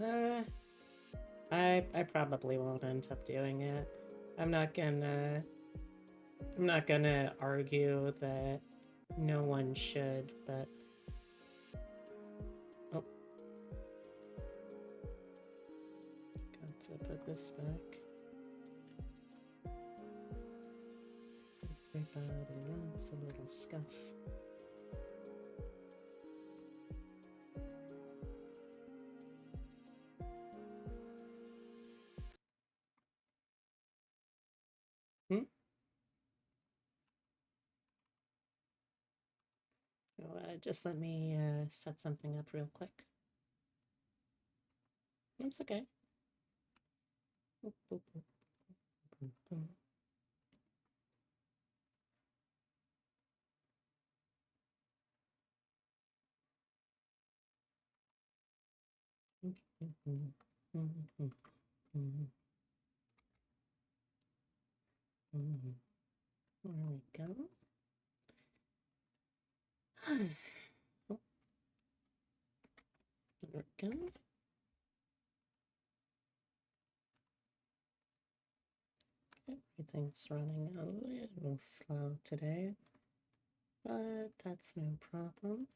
Uh, I probably won't end up doing it. I'm not gonna I'm not gonna argue that no one should, but oh, got to put this back. Everybody loves a little scuff. Hmm? Oh, just let me set something up real quick. It's okay. Boop, boop, boop, boop, boop. There we go. Oh, there we go. Everything's running a little slow today, but that's no problem.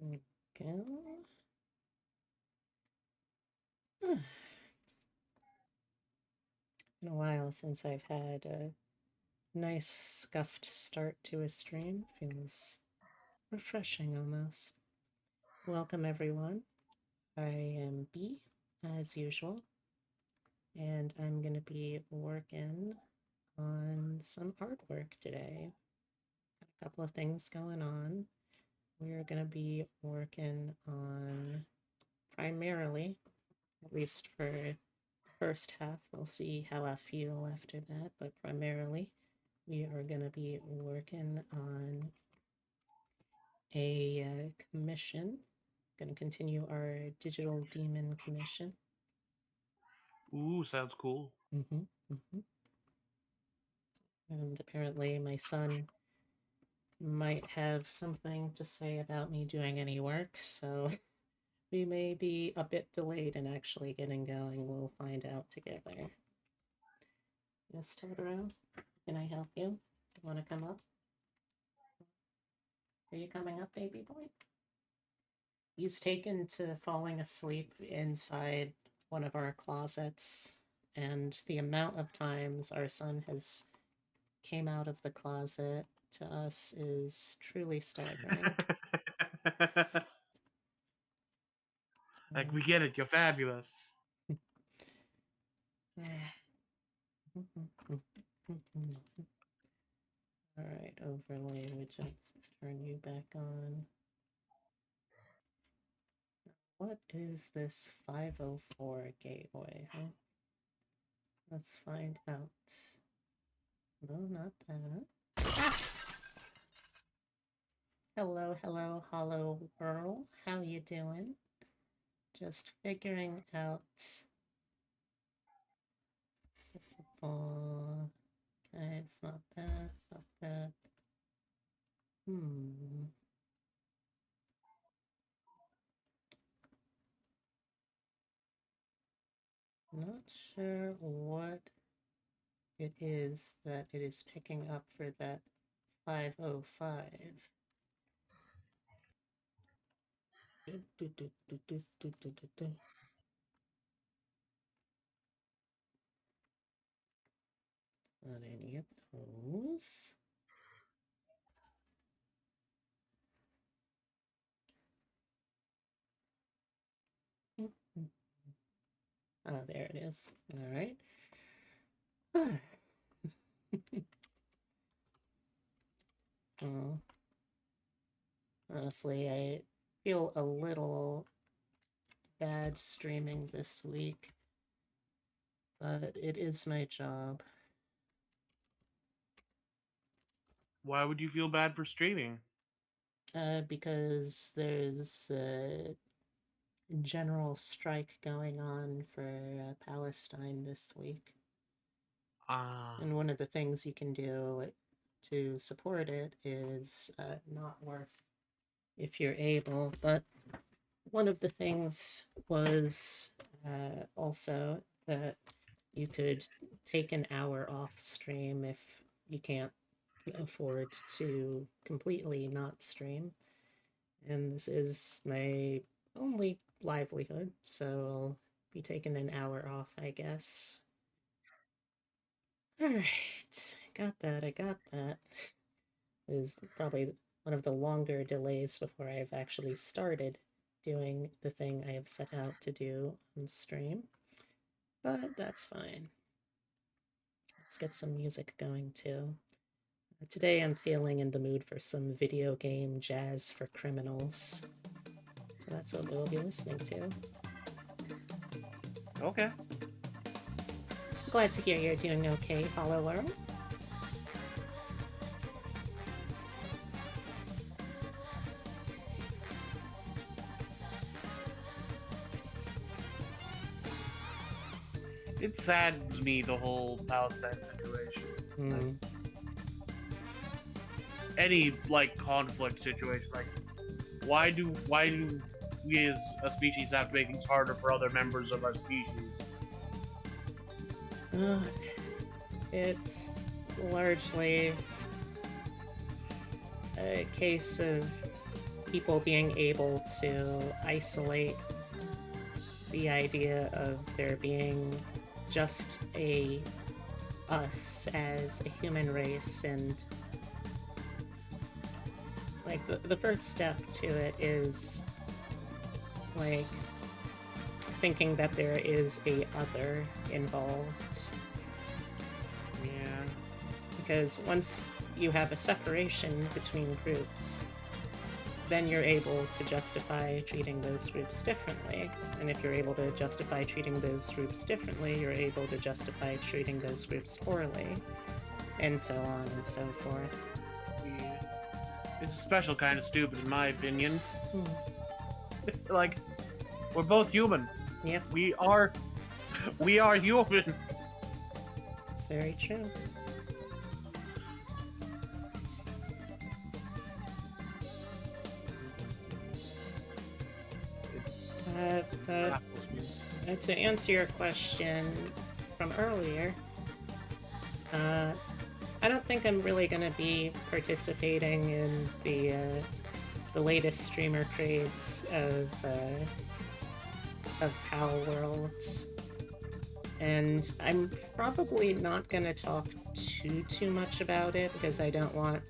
There we go. Been a while since I've had a nice scuffed start to a stream. Feels refreshing almost. Welcome everyone. I am B as usual, and I'm gonna be working on some artwork today. Got a couple of things going on. We're gonna be working on primarily, at least for the first half, we'll see how I feel after that, but primarily we are gonna be working on a commission. Gonna continue our digital demon commission. Ooh, sounds cool. And apparently my son might have something to say about me doing any work, so we may be a bit delayed in actually getting going. We'll find out together. Yes, Totoro, can I help you? You want to come up? Are you coming up, baby boy? He's taken to falling asleep inside one of our closets, and the amount of times our son has came out of the closet to us is truly staggering. Like, we get it, you're fabulous. All right, overlay widgets. Let's turn you back on. What is this 504 gateway, huh? Let's find out. No, not that. Ah! Hello, hello, hollow girl. How you doing? Just figuring out. Okay, it's not that. It's not that. Hmm. Not sure what it is that it is picking up for that 505. Not any of those. Oh, there it is. All right. Oh, honestly, I feel a little bad streaming this week, but it is my job. Why would you feel bad for streaming? Because there's general strike going on for Palestine this week. Ah, And one of the things you can do to support it is not work if you're able. But one of the things was also that you could take an hour off stream if you can't afford to completely not stream. And this is my only livelihood, so I'll be taking an hour off, I guess. All right, got that. I got that. It is probably one of the longer delays before I've actually started doing the thing I have set out to do on stream, but that's fine. Let's get some music going too. Today I'm feeling in the mood for some video game jazz for criminals. So that's what we'll be listening to. okay. Glad to hear you're doing okay, follower. It saddens me, the whole Palestine situation. Mm. Any conflict situation, why do we as a species have to make things harder for other members of our species? It's largely a case of people being able to isolate the idea of there being just a us as a human race, and the first step to it is thinking that there is a other involved. Yeah. Because once you have a separation between groups, then you're able to justify treating those groups differently. And if you're able to justify treating those groups differently, you're able to justify treating those groups poorly, and so on and so forth. Yeah. It's a special kind of stupid, in my opinion. We're both human. Yep. We are humans. It's very true. But to answer your question from earlier, I don't think I'm really going to be participating in the latest streamer craze of Pal Worlds, and I'm probably not going to talk too much about it because I don't want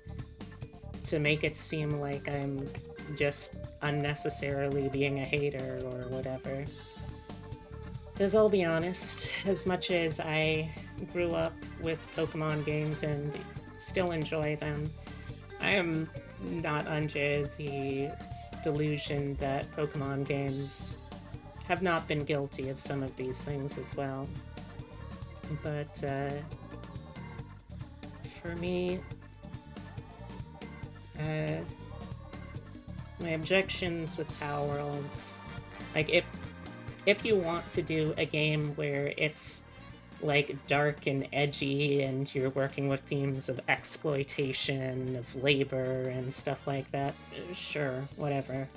to make it seem like I'm just unnecessarily being a hater or whatever. Because I'll be honest, as much as I grew up with Pokemon games and still enjoy them, I am not under the delusion that Pokemon games have not been guilty of some of these things as well. But for me, my objections with Power Worlds, if you want to do a game where it's dark and edgy and you're working with themes of exploitation, of labor and stuff like that, sure, whatever.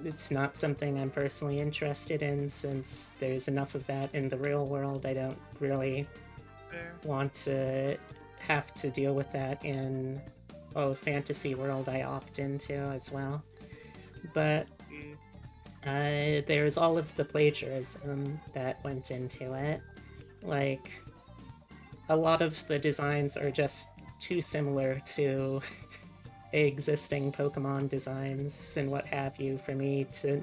It's not something I'm personally interested in, since there's enough of that in the real world. I don't really want to have to deal with that in fantasy world I opt into as well. But there's all of the plagiarism that went into it. A lot of the designs are just too similar to existing Pokemon designs and what have you for me to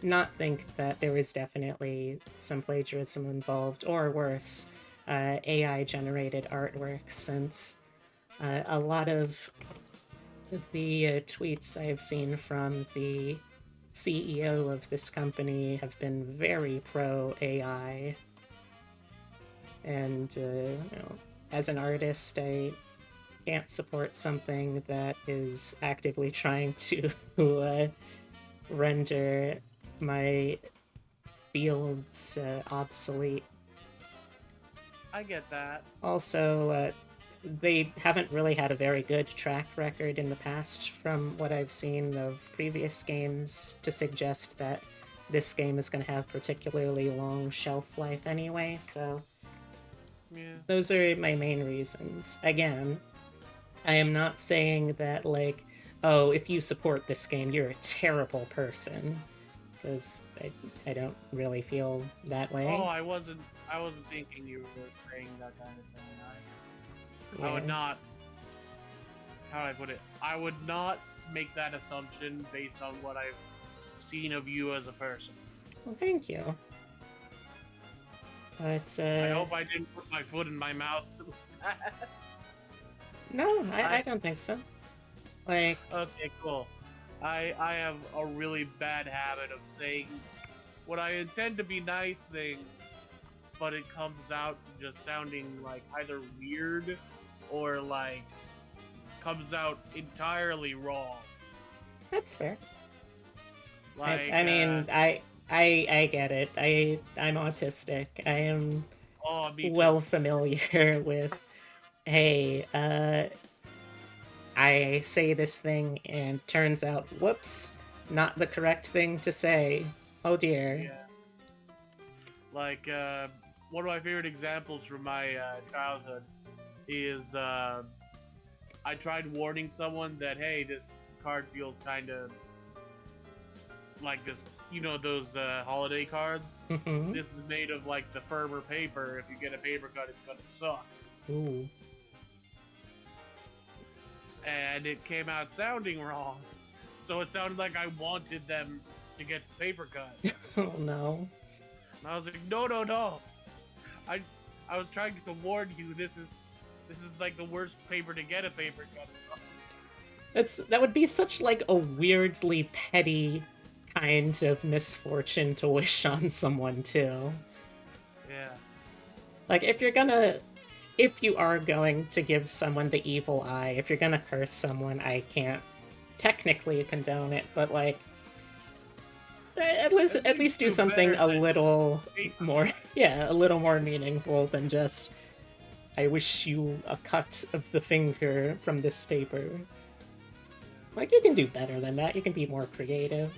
not think that there was definitely some plagiarism involved, or worse, AI-generated artwork, since a lot of the tweets I've seen from the CEO of this company have been very pro-AI. And, as an artist, I can't support something that is actively trying to render my field's obsolete. I get that. Also, they haven't really had a very good track record in the past from what I've seen of previous games to suggest that this game is going to have particularly long shelf life anyway, so Yeah. those are my main reasons. Again, I am not saying that, like, oh, if you support this game, you're a terrible person, because I don't really feel that Oh, way. I wasn't thinking you were saying that kind of thing. I would Yeah. not. How do I put it? I would not make that assumption based on what I've seen of you as a person. Well, thank you. But, I hope I didn't put my foot in my mouth. no, I I don't think so. Like, Okay, cool. I have a really bad habit of saying what I intend to be nice things, but it comes out just sounding like either weird or like comes out entirely wrong. that's fair. Like, I mean, I get it. I'm autistic. I am oh, me too. well familiar with, hey, I say this thing and turns out, whoops, not the correct thing to say. Oh dear. Yeah. Like, one of my favorite examples from my childhood is I tried warning someone that, hey, this card feels kind of like this, those holiday cards. Mm-hmm. This is made of like the firmer paper. If you get a paper cut, it's gonna suck. Ooh. And it came out sounding wrong. So it sounded like I wanted them to get the paper cut. Oh no. And I was like, no, no, no. I I was trying to warn you. This is like the worst paper to get a paper cut. That would be such like a weirdly petty kind of misfortune to wish on someone too. Yeah. Like if you are going to give someone the evil eye, if you're gonna curse someone, I can't technically condone it, but like at least do something a little more yeah, a little more meaningful than just I wish you a cut of the finger from this paper. Like you can do better than that. You can be more creative.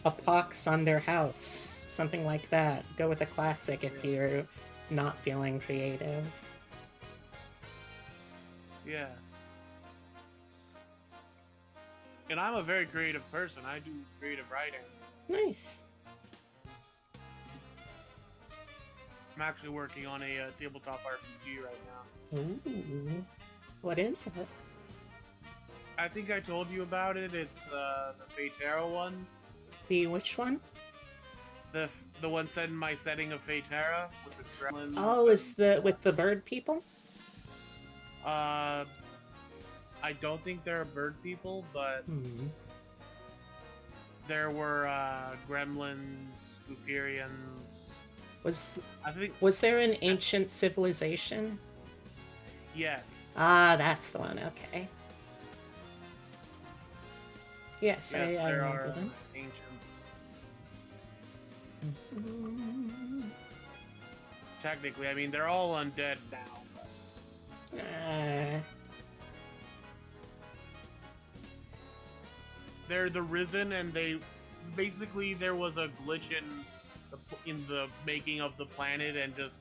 A pox on their house, something like that. Go with a classic if you're not feeling creative. Yeah. And I'm a very creative person. I do creative writing. Nice. I'm actually working on a tabletop RPG right now. Ooh. What is it? I think I told you about it. It's the Fateara one. The which one? The one set in my setting of Fateara with the gremlins. Oh, is the with the bird people? I don't think there are bird people, but there were gremlins, Gooperians. Was there an ancient civilization? Yes. Ah, that's the one. Okay. Yes, I there remember are them. ancients. Technically, I mean, they're all undead now. But... they're the Risen, and they basically there was a glitch in the making of the planet, and just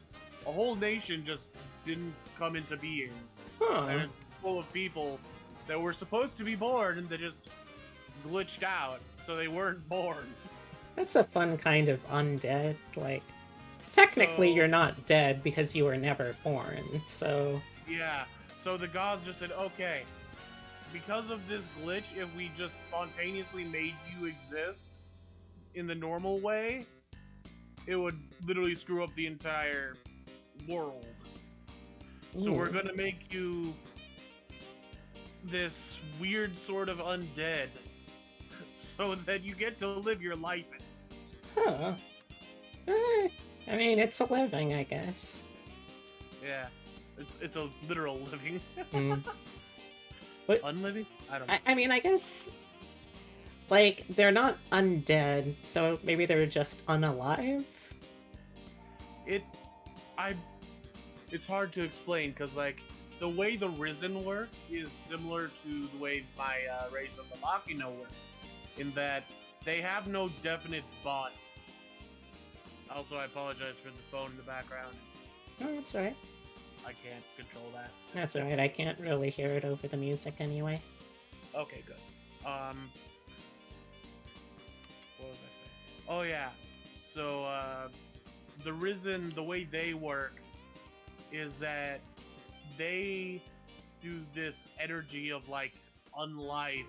a whole nation just didn't come into being. Huh. And it's full of people that were supposed to be born, and they just glitched out, so they weren't born. That's a fun kind of undead. Like, technically, you're not dead because you were never born. So yeah. So the gods just said, okay, because of this glitch, if we just spontaneously made you exist in the normal way, it would literally screw up the entire world. Ooh. So we're gonna make you this weird sort of undead, so that you get to live your life in it. Huh. I mean, it's a living, I guess. Yeah. It's a literal living. But Unliving? I don't know. I mean, I guess Like, they're not undead, so maybe they're just unalive? It, I, it's hard to explain because like the way the Risen work is similar to the way my race of the Machina work, in that they have no definite body. Also, I apologize for the phone in the background. Oh, that's alright. I can't control that. That's alright, I can't really hear it over the music anyway. Okay, good. What was I saying? Oh yeah. So the Risen, the way they work is that they do this energy of like unlife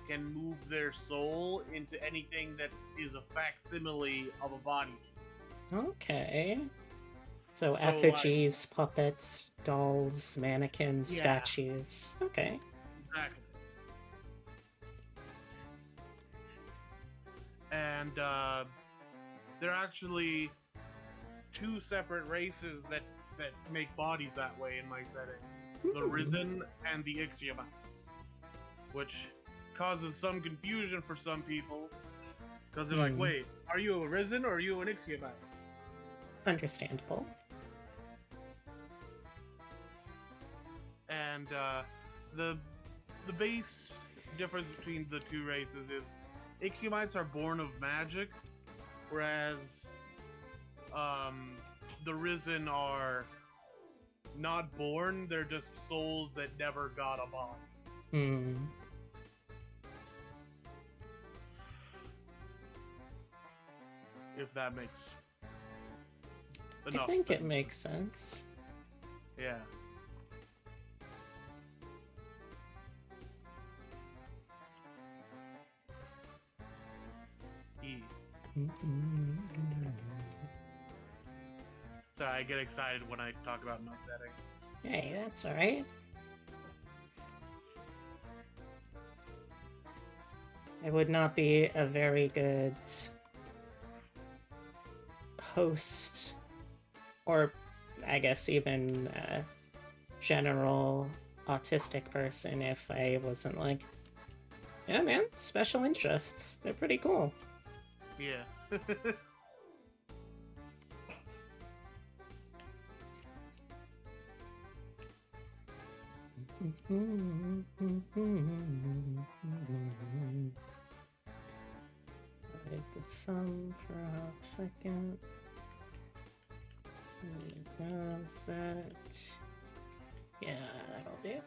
can move their soul into anything that is a facsimile of a body. Okay. So So like, effigies, puppets, dolls, mannequins, yeah, statues. Okay. exactly. And they're actually two separate races that make bodies that way in my setting: the Risen and the Ixiomites, which causes some confusion for some people because they're like, "Wait, are you a Risen or are you an Ixiomite?" Understandable. And the the base difference between the two races is Ixiomites are born of magic, whereas the Risen are not born, they're just souls that never got a body. Hmm. If that makes I enough think sense. it makes sense. Yeah. E. Sorry, I get excited when I talk about my setting. Hey, that's alright. I would not be a very good host, or I guess even general autistic person if I wasn't like, yeah, man, special interests. They're pretty cool. Yeah. Hide the thumb for a second. Browse that. Yeah, that'll do.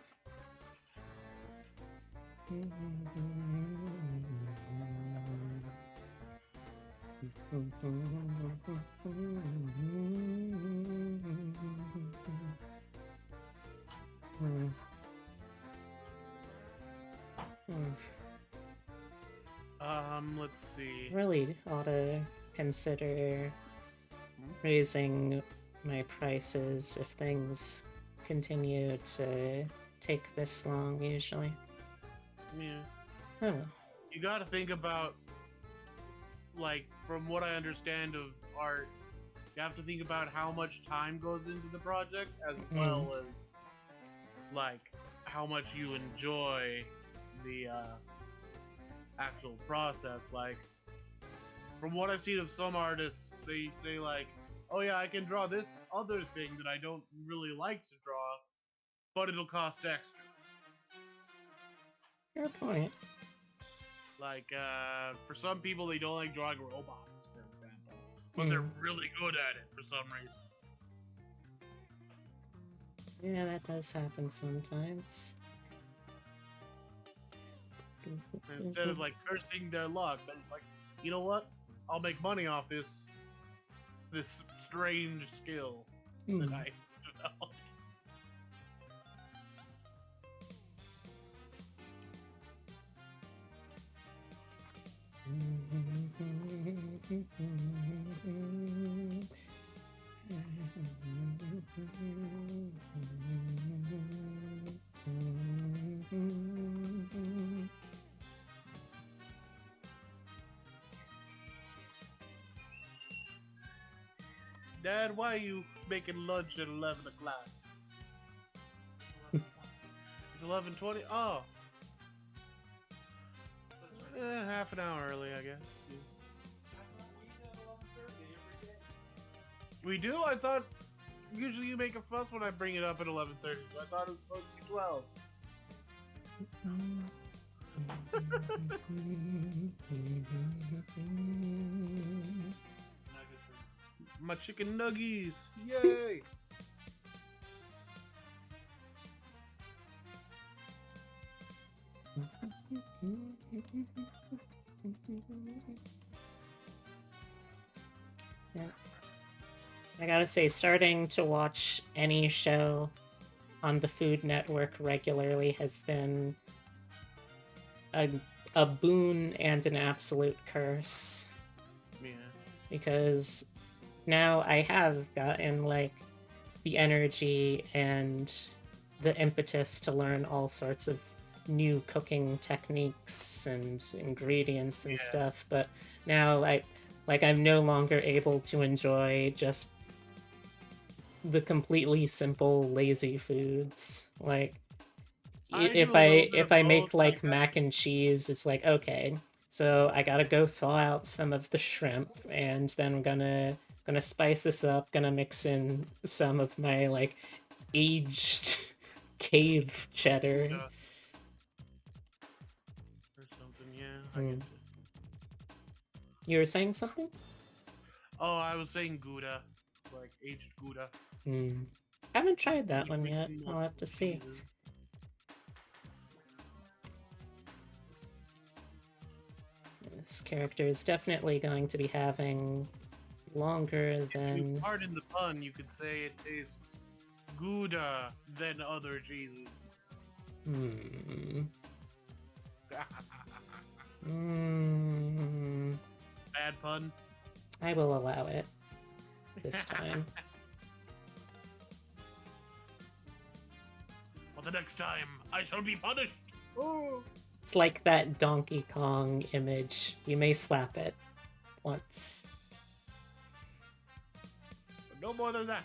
Let's see. Really ought to consider raising my prices if things continue to take this long, usually. Yeah. Oh. You gotta think about, like, from what I understand of art, you have to think about how much time goes into the project as well as, like, how much you enjoy the actual process. Like, from what I've seen of some artists, they say, like, oh yeah, I can draw this other thing that I don't really like to draw, but it'll cost extra. Fair point. Like, for some people, they don't like drawing robots, for example, but they're really good at it for some reason. Yeah, that does happen sometimes. Instead of like cursing their luck, they're just like, you know what? I'll make money off this strange skill that I developed. Dad, why are you making lunch at 11 o'clock? It's 11:20. Oh, Half an hour early, I guess. Yeah. We do? I thought usually you make a fuss when I bring it up at 11:30, so I thought it was supposed to be 12. My chicken nuggies! Yay! Yeah. I gotta say, starting to watch any show on the Food Network regularly has been a, a boon and an absolute curse. Yeah. Because now I have gotten, like, the energy and the impetus to learn all sorts of new cooking techniques and ingredients and Yeah. stuff, but now I'm no longer able to enjoy just the completely simple lazy foods. Like I if do a little bit if of I both. make like mac and cheese, it's like okay, so I gotta go thaw out some of the shrimp, and then I'm gonna spice this up, gonna mix in some of my like aged cave cheddar. Or something, yeah. I Mm. get you. You were saying something? Oh, I was saying Gouda. Like aged Gouda. Mm. Haven't tried that You one mix yet. in I'll have multiple to see. cheeses. This character is definitely going to be having longer If you than. pardon the pun, you could say it tastes Gouda than other cheeses. Hmm. Mm. Bad pun. I will allow it this time. For the next time, I shall be punished. Oh. It's like that Donkey Kong image. You may slap it once. But no more than that.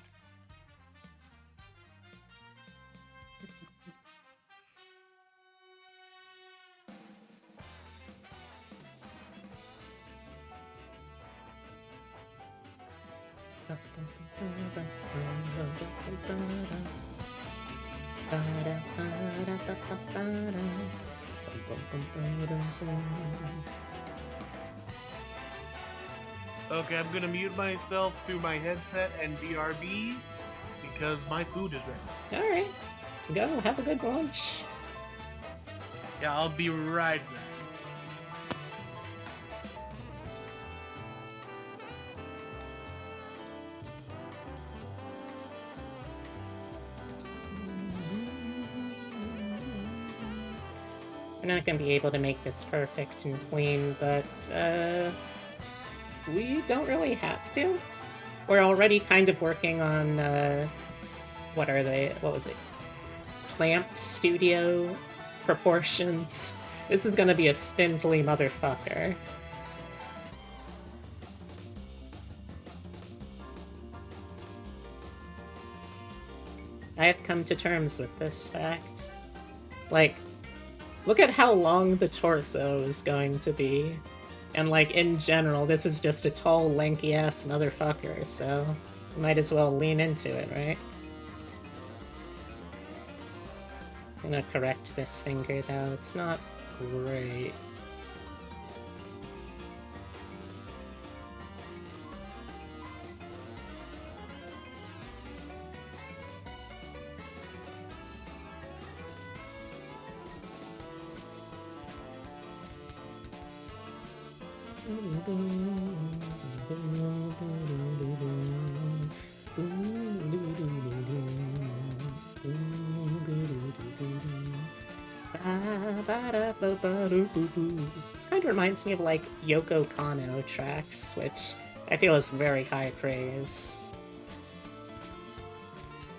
Okay, I'm gonna mute myself through my headset and BRB because my food is ready. Alright. Go, have a good lunch. Yeah, I'll be right back. We're not going to be able to make this perfect and clean, but we don't really have to. We're already kind of working on, what are they? What was it? Clamp Studio proportions. This is going to be a spindly motherfucker. I have come to terms with this fact. Like, look at how long the torso is going to be. And, like, in general, this is just a tall, lanky-ass motherfucker, so might as well lean into it, right? I'm gonna correct this finger, though. It's not great. This kind of reminds me of like Yoko Kanno tracks, which I feel is very high praise.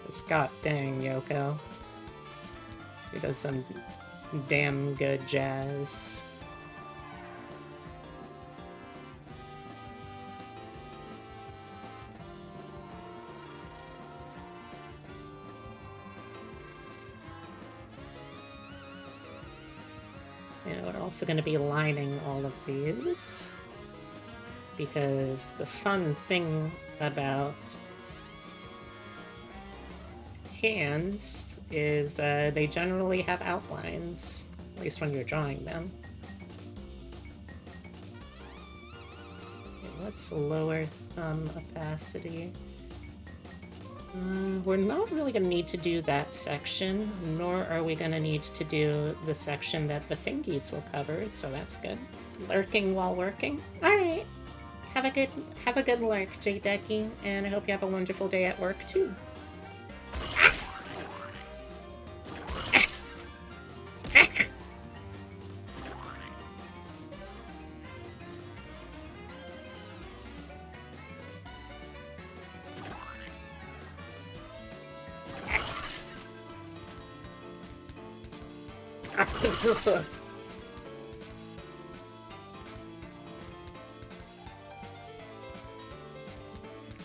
This god dang Yoko. He does some damn good jazz. And we're also going to be lining all of these, because the fun thing about hands is they generally have outlines, at least when you're drawing them. Okay, let's lower thumb opacity. We're not really going to need to do that section, nor are we going to need to do the section that the fingies will cover, so that's good. Lurking while working. All right. Have a good lurk, J-Decky, and I hope you have a wonderful day at work too.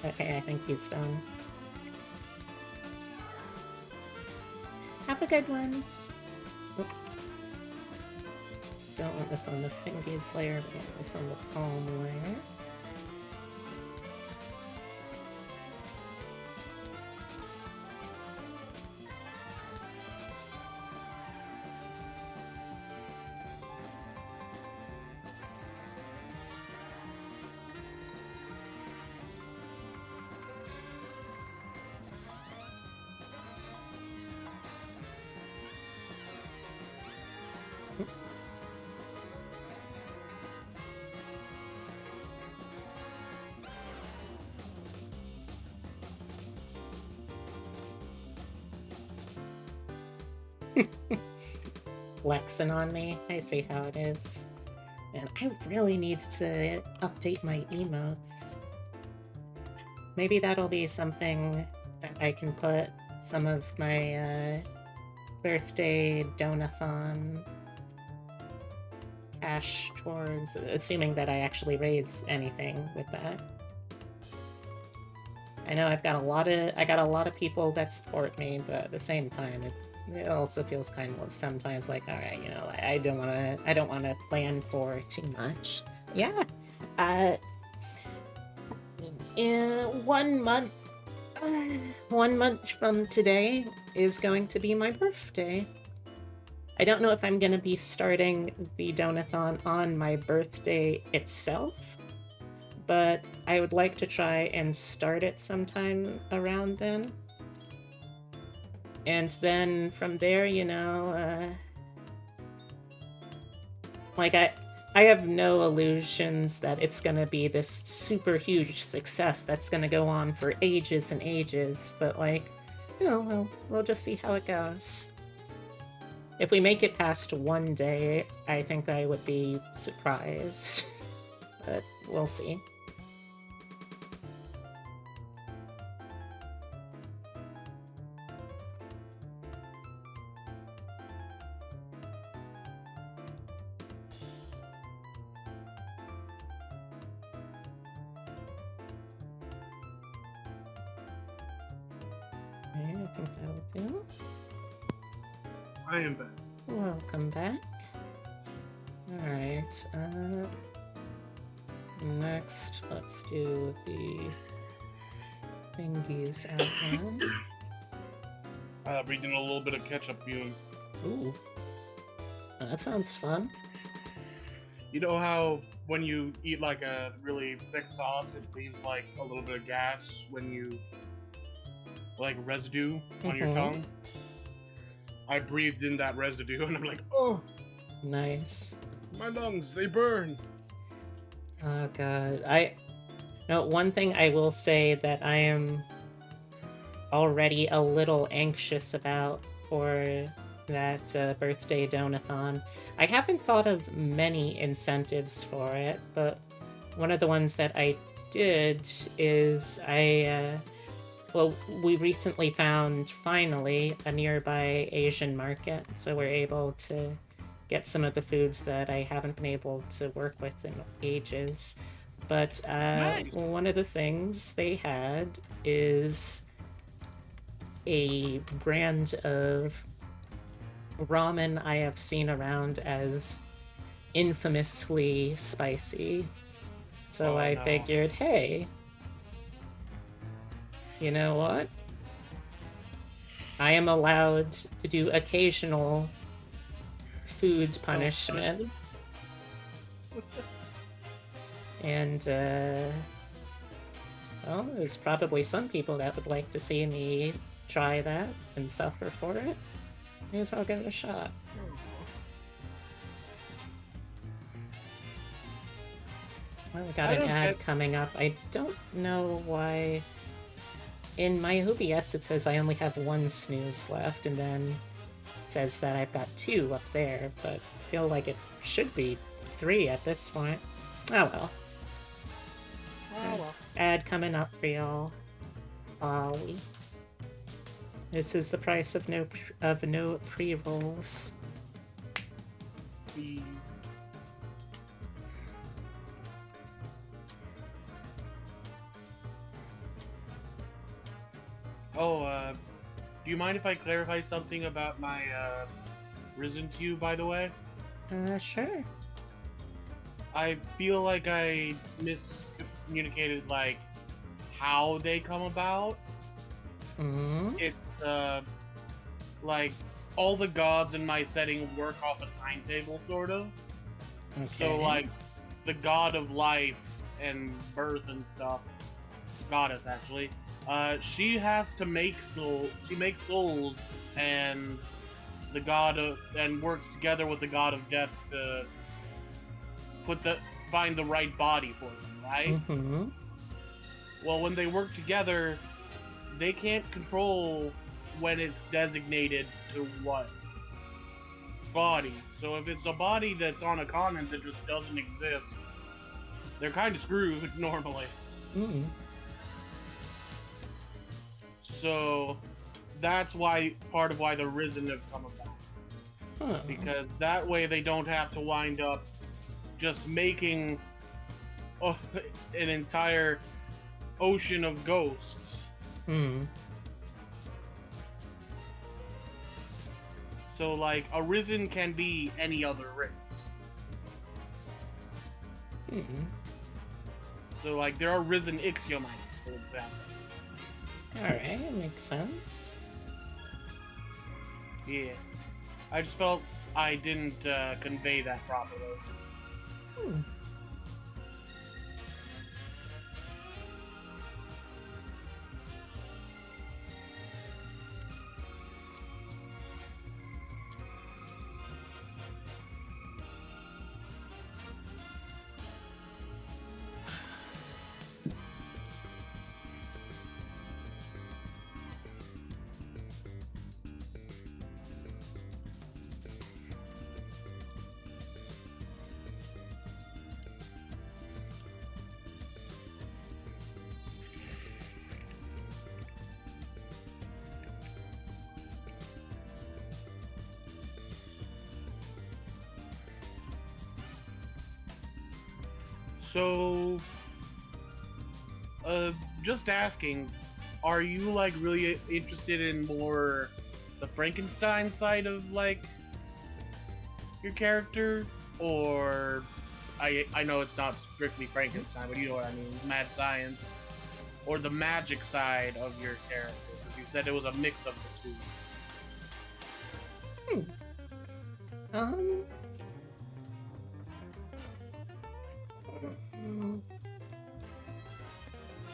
Okay, I think he's done. Have a good one. Oop. Don't want this on the fingies layer, but I want this on the palm layer. Flexing on me. I see how it is. And I really need to update my emotes. Maybe that'll be something that I can put some of my birthday donathon cash towards, assuming that I actually raise anything with that. I know I got a lot of people that support me, but at the same time, it also feels kind of sometimes like, all right, you know, I don't want to plan for too much. Yeah. In 1 month, 1 month from today is going to be my birthday. I don't know if I'm going to be starting the donathon on my birthday itself, but I would like to try and start it sometime around then. And then from there, you know, like I have no illusions that it's gonna be this super huge success that's gonna go on for ages and ages, but like, you know, we'll just see how it goes. If we make it past 1 day, I think I would be surprised, but we'll see. Okay, I think that'll do. I am back. Welcome back. Alright, next, let's do the thingies outline. Reading a little bit of ketchup fume. Ooh. That sounds fun. You know how when you eat like a really thick sauce, it leaves like a little bit of gas when you, like residue on your tongue? I breathed in that residue and I'm like, oh! Nice. My lungs, they burn! Oh god. No, one thing I will say that I am already a little anxious about for that birthday donathon. I haven't thought of many incentives for it, but one of the ones that I did is well, we recently found, finally, a nearby Asian market, so we're able to get some of the foods that I haven't been able to work with in ages. But Nice. one of the things they had is a brand of ramen I have seen around as infamously spicy. So Oh I no. figured, hey, you know what? I am allowed to do occasional food punishment. And, well, there's probably some people that would like to see me try that and suffer for it. May as well give it a shot. Well, we got I an don't ad get. coming up. I don't know why. In my OBS, it says I only have one snooze left, and then it says that I've got two up there, but I feel like it should be three at this point. Oh well. Oh well. Ad coming up for y'all. Ollie. This is the price of no pre-rolls. Oh, do you mind if I clarify something about my risen to you, by the way? Sure. I feel like I miscommunicated, like, how they come about. Mm-hmm. It's, like, all the gods in my setting work off a timetable, sort of. Okay. So, like, the god of life and birth and stuff, goddess, actually, she has to make she makes souls, and the god of, and works together with the god of death to find the right body for them, right? Mm-hmm. Well, when they work together, they can't control when it's designated to what body. So if it's a body that's on a continent that just doesn't exist, they're kind of screwed normally. Mm-hmm. So that's why part of why the Risen have come about. Huh. Because that way they don't have to wind up just making an entire ocean of ghosts. Hmm. So, like, a Risen can be any other race. Hmm. So, like, there are Risen Ixiomites, for example. Alright, makes sense. Yeah. I just felt I didn't convey that properly. Hmm. So, just asking, are you, like, really interested in more the Frankenstein side of, like, your character? Or, I know it's not strictly Frankenstein, but you know what I mean, mad science. Or the magic side of your character, because you said it was a mix of the two. Um.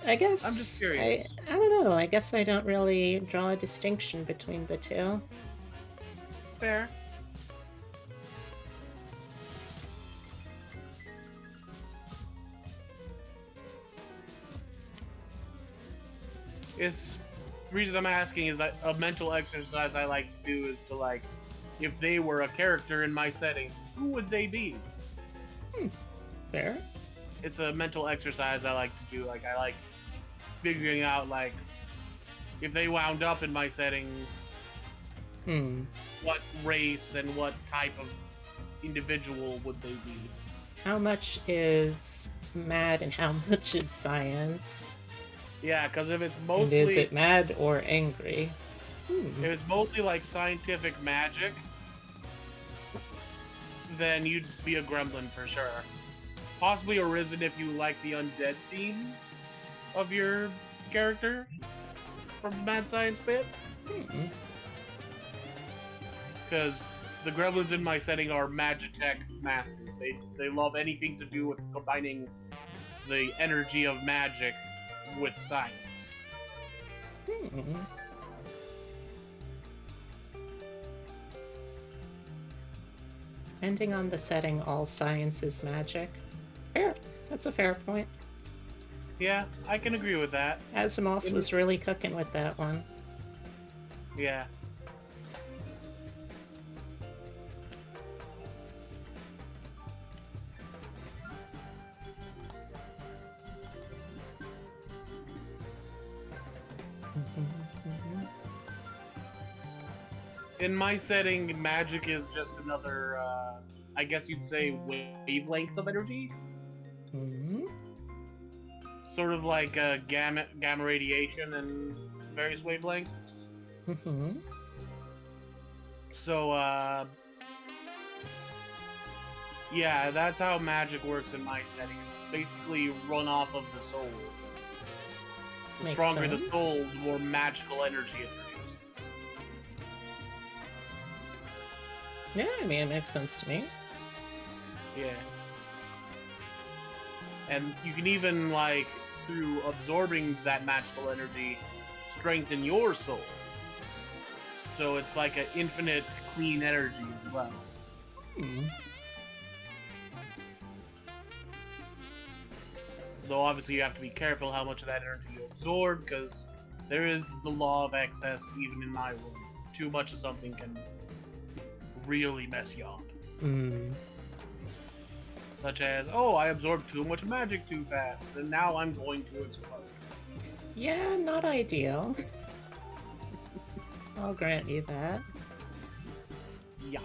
I guess. I'm just curious. I don't know. I guess I don't really draw a distinction between the two. Fair. It's the reason I'm asking is that a mental exercise I like to do is to, like, if they were a character in my setting, who would they be? Fair. It's a mental exercise I like to do. Like, I like figuring out, like, if they wound up in my setting, what race and what type of individual would they be? How much is mad and how much is science? Yeah, because if it's And mostly is it mad or angry? if it's mostly like scientific magic, then you'd be a gremlin for sure. Possibly arisen if you like the undead theme of your character from Mad Science Bit. Hmm. Because the gremlins in my setting are Magitech masters. They love anything to do with combining the energy of magic with science. Hmm. Depending on the setting, all science is magic. Fair. That's a fair point. Yeah, I can agree with that. Asimov was really cooking with that one. Yeah. In my setting, magic is just another, I guess you'd say, wavelengths of energy. Hmm. Sort of like gamma radiation and various wavelengths. Hmm. So, yeah, that's how magic works in my setting. It's basically run off of the soul. The Makes stronger the sense. soul, the more magical energy it produces. Yeah, I mean, it makes sense to me. Yeah. And you can even, like, through absorbing that magical energy, strengthen your soul. So it's like an infinite clean energy as well. Hmm. Though obviously you have to be careful how much of that energy you absorb, because there is the law of excess even in my world. Too much of something can really mess you up. Hmm. Such as, oh, I absorbed too much magic too fast, and now I'm going to explode. Yeah, not ideal. I'll grant you that. Yeah.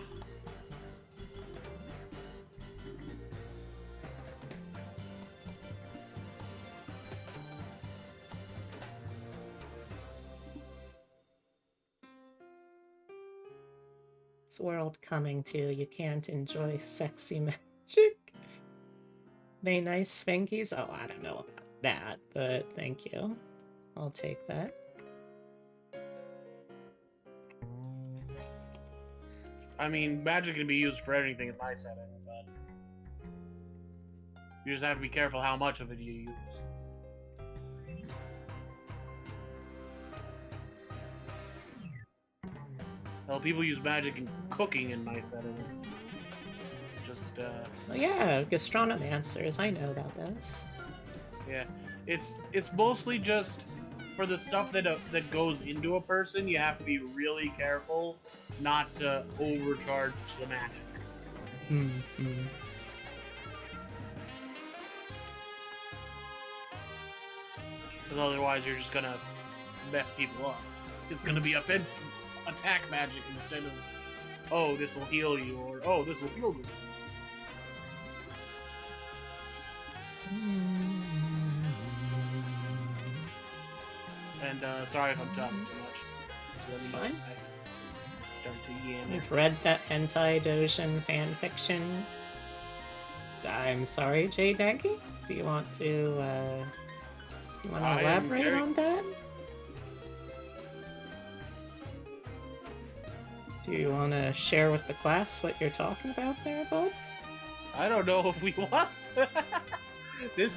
It's world coming to. You can't enjoy sexy magic. They nice fingies? Oh, I don't know about that, but thank you. I'll take that. I mean, magic can be used for anything in my setting, but you just have to be careful how much of it you use. Well, people use magic in cooking in my setting. Just, Oh yeah, gastronomancers. I know about this. yeah. It's mostly just for the stuff that goes into a person. You have to be really careful not to overcharge the magic. Mm-hmm. Because otherwise, you're just gonna mess people up. It's gonna be offensive attack magic instead of, oh, this will heal you, or oh, this will heal you. And sorry if I'm talking too much. It's fine. I start to yam. You've read that hentai Dojin fanfiction. I'm sorry, Jay Daggy? Do you want to elaborate on that? Do you want to share with the class what you're talking about there, bud? I don't know if we want. This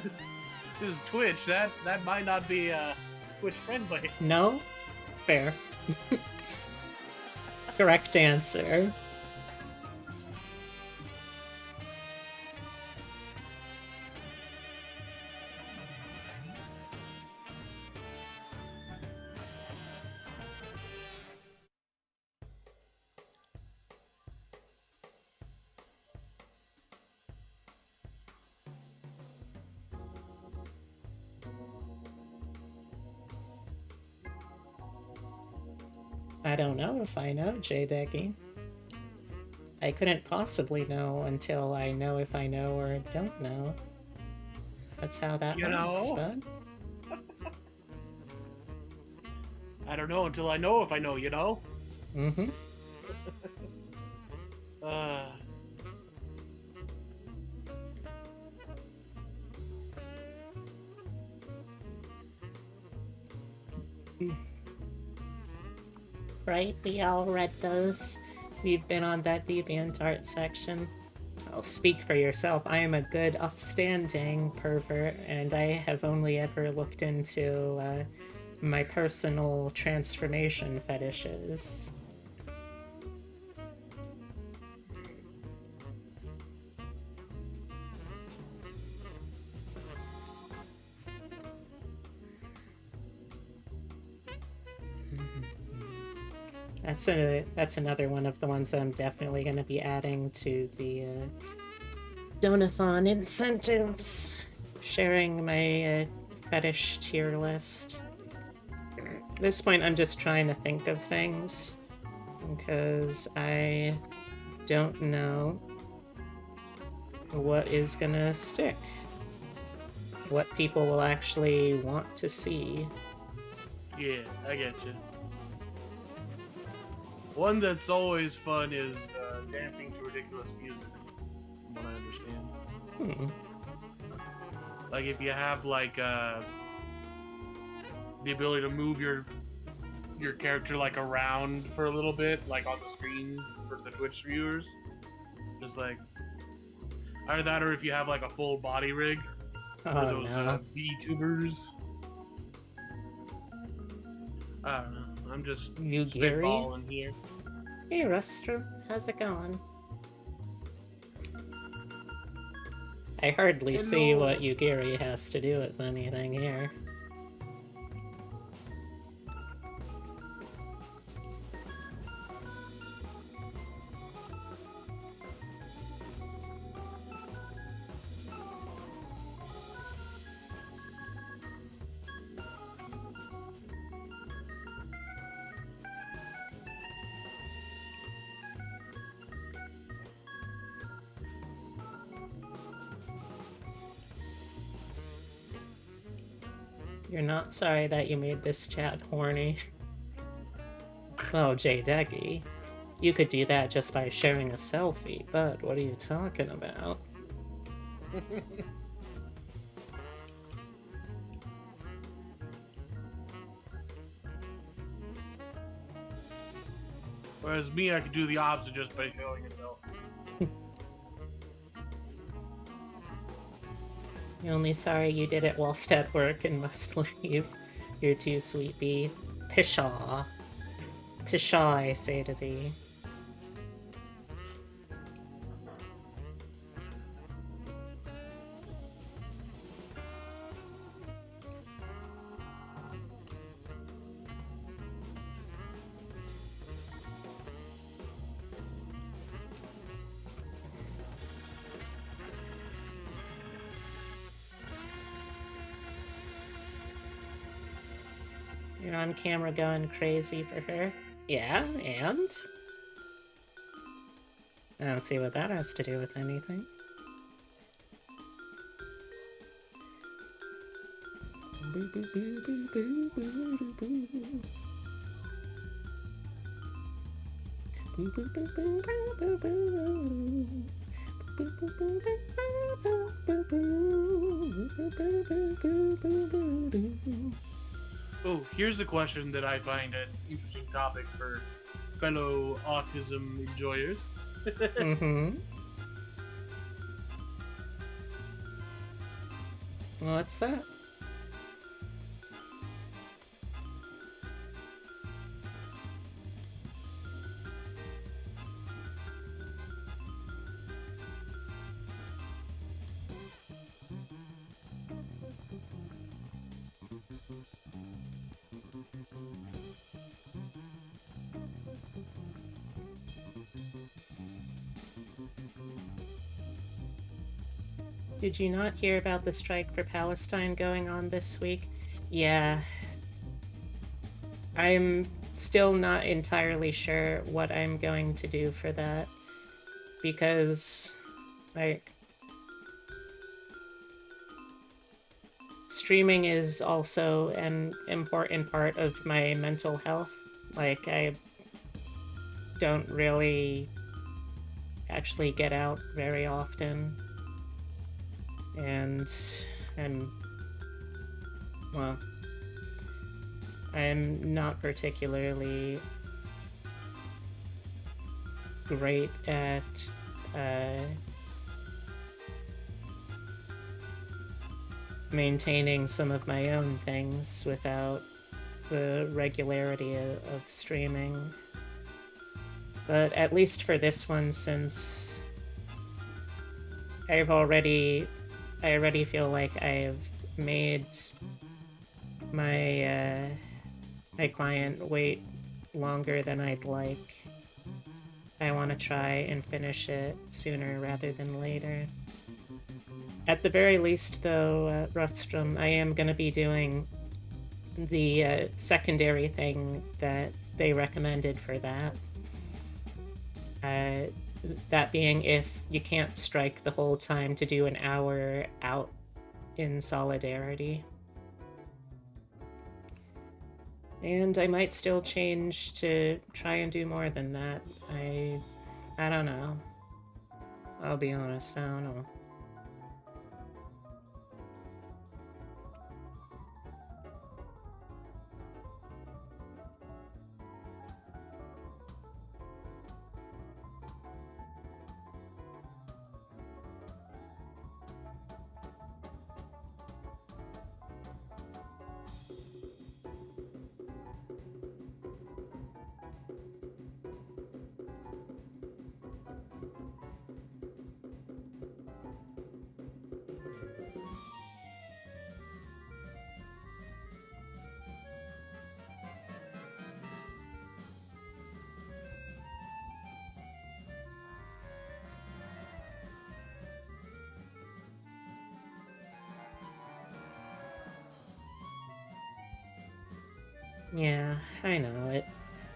is Twitch. That might not be Twitch friendly. No? Fair. Correct answer. I don't know if I know, J-Deggy. I couldn't possibly know until I know if I know or don't know. That's how that works, bud. I don't know until I know if I know, you know? Mm-hmm. Right? We all read those. We've been on that DeviantArt section. I'll speak for yourself. I am a good, upstanding pervert, and I have only ever looked into my personal transformation fetishes. That's another one of the ones that I'm definitely going to be adding to the Donathon incentives. Sharing my fetish tier list. At this point, I'm just trying to think of things because I don't know what is gonna stick. What people will actually want to see. Yeah, I get you. One that's always fun is dancing to ridiculous music, from what I understand. Like if you have like the ability to move your character like around for a little bit, like on the screen for the Twitch viewers, just like either that or if you have like a full body rig for those no. VTubers. I don't know. I'm just You, Gary? spitballing here. Hey, Rustro. How's it going? I hardly see what Yugiri has to do with anything here. You're not sorry that you made this chat horny. Oh, Jay Deggy. You could do that just by sharing a selfie, but what are you talking about? Whereas me, I could do the opposite just by showing a selfie. You're only sorry you did it whilst at work and must leave. You're too sleepy. Pshaw. Pshaw, I say to thee. You're on camera going crazy for her. Yeah, and? I don't see what that has to do with anything. Oh, here's a question that I find an interesting topic for fellow autism enjoyers. What's that? Did you not hear about the strike for Palestine going on this week? Yeah. I'm still not entirely sure what I'm going to do for that. Because, like, streaming is also an important part of my mental health. Like, I don't really actually get out very often. And I'm, well, I'm not particularly great at maintaining some of my own things without the regularity of streaming. But at least for this one, since I already feel like I've made my my client wait longer than I'd like. I want to try and finish it sooner rather than later. At the very least, though, Rostrum, I am going to be doing the secondary thing that they recommended for that. That being if you can't strike the whole time, to do an hour out in solidarity. And I might still change to try and do more than that. I don't know. I'll be honest, I don't know. Yeah, I know it.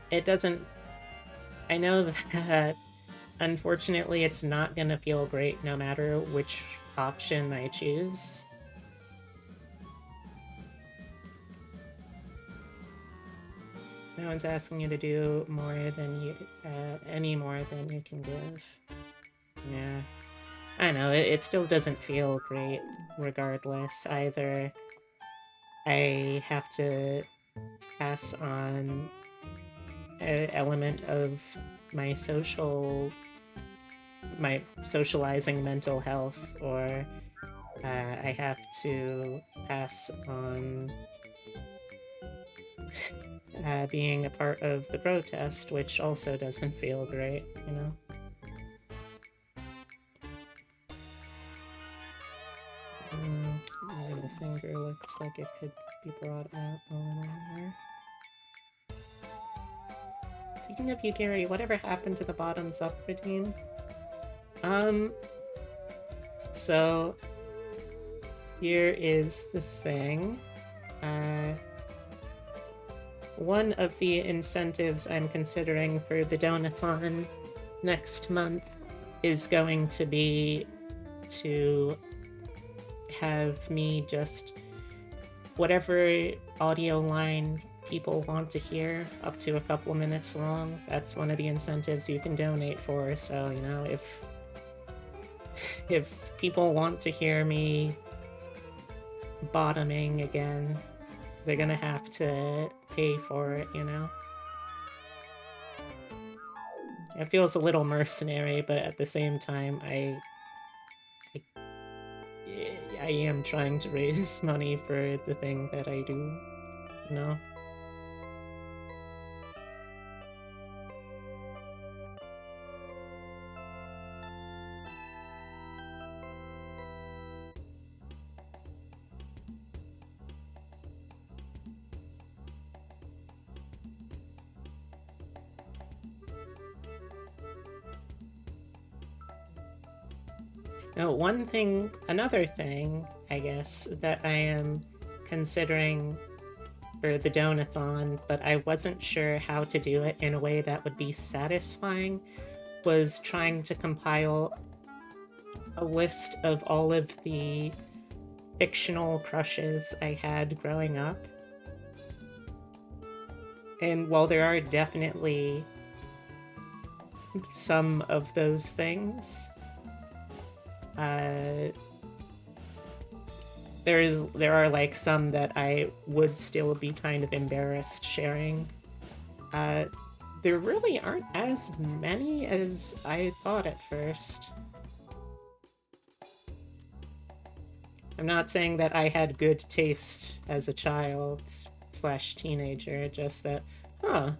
It doesn't. I know that unfortunately it's not gonna feel great no matter which option I choose. No one's asking you to do more than you, any more than you can give. Yeah, I know it still doesn't feel great. Regardless, either I have to pass on an element of my socializing mental health, or I have to pass on being a part of the protest, which also doesn't feel great, you know? The finger looks like it could be brought out a little more. Speaking of you, Gary, whatever happened to the bottoms up routine? So here is the thing. One of the incentives I'm considering for the Donathon next month is going to be to have me just whatever audio line people want to hear, up to a couple of minutes long. That's one of the incentives you can donate for. So, you know, if people want to hear me bottoming again, they're gonna have to pay for it, you know? It feels a little mercenary, but at the same time, I am trying to raise money for the thing that I do, you know? Now, another thing, I guess, that I am considering for the Donathon, but I wasn't sure how to do it in a way that would be satisfying, was trying to compile a list of all of the fictional crushes I had growing up. And while there are definitely some of those things, there are like some that I would still be kind of embarrassed sharing. Uh, there really aren't as many as I thought at first. I'm not saying that I had good taste as a child slash teenager, just that, huh,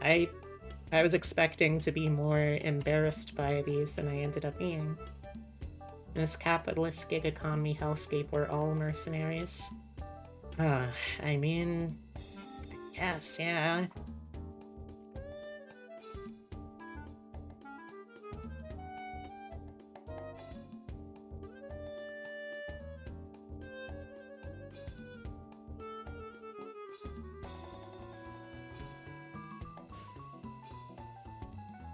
I I was expecting to be more embarrassed by these than I ended up being. In this capitalist gig economy hellscape, we're all mercenaries. I mean, yes, yeah.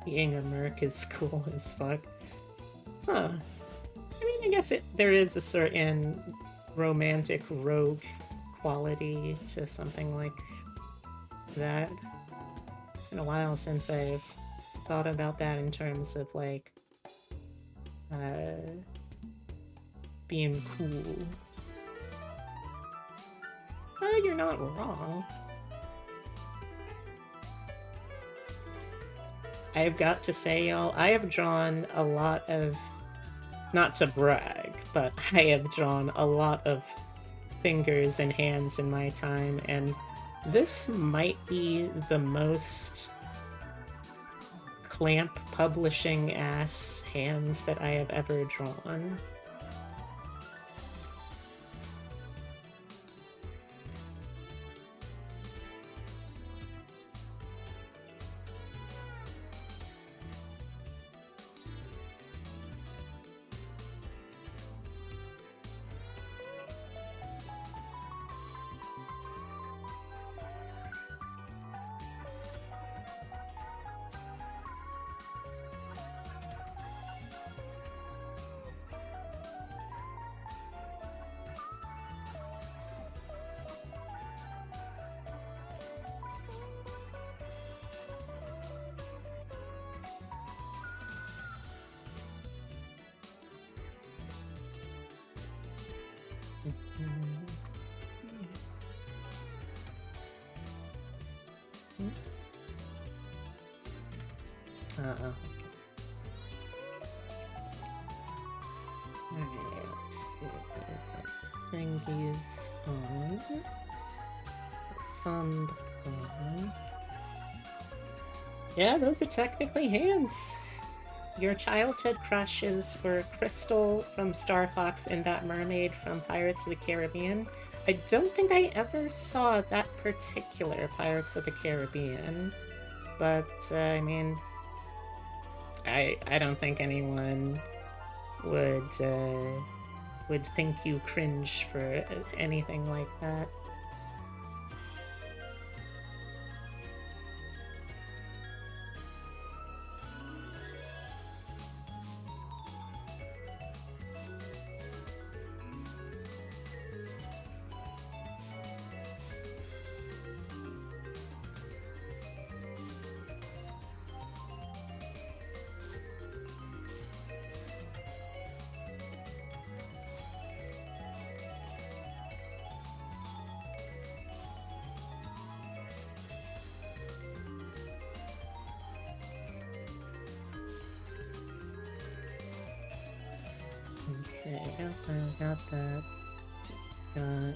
Being a merc is cool as fuck. Huh. I mean, I guess there is a certain romantic rogue quality to something like that. It's been a while since I've thought about that in terms of like being cool. You're not wrong. I've got to say, y'all, I have drawn a lot of, not to brag, but I have drawn a lot of fingers and hands in my time, and this might be the most clamp publishing ass hands that I have ever drawn. Uh-oh. Alright, let's see if thingies on. Thumb on. Yeah, those are technically hands. Your childhood crushes were Crystal from Star Fox and that mermaid from Pirates of the Caribbean. I don't think I ever saw that particular Pirates of the Caribbean, but I mean, I don't think anyone would think you cringe for anything like that. Okay, got that. Got...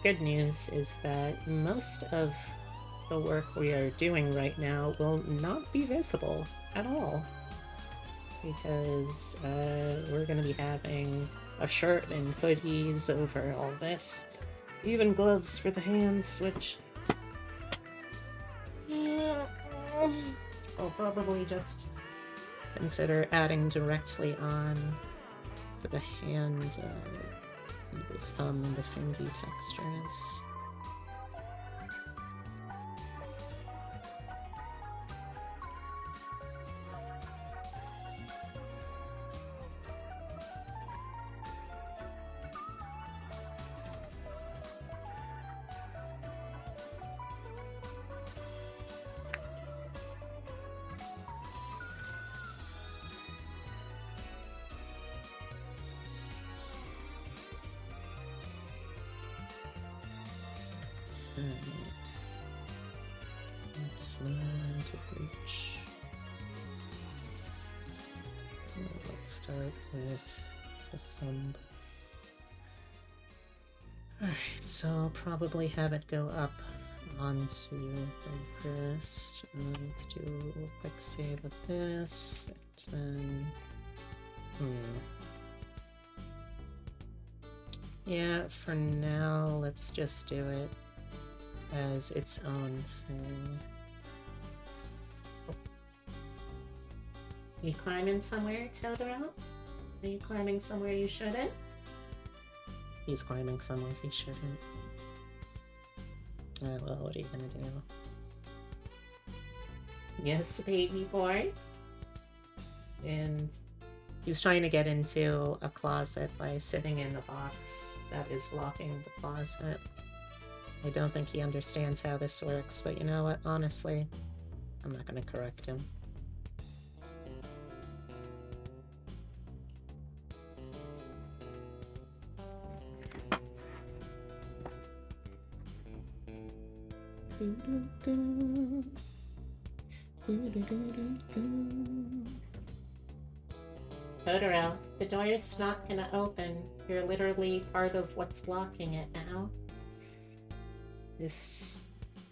Good news is that most of the work we are doing right now will not be visible at all. Because we're going to be having a shirt and hoodies over all this. Even gloves for the hands, which... I'll probably just consider adding directly on to the hand, the thumb, and the fingy textures. start with the thumb. Alright, so I'll probably have it go up onto the wrist. Let's do a quick save with this. And then... Yeah, for now, let's just do it as its own thing. You climbing somewhere, Totoro? Are you climbing somewhere you shouldn't? He's climbing somewhere he shouldn't. Well, what are you gonna do? Yes, baby boy. And he's trying to get into a closet by sitting in the box that is blocking the closet. I don't think he understands how this works, but you know what? Honestly, I'm not gonna correct him. Totoro, the door is not gonna open. You're literally part of what's blocking it now. This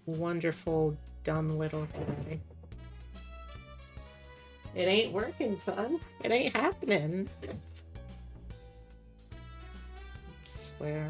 wonderful, dumb little guy. It ain't working, son. It ain't happening. I swear.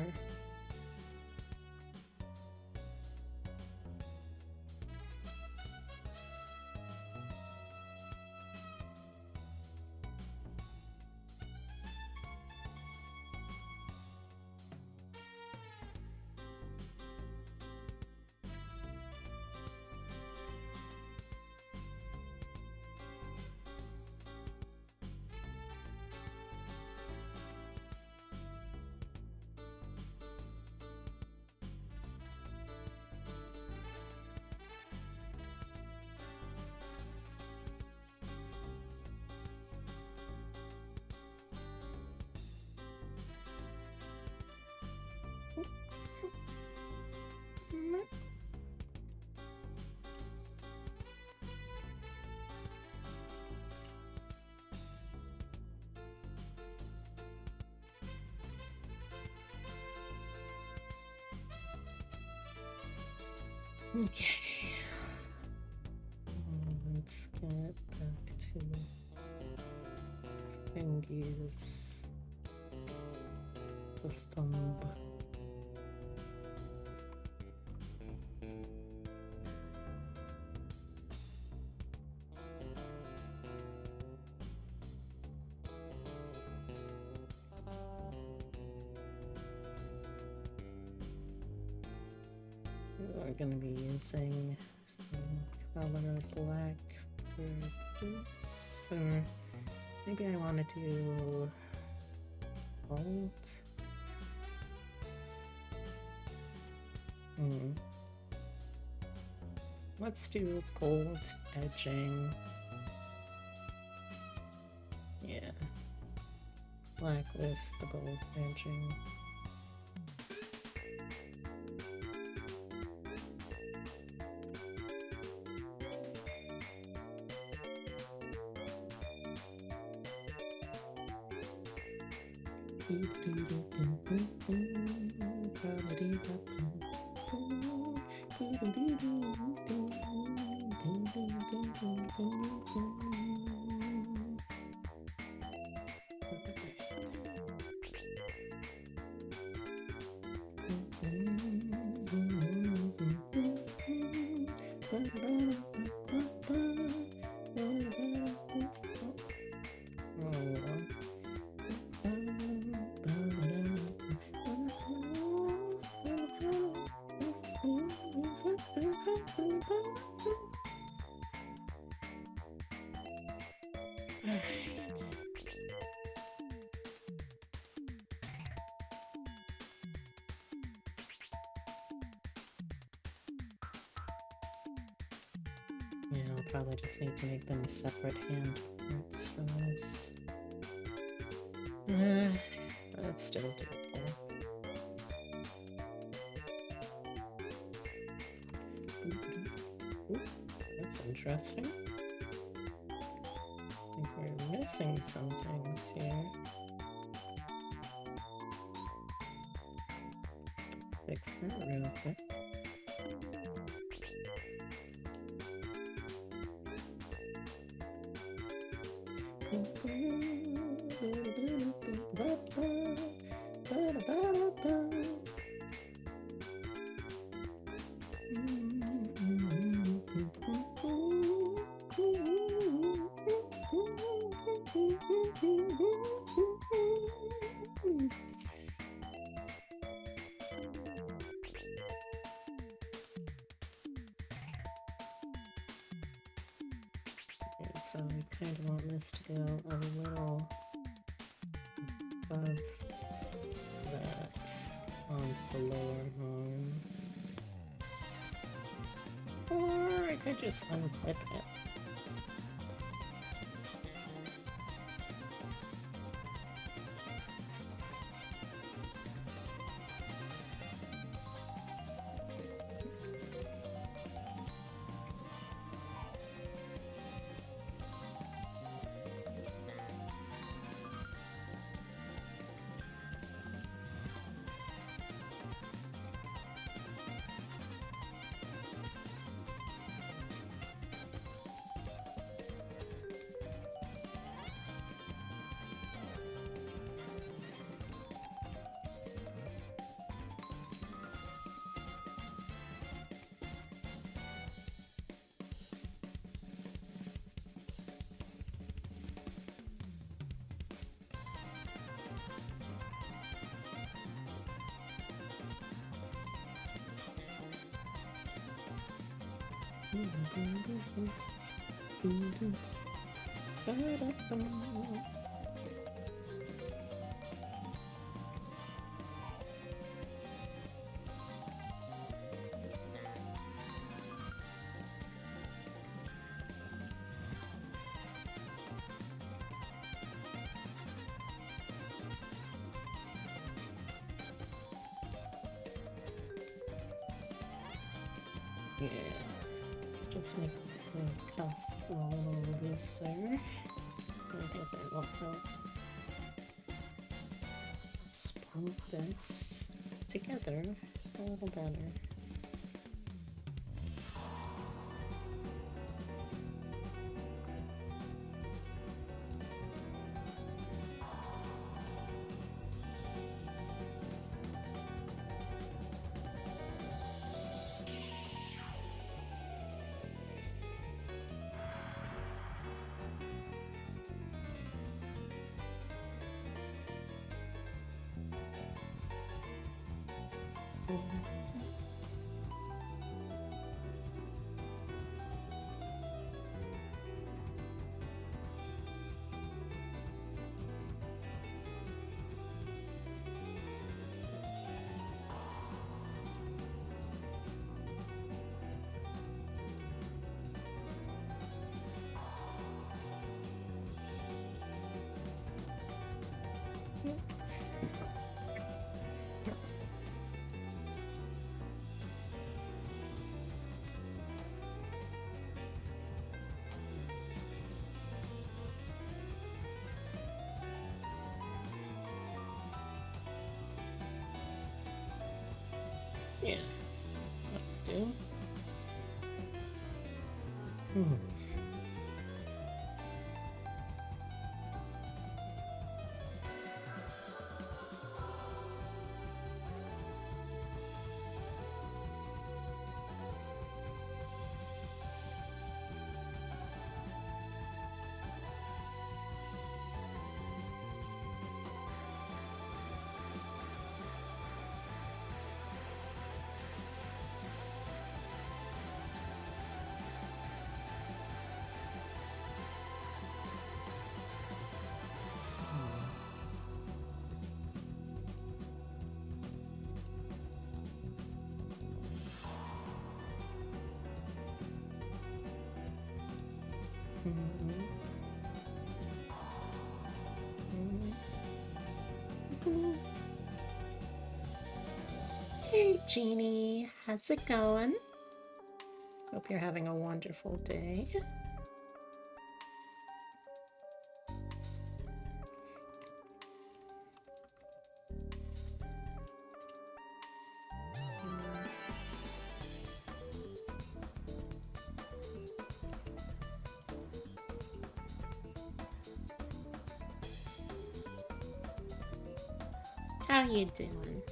Okay. Let's get back to Fingy's the thumb. We're going to be using color black for this, or maybe I want to do gold. Let's do gold edging. Yeah, black with the gold edging. Yeah, I'll probably just need to make them separate hand parts for this. That's still doable. Ooh, that's interesting. I think we're missing some things here. Fix that real quick. So we kind of want this to go a little above that onto the lower horn. Or I could just unclip it. Yeah, let's just make the cuff a little looser. I think that will help. Spunk this together a little better. Yeah, that'll do. Hey, Jeannie, how's it going? Hope you're having a wonderful day. How you doing?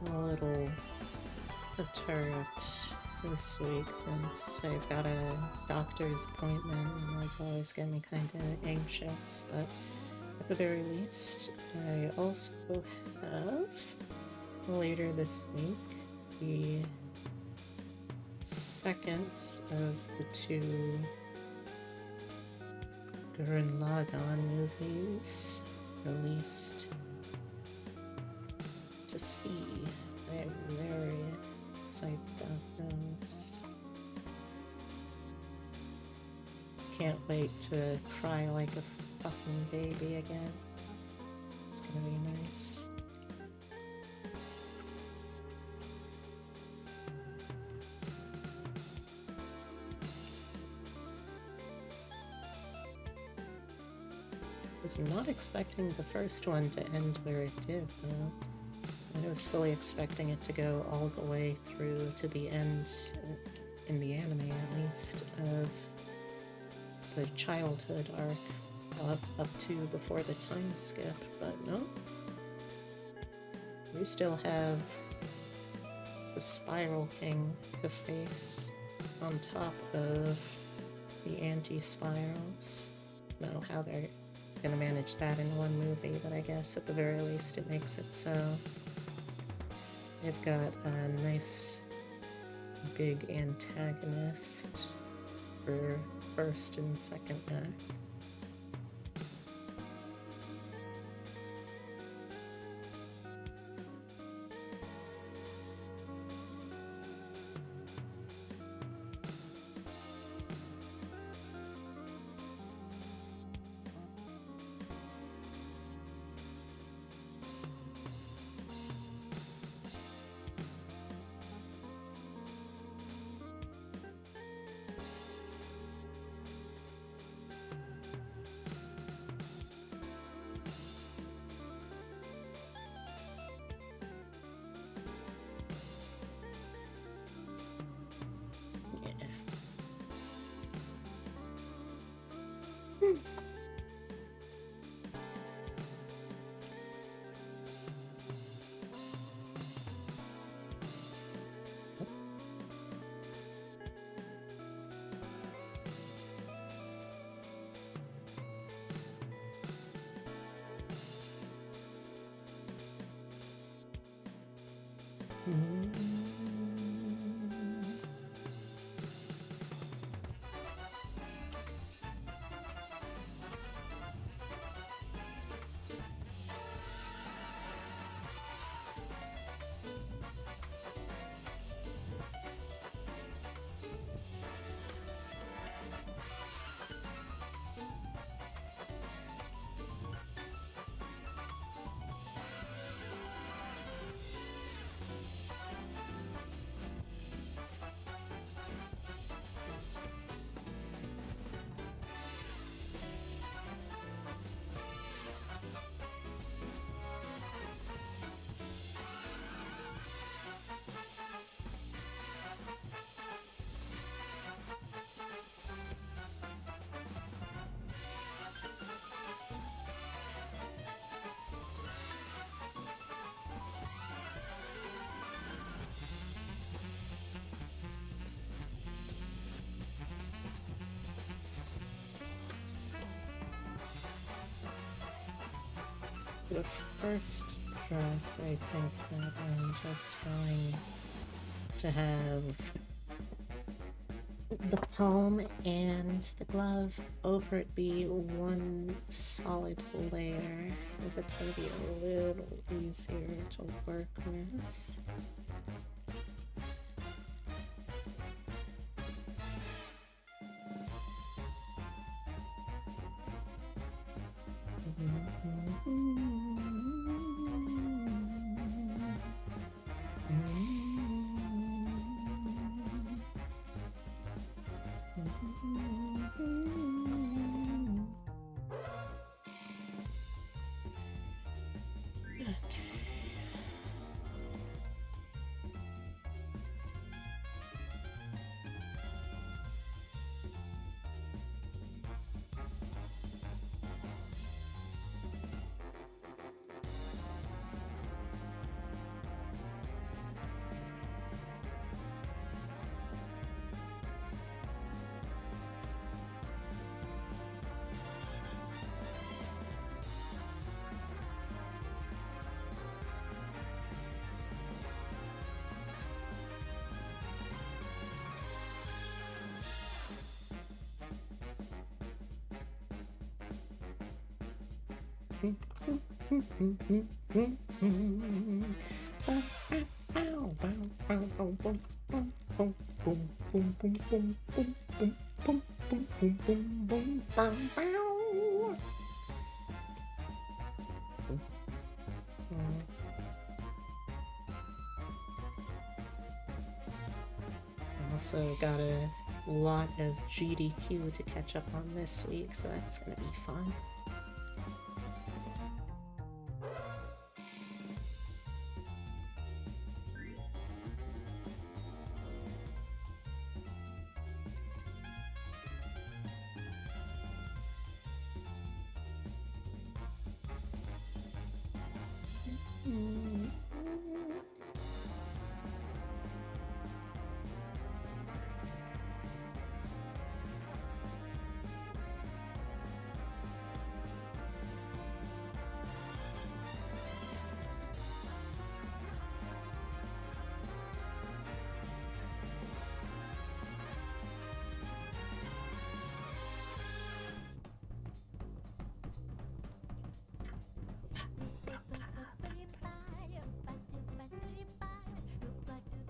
A little perturbed this week since I've got a doctor's appointment and it's always getting me kind of anxious, but at the very least, I also have later this week the second of the two Gurren Lagann movies released to see. I'm very excited about those. Can't wait to cry like a fucking baby again. It's gonna be nice. I was not expecting the first one to end where it did, though. I was fully expecting it to go all the way through to the end, in the anime at least, of the childhood arc up to before the time skip, but no. We still have the Spiral King to face on top of the anti-spirals. I don't know how they're gonna manage that in one movie, but I guess at the very least it makes it so. They've got a nice big antagonist for first and second act. the first draft, I think that I'm just going to have the palm and the glove over it be one solid layer. If it's going to be a little easier to work with. Also got a lot of GDQ to catch up on this week, so that's gonna be fun.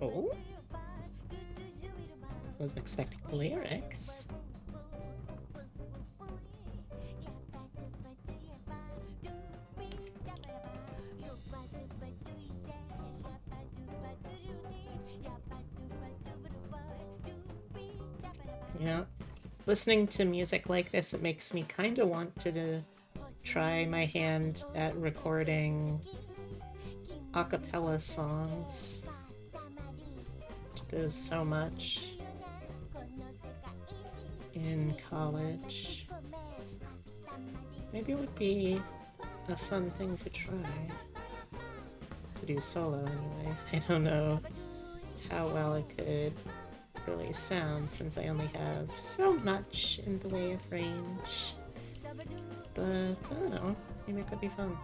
Oh? Wasn't expecting lyrics. Yeah. Listening to music like this, it makes me kind of want to try my hand at recording a cappella songs. There's so much in college. Maybe it would be a fun thing to try. To do solo anyway. I don't know how well it could really sound since I only have so much in the way of range. But I don't know, maybe it could be fun.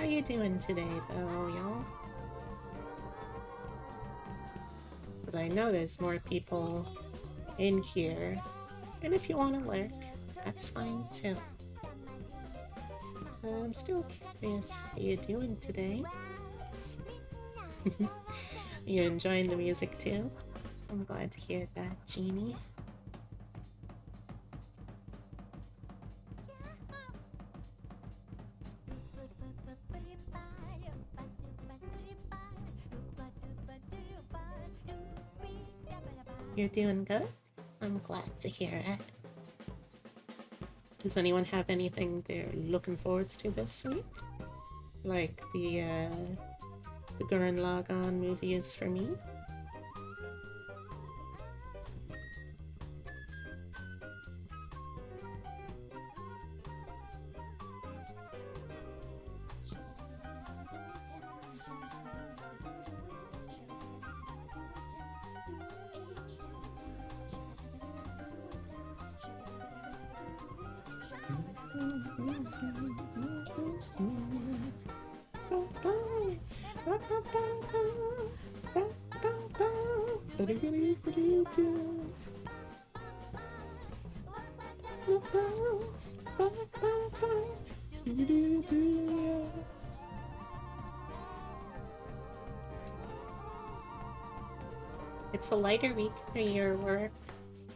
How you doing today, though, y'all? Because I know there's more people in here. And if you want to lurk, that's fine too. I'm still curious how you doing today. You enjoying the music too? I'm glad to hear that, Jeannie. You're doing good? I'm glad to hear it. Does anyone have anything they're looking forward to this week? Like the Gurren Lagann movie is for me? It's a lighter week for your work,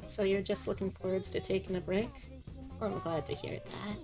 so you're just looking forward to taking a break? I'm glad to hear that.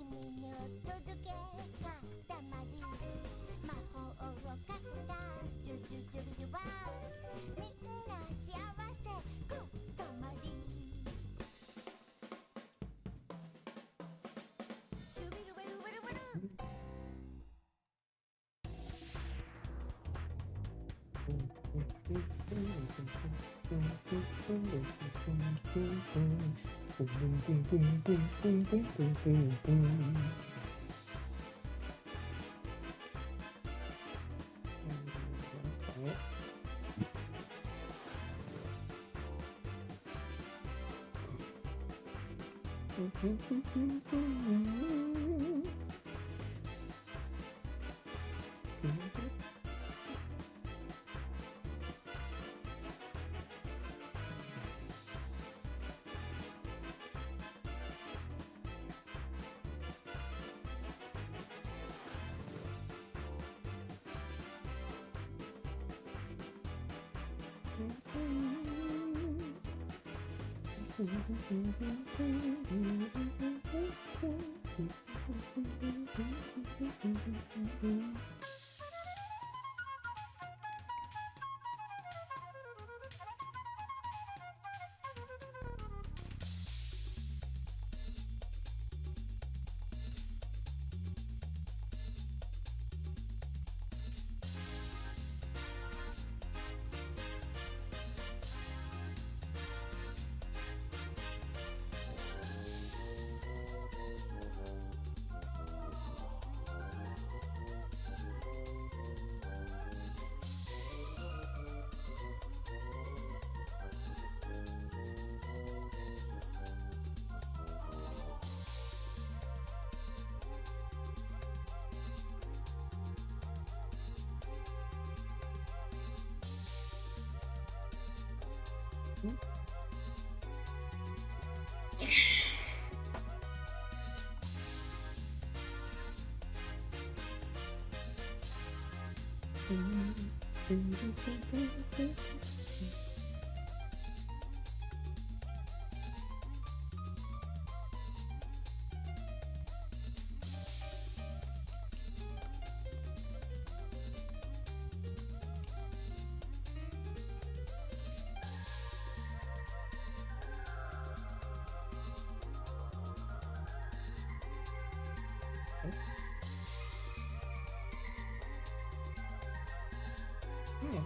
Yeah,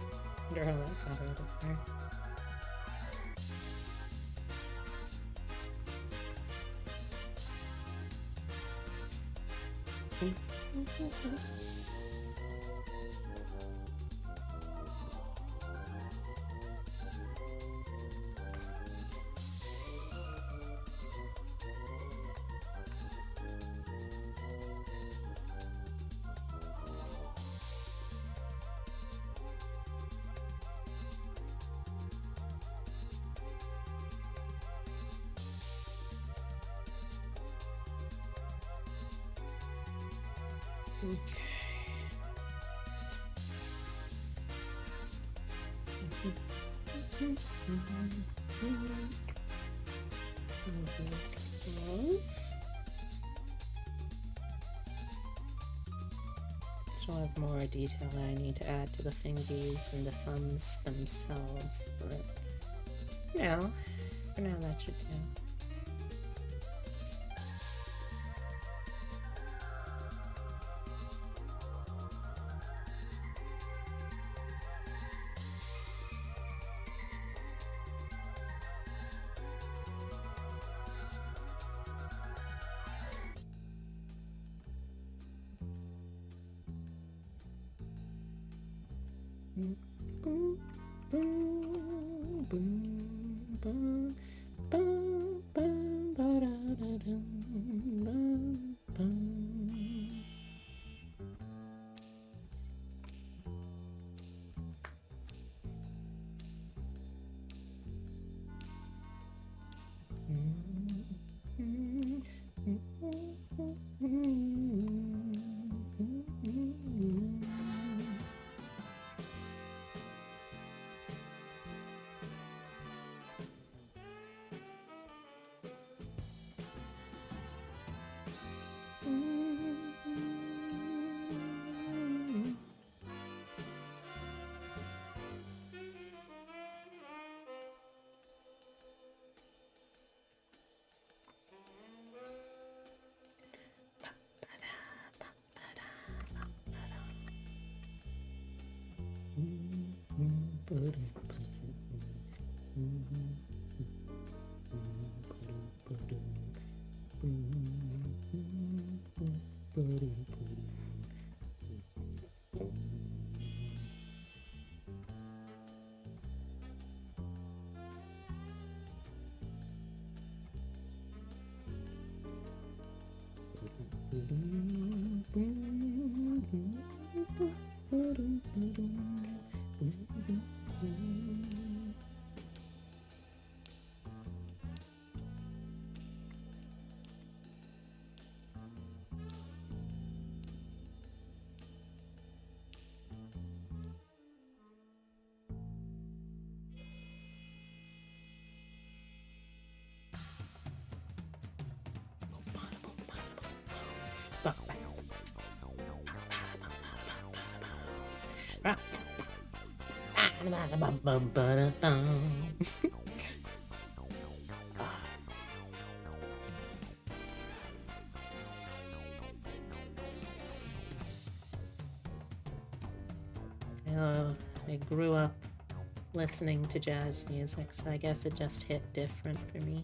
wonder how that got out of there. Still have more detail I need to add to the fingies and the thumbs themselves, but for now that should do. I grew up listening to jazz music, so I guess it just hit different for me.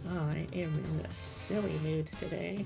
Oh, I am in a silly mood today.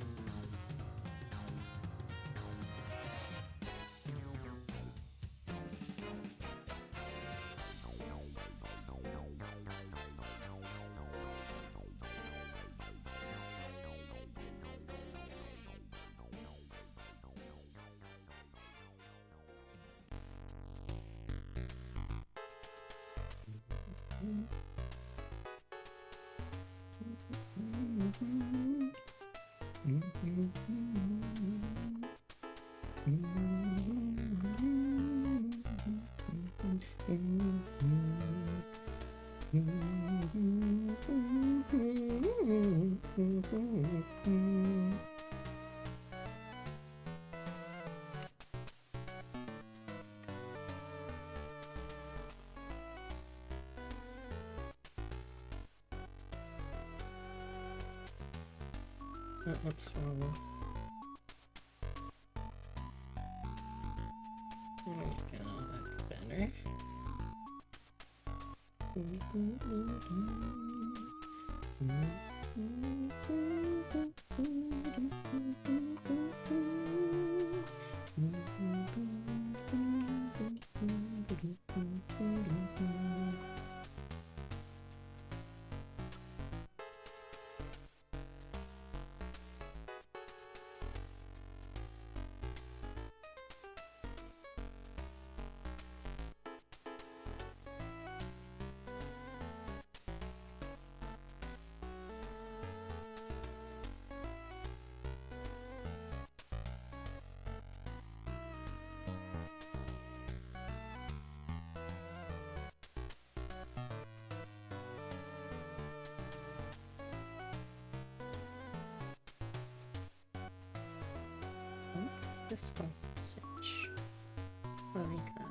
Oops, wrong. There we go, that's better. This one, stitch. What we got?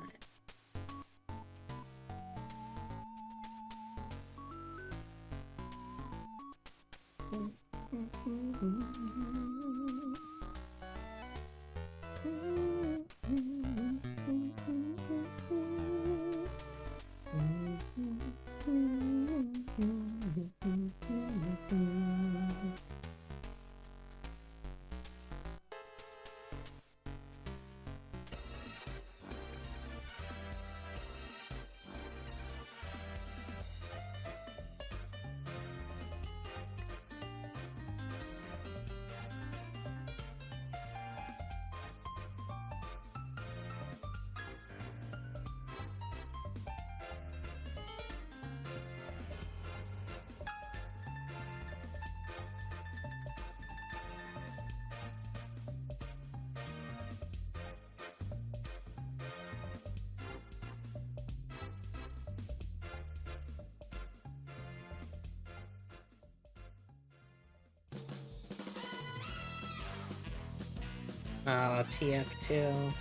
Oh, TF2.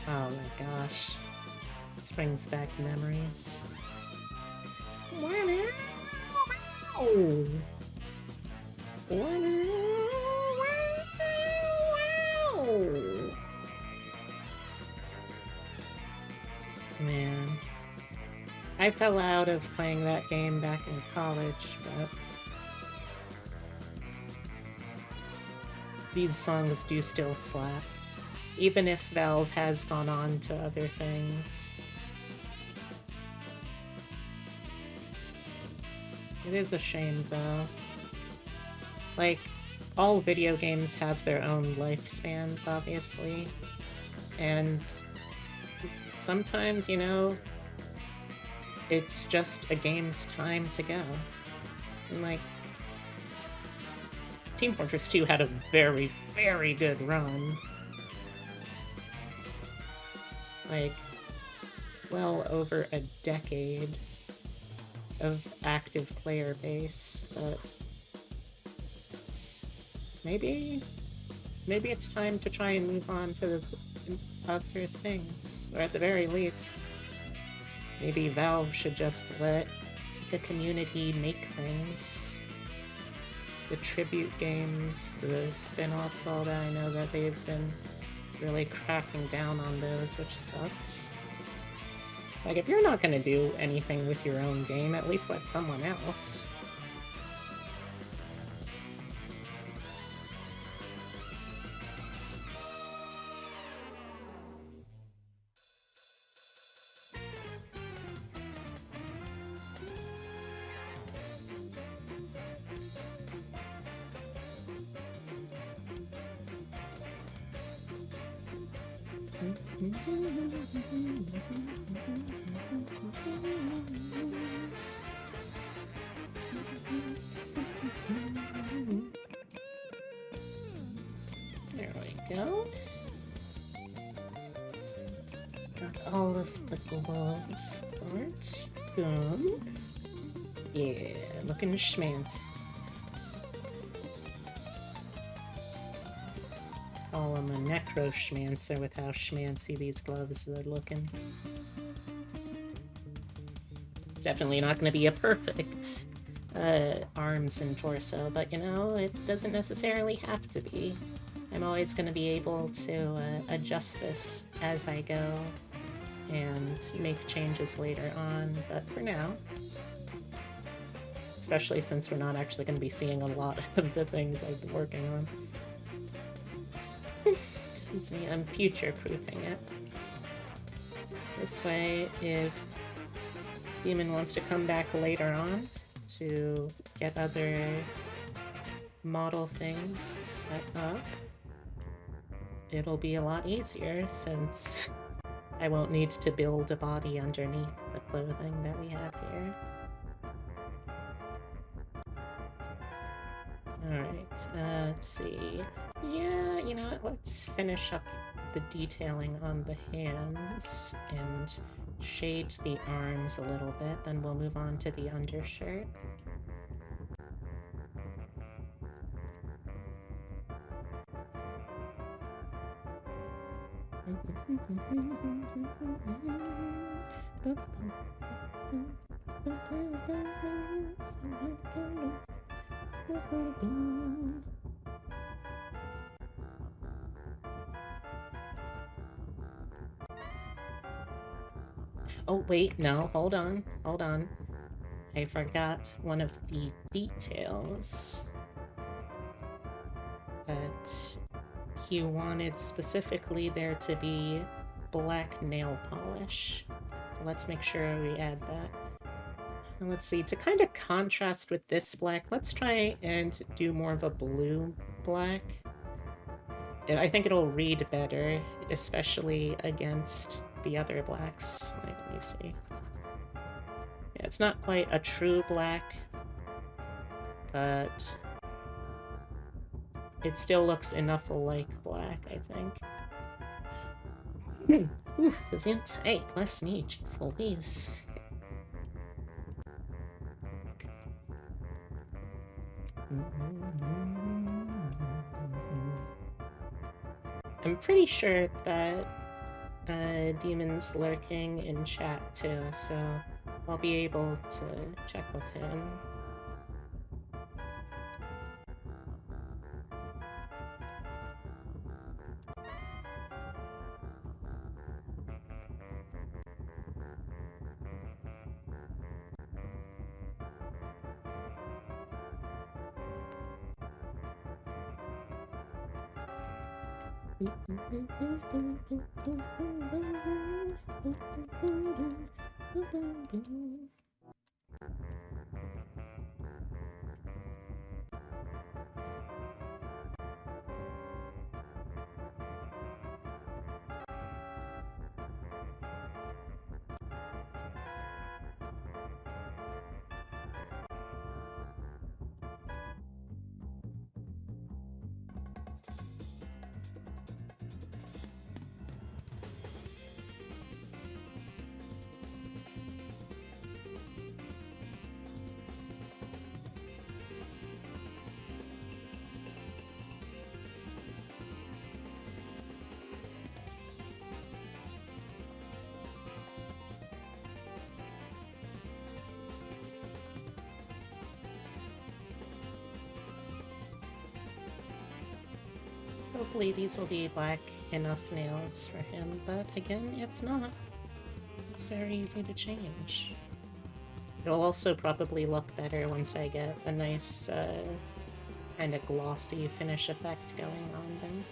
Oh my gosh. This brings back memories. Wow. Man. I fell out of playing that game back in college, but these songs do still slap. Even if Valve has gone on to other things. It is a shame, though. Like, all video games have their own lifespans, obviously. And sometimes, you know, it's just a game's time to go. And, like, Team Fortress 2 had a very, very good run. Like, well over a decade of active player base, but maybe it's time to try and move on to other things, or at the very least, maybe Valve should just let the community make things. The tribute games, the spin-offs, all that. I know that they've been really cracking down on those, which sucks. Like, if you're not gonna do anything with your own game, at least let someone else. the glove part. Good. Yeah, looking schmancy. Call him a necro schmancer with how schmancy these gloves are looking. It's definitely not going to be a perfect arms and torso, but you know, it doesn't necessarily have to be. I'm always going to be able to adjust this as I go and make changes later on, but for now, especially since we're not actually going to be seeing a lot of the things I've been working on. Excuse me, I'm future-proofing it. This way, if Demon wants to come back later on to get other model things set up, it'll be a lot easier since I won't need to build a body underneath the clothing that we have here. Alright, let's see. Yeah, you know what, let's finish up the detailing on the hands and shade the arms a little bit, then we'll move on to the undershirt. Oh, wait, no, hold on. I forgot one of the details that he wanted specifically there to be black nail polish. So let's make sure we add that. And let's see, to kind of contrast with this black, let's try and do more of a blue black. I think it'll read better, especially against the other blacks. Like, let me see. Yeah, it's not quite a true black, but it still looks enough like black, I think. Oof, it's gonna take. Less me, jeez Louise. I'm pretty sure that Demon's lurking in chat too, so I'll be able to check with him. Hopefully these will be black enough nails for him, but again, if not, it's very easy to change. It'll also probably look better once I get a nice kind of glossy finish effect going on them.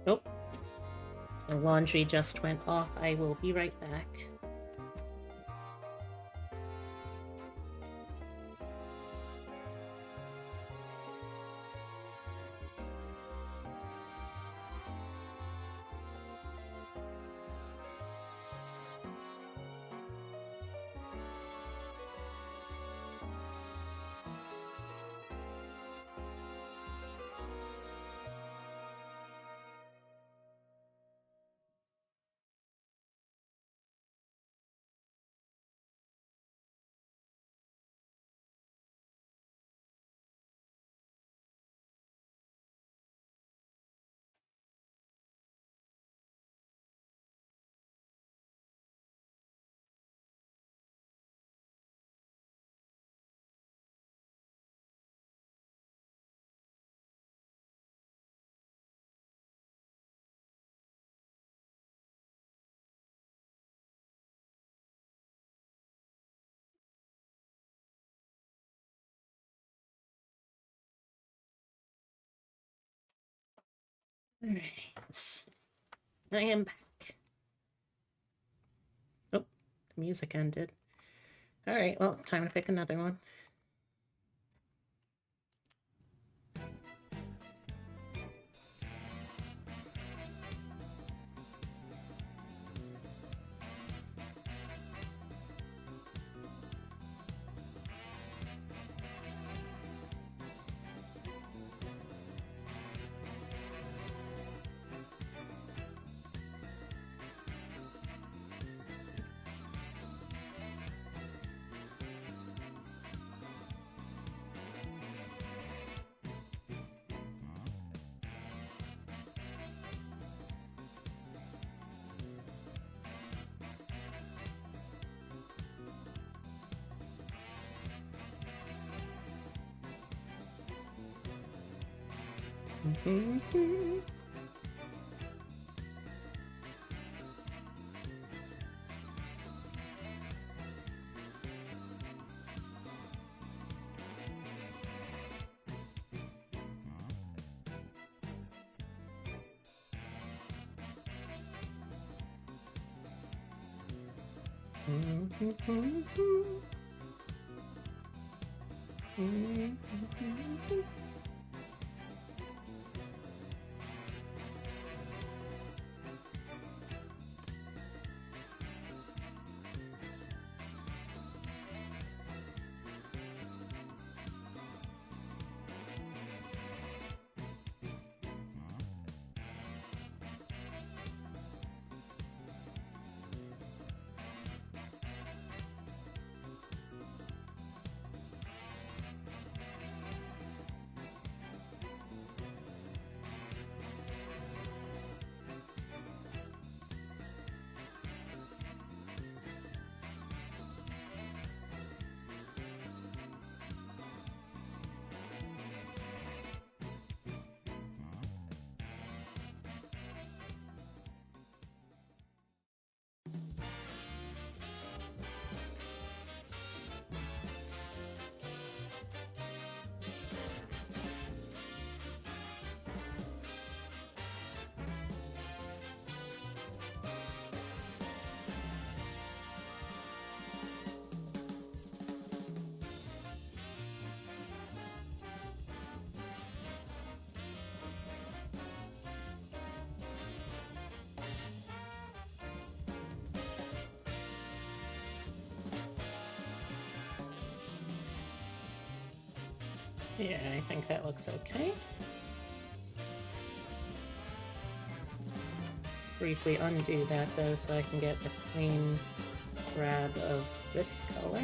Nope. The laundry just went off. I will be right back. Alright. I am back. Oh, the music ended. Alright, well, time to pick another one. Yeah, I think that looks okay. Briefly undo that though so I can get a clean grab of this color.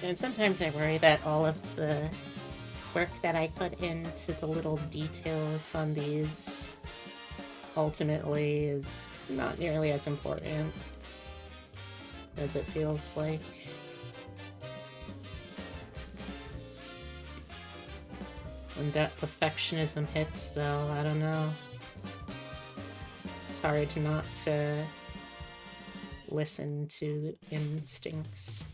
And sometimes I worry that all of the work that I put into the little details on these ultimately is not nearly as important as it feels like. When that perfectionism hits, though, I don't know. It's hard not to listen to the instincts.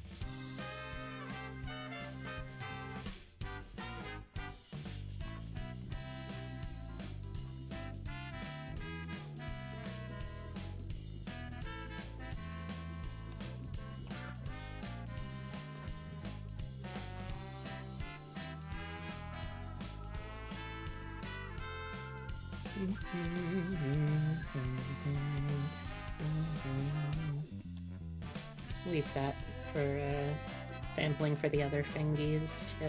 Leave that for sampling for the other fingies too.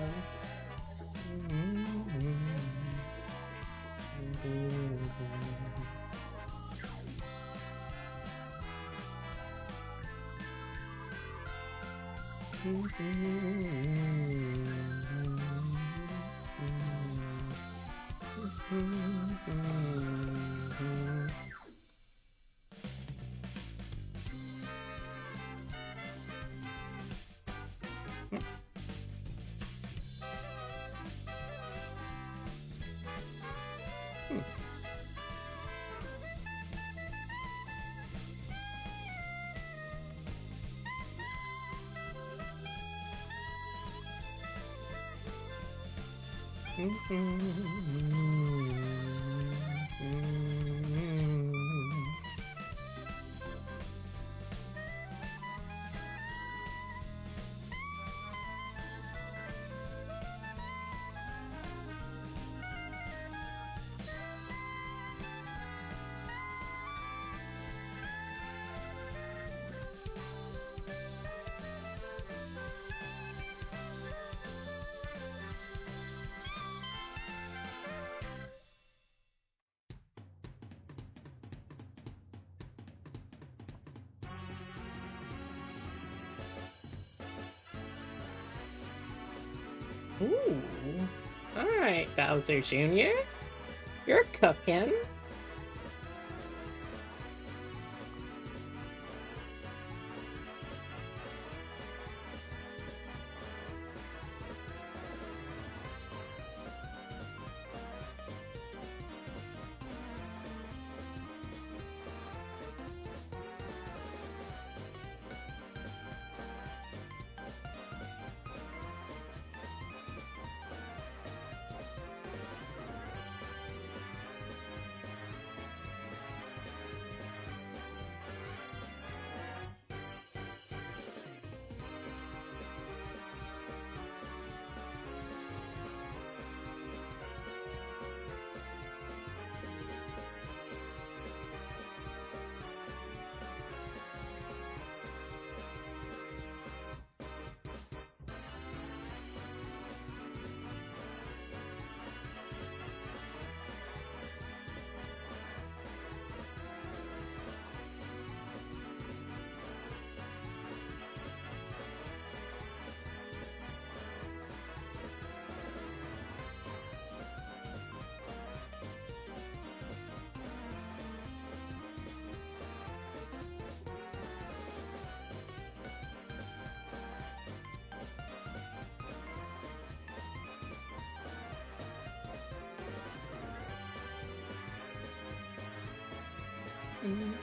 Ooh. Alright, Bowser Jr. You're cooking. Thanks.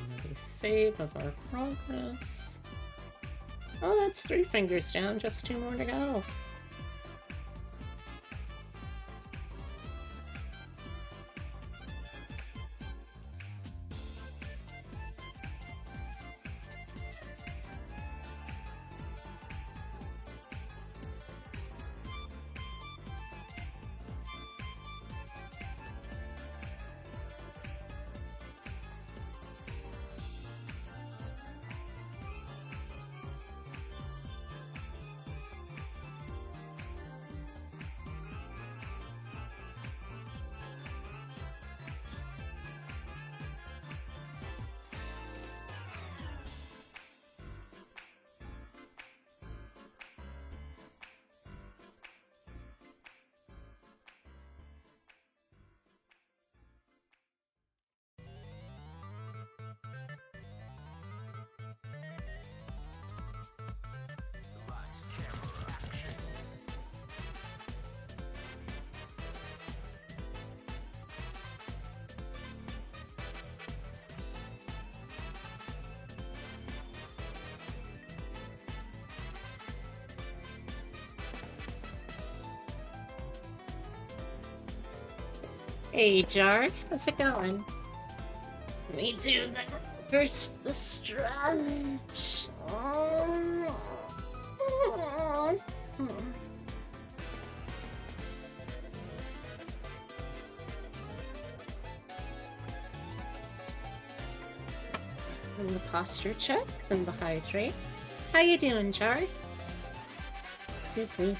Another save of our progress. Oh, that's 3 fingers down, just 2 more to go. Hey, Jar, how's it going? Let me do first the stretch. And the posture check, then the hydrate. How you doing, Jar? Excuse me.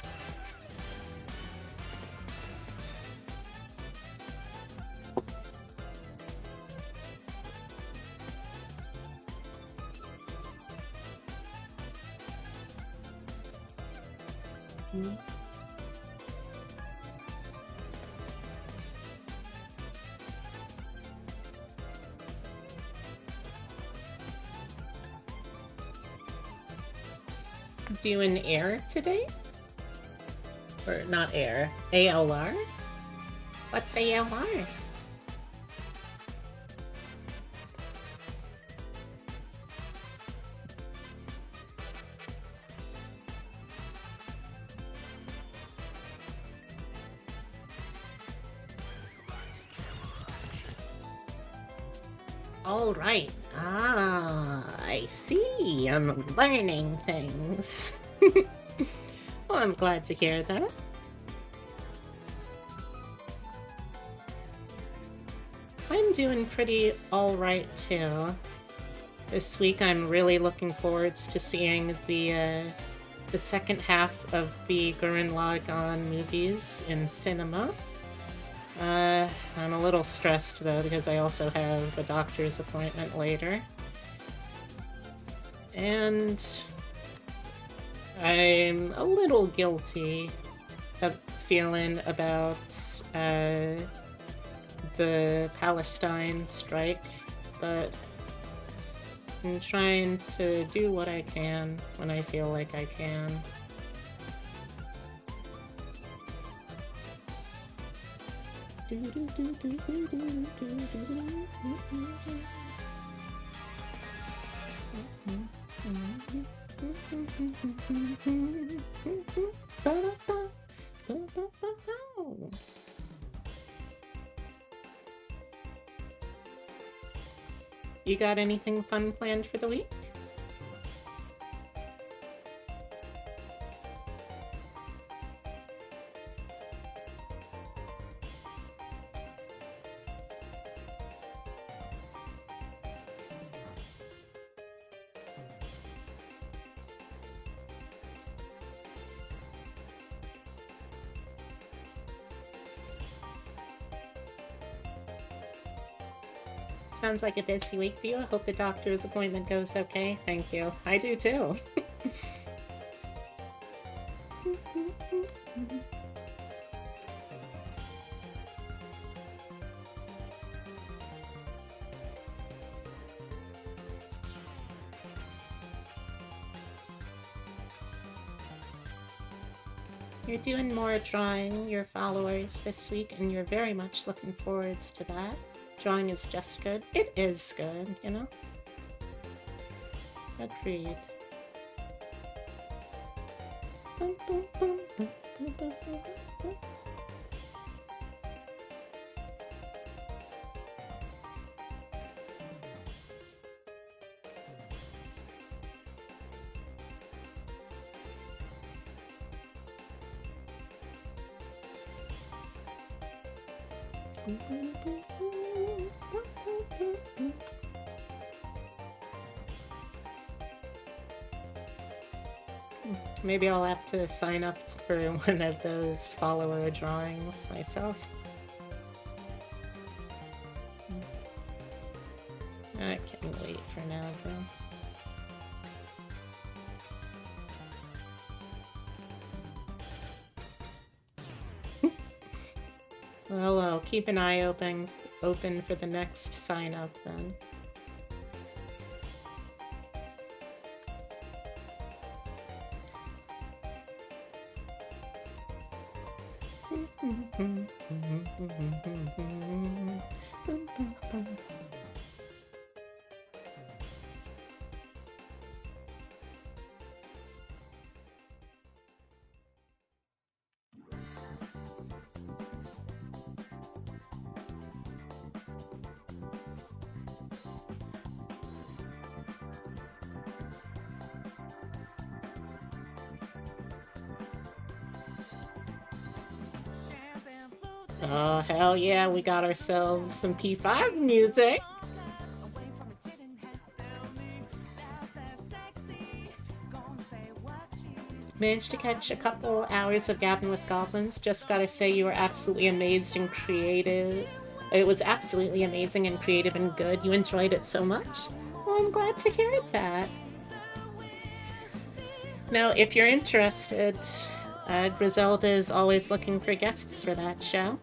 Doing air today? Or not air, ALR? What's ALR? All right. I see. I'm learning things. Well, I'm glad to hear that. I'm doing pretty all right too. This week I'm really looking forward to seeing the second half of the Gurren Lagann movies in cinema. I'm a little stressed though because I also have a doctor's appointment later. And I'm a little guilty of feeling about the Palestine strike, but I'm trying to do what I can when I feel like I can. You got anything fun planned for the week? Sounds like a busy week for you. I hope the doctor's appointment goes okay. Thank you. I do too. You're doing more drawing, your followers, this week, and you're very much looking forwards to that. Drawing is just good. It is good, you know? Agreed. Maybe I'll have to sign up for one of those follower drawings myself. I can wait for now, though. Well, I'll keep an eye open for the next sign up then. Oh, hell yeah, we got ourselves some P5 music. Managed to catch a couple hours of Gabbing with Goblins. Just gotta say, you were absolutely amazed and creative. It was absolutely amazing and creative and good. You enjoyed it so much. Well, I'm glad to hear that. Now, if you're interested, Griselda is always looking for guests for that show.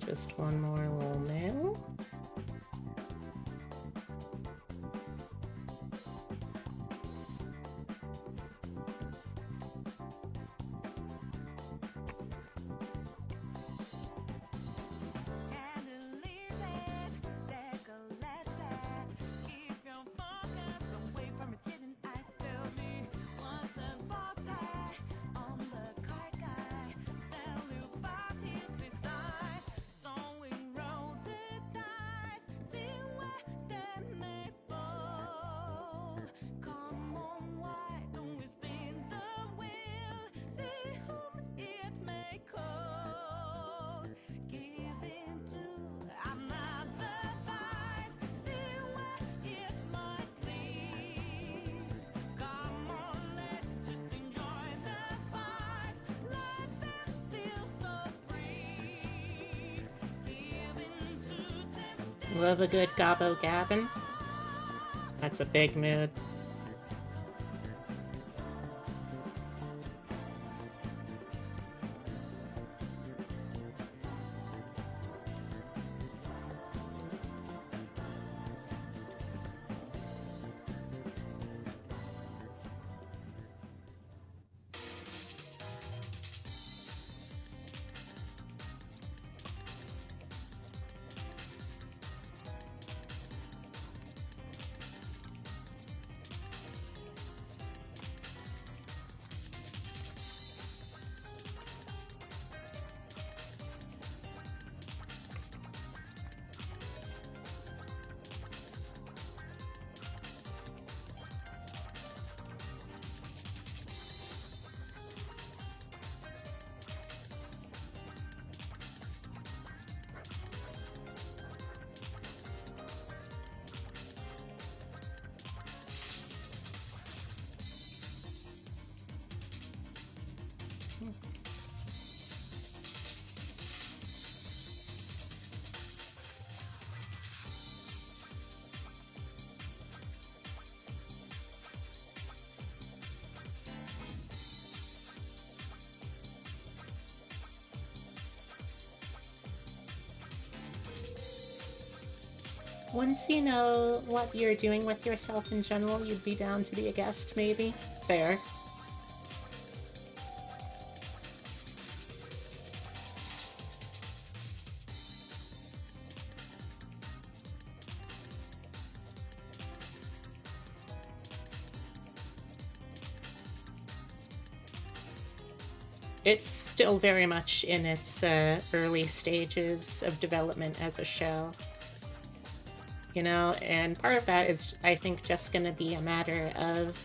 Just one more little mail. Love a good gobbo gabbin'. That's a big mood. once you know what you're doing with yourself in general, you'd be down to be a guest, maybe? Fair. It's still very much in its early stages of development as a show. You know, and part of that is, I think, just going to be a matter of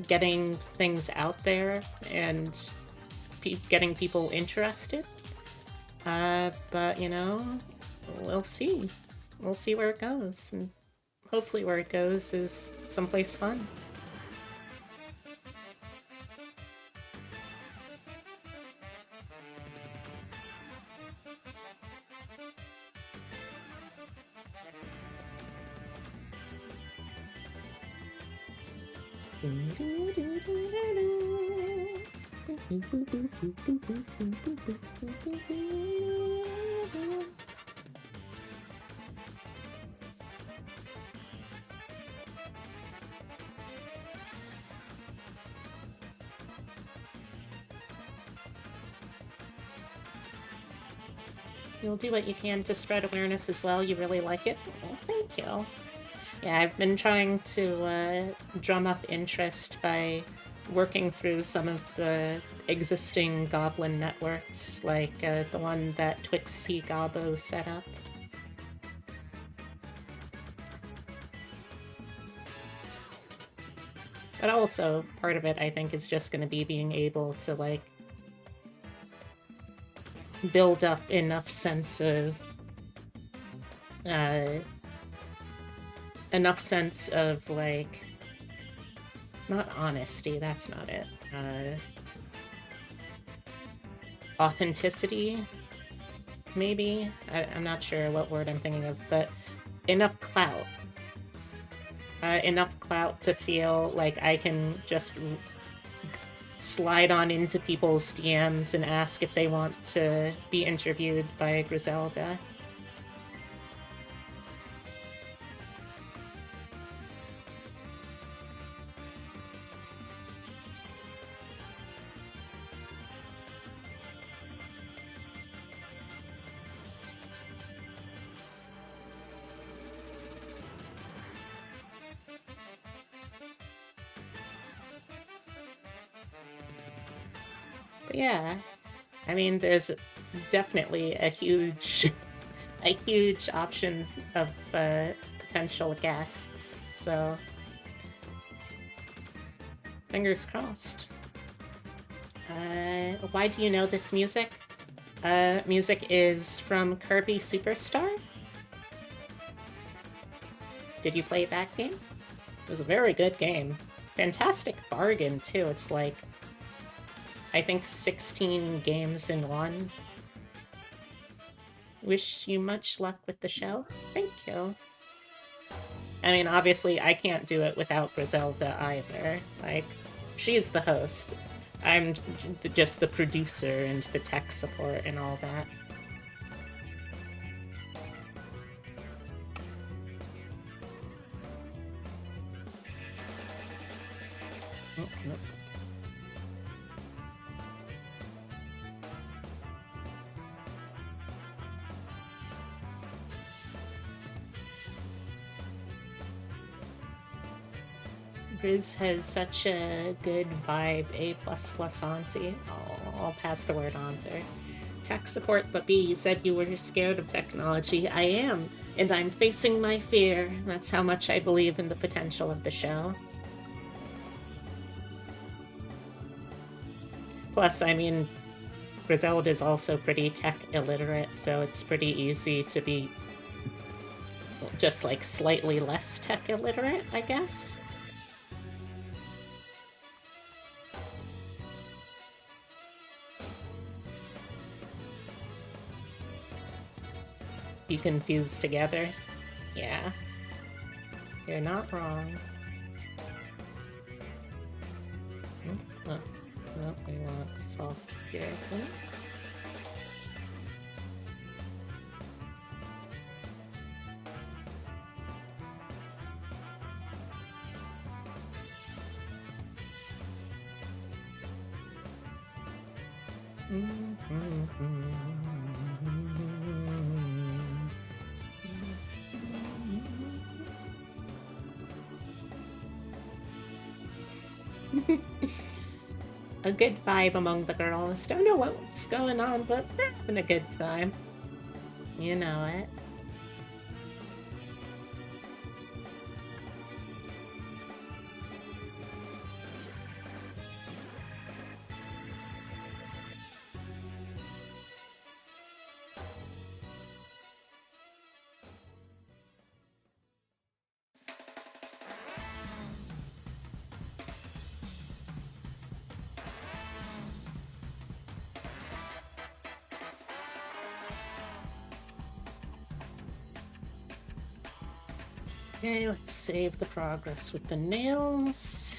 getting things out there and getting people interested. But, you know, we'll see. We'll see where it goes. And hopefully where it goes is someplace fun. You'll do what you can to spread awareness as well. You really like it. Well, thank you. Yeah, I've been trying to drum up interest by working through some of the existing Goblin networks, like the one that Twix C Gobbo set up. But also, part of it, I think, is just going to be being able to, like, build up enough sense of like, not honesty, that's not it, authenticity, maybe? I'm not sure what word I'm thinking of, but enough clout. Enough clout to feel like I can just slide on into people's DMs and ask if they want to be interviewed by Griselda. But yeah, I mean, there's definitely a huge option of potential guests, so fingers crossed. Why do you know this music? Music is from Kirby Superstar. Did you play that game? It was a very good game. Fantastic bargain, too. It's like, I think 16 games in one. Wish you much luck with the show. Thank you. I mean, obviously, I can't do it without Griselda either. Like, she's the host. I'm just the producer and the tech support and all that. Oh, nope. Grizz has such a good vibe, A++ auntie. Oh, I'll pass the word on to her. Tech support, but B, you said you were scared of technology. I am, and I'm facing my fear. That's how much I believe in the potential of the show. Plus, I mean, Griselda is also pretty tech illiterate, so it's pretty easy to be just like slightly less tech illiterate, I guess. Be confused together. Yeah. You're not wrong. Oh, no, we want soft gear things. A good vibe among the girls. Don't know what's going on, but we're having a good time. You know it. Okay, let's save the progress with the nails.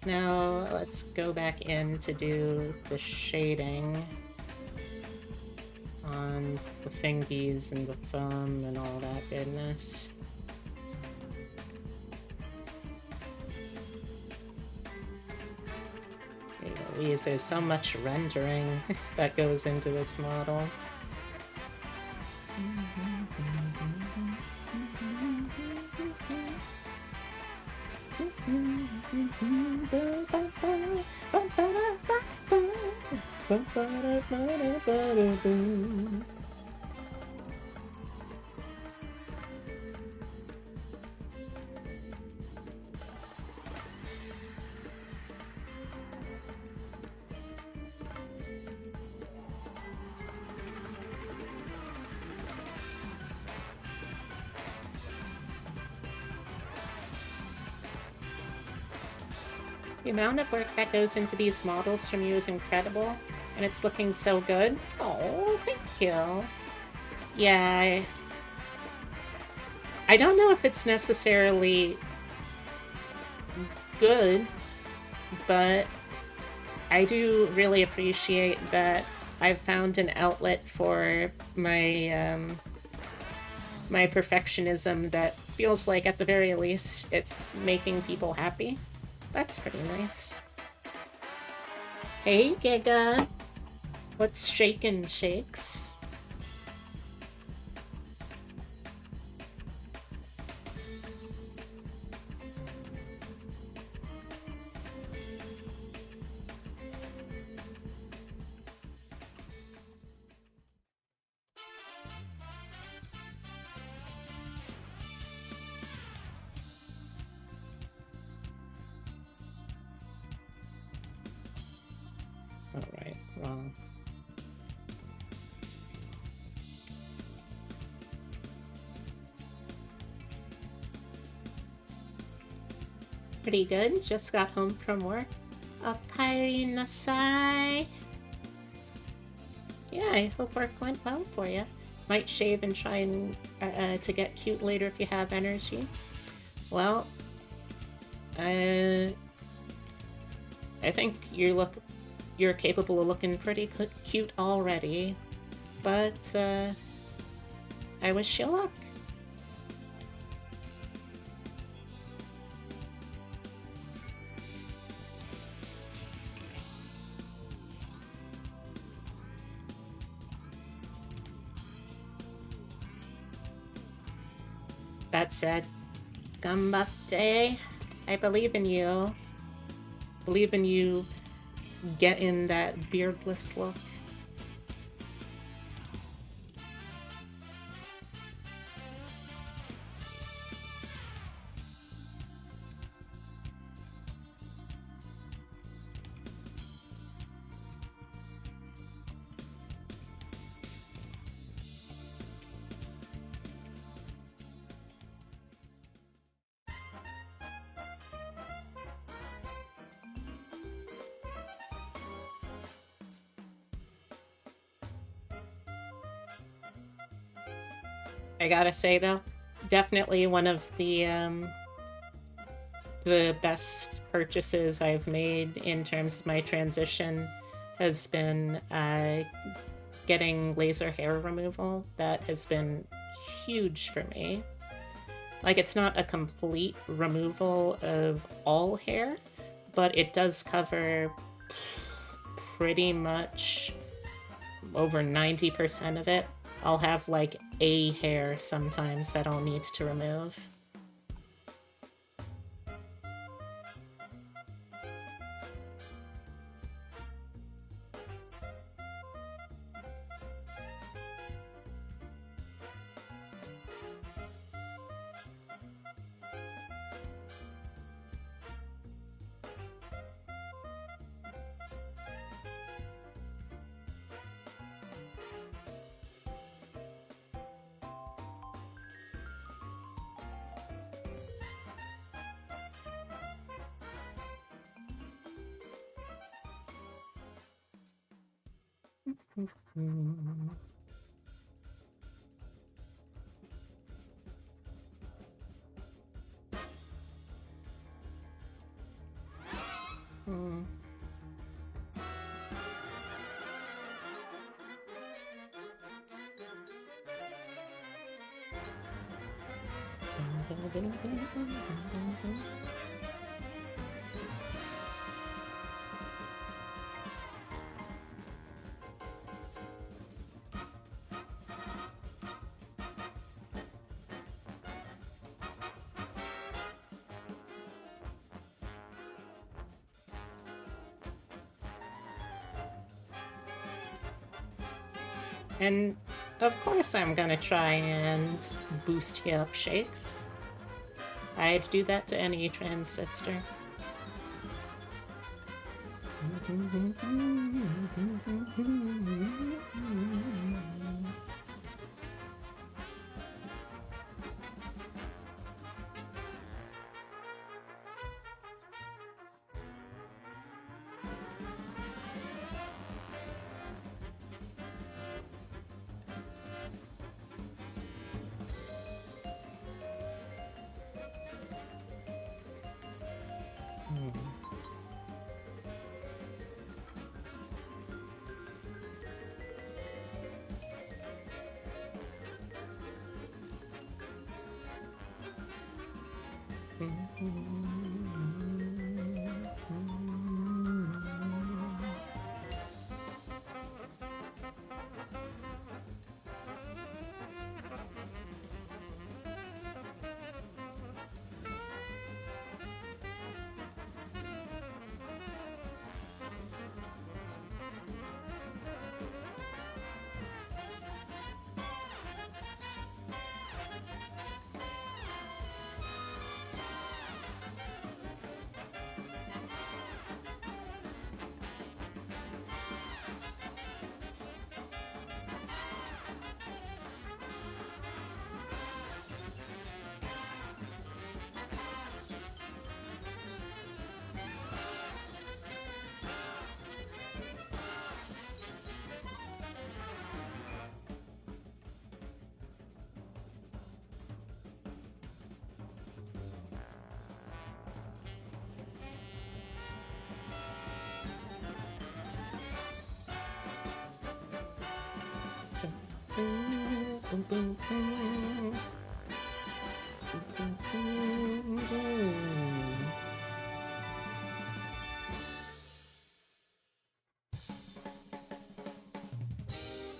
Now let's go back in to do the shading on the fingies and the thumb and all that goodness. Louise, there's so much rendering that goes into this model. The amount of work that goes into these models from you is incredible, and it's looking so good. Oh, thank you. Yeah, I don't know if it's necessarily good, but I do really appreciate that I've found an outlet for my my perfectionism that feels like, at the very least, it's making people happy. That's pretty nice. Hey, Giga. What's shakin', Shakes? Alright, wrong. Pretty good. Just got home from work. Okaeri nasai. Yeah, I hope work went well for you. Might shave and try and to get cute later if you have energy. Well, I think you're capable of looking pretty cute already, but I wish you luck. That said, gambatte. I believe in you. Believe in you getting that beardless look. I gotta say though, definitely one of the best purchases I've made in terms of my transition has been getting laser hair removal. That has been huge for me. Like, it's not a complete removal of all hair, but it does cover pretty much over 90% of it, I'll have like a hair sometimes that I'll need to remove. And of course I'm gonna try and boost you up, Shakes. I'd do that to any trans sister.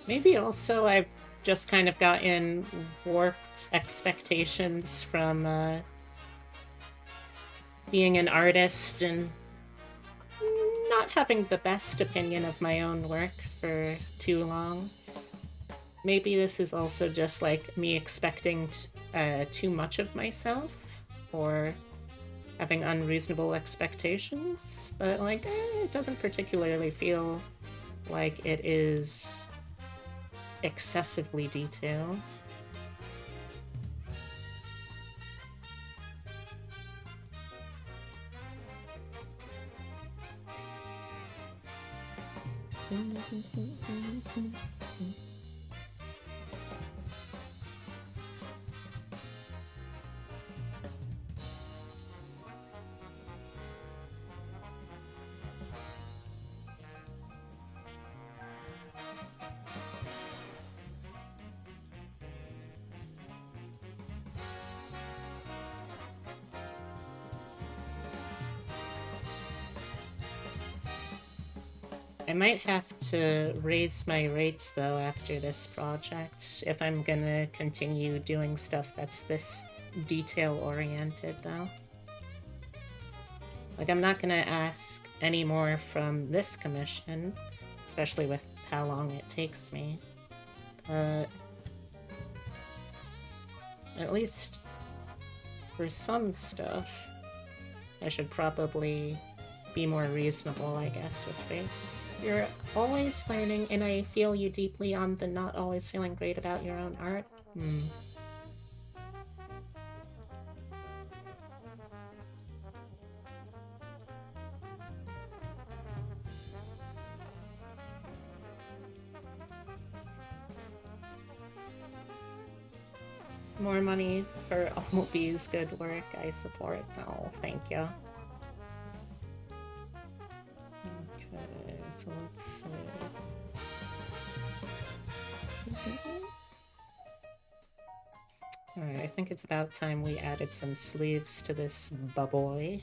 Maybe also I've just kind of gotten warped expectations from being an artist and not having the best opinion of my own work for too long. Maybe this is also just like me expecting too much of myself or having unreasonable expectations, but like it doesn't particularly feel like it is excessively detailed. I might have to raise my rates though after this project if I'm gonna continue doing stuff that's this detail oriented though. Like, I'm not gonna ask any more from this commission, especially with how long it takes me. But at least for some stuff, I should probably be more reasonable, I guess, with rates. You're always learning, and I feel you deeply on the not always feeling great about your own art. More money for all these good work. I support. Oh, thank you. Okay, so let's see. Alright, I think it's about time we added some sleeves to this baboy.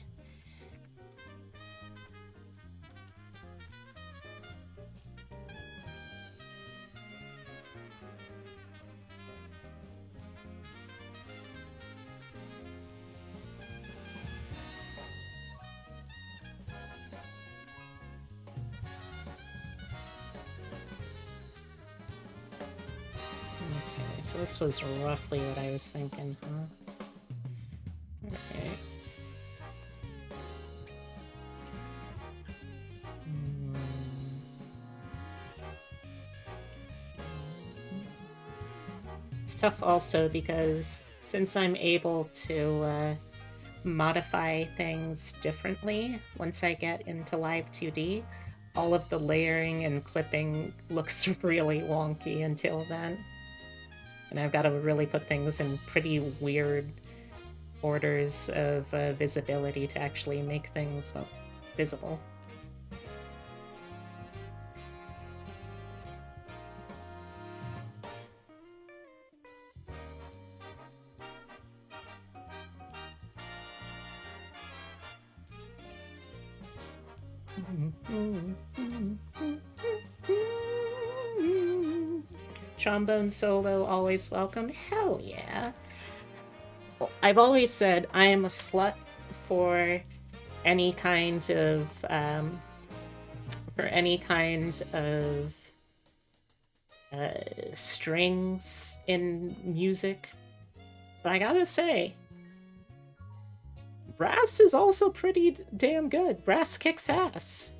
This was roughly what I was thinking, huh? Okay. It's tough also because since I'm able to modify things differently once I get into Live 2D, all of the layering and clipping looks really wonky until then. And I've got to really put things in pretty weird orders of visibility to actually make things visible. Trombone solo, always welcome. Hell yeah. I've always said I am a slut for any kind of strings in music. But I gotta say, brass is also pretty damn good. Brass kicks ass.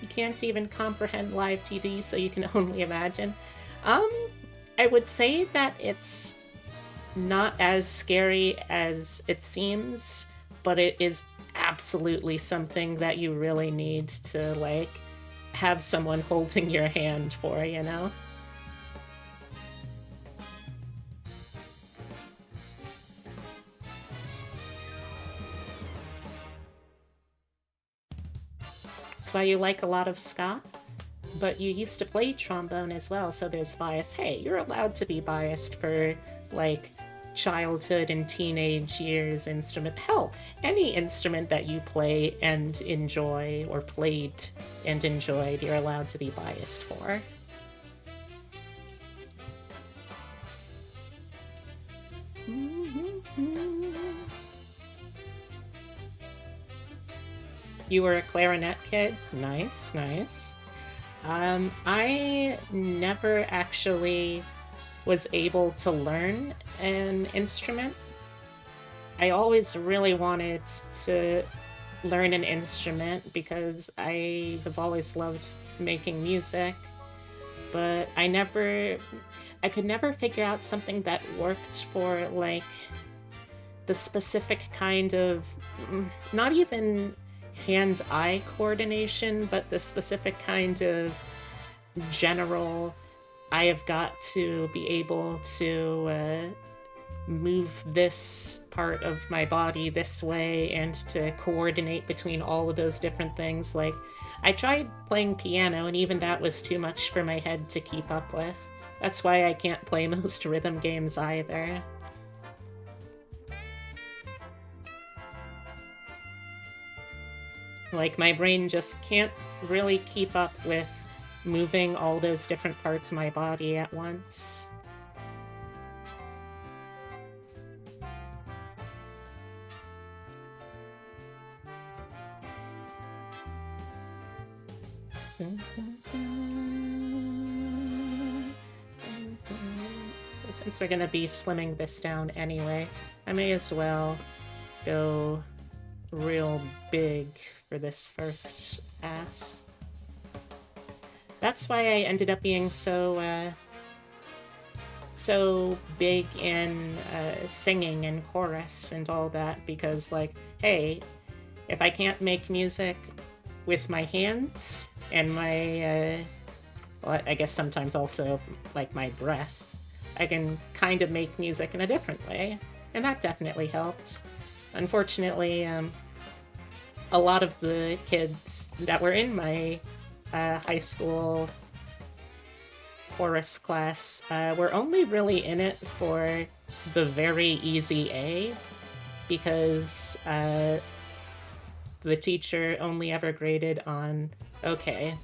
You can't even comprehend live TD, so you can only imagine. I would say that it's not as scary as it seems, but it is absolutely something that you really need to, like, have someone holding your hand for, you know? That's why you like a lot of ska. But you used to play trombone as well, so there's bias. Hey, you're allowed to be biased for, like, childhood and teenage years instrument. Hell, any instrument that you play and enjoy, or played and enjoyed, you're allowed to be biased for. You were a clarinet kid? Nice, nice. I never actually was able to learn an instrument. I always really wanted to learn an instrument because I have always loved making music, but I could never figure out something that worked for, like, the specific kind of, not even hand-eye coordination, but the specific kind of general, I have got to be able to move this part of my body this way and to coordinate between all of those different things. Like, I tried playing piano, and even that was too much for my head to keep up with. That's why I can't play most rhythm games either. Like, my brain just can't really keep up with moving all those different parts of my body at once. Since we're gonna be slimming this down anyway, I may as well go real big for this first pass. That's why I ended up being so big in singing and chorus and all that, because, like, hey, if I can't make music with my hands and my, well, I guess sometimes also, like, my breath, I can kind of make music in a different way, and that definitely helped. Unfortunately, a lot of the kids that were in my high school chorus class were only really in it for the very easy A, because the teacher only ever graded on, okay,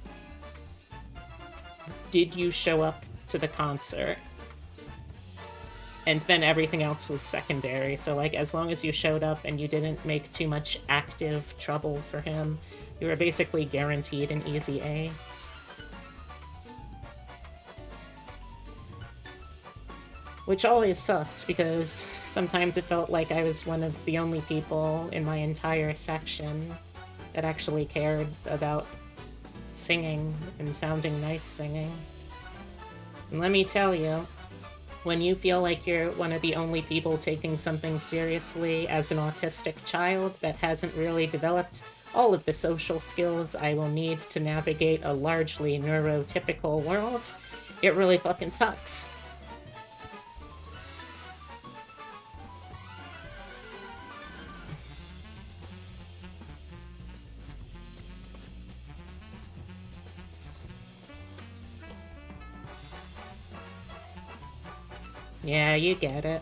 did you show up to the concert? And then everything else was secondary. So, like, as long as you showed up and you didn't make too much active trouble for him, you were basically guaranteed an easy A. Which always sucked, because sometimes it felt like I was one of the only people in my entire section that actually cared about singing and sounding nice singing. And let me tell you, when you feel like you're one of the only people taking something seriously as an autistic child that hasn't really developed all of the social skills I will need to navigate a largely neurotypical world, it really fucking sucks. Yeah, you get it.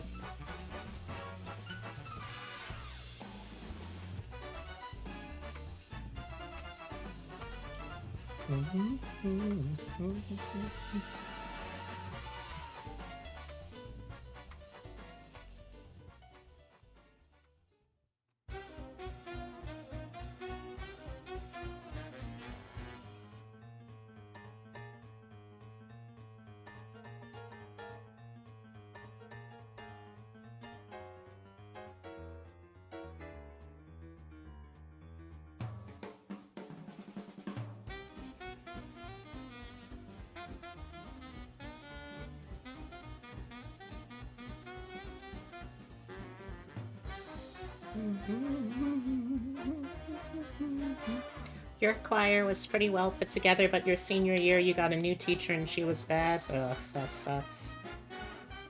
Your choir was pretty well put together, but your senior year you got a new teacher and she was bad. Ugh, that sucks.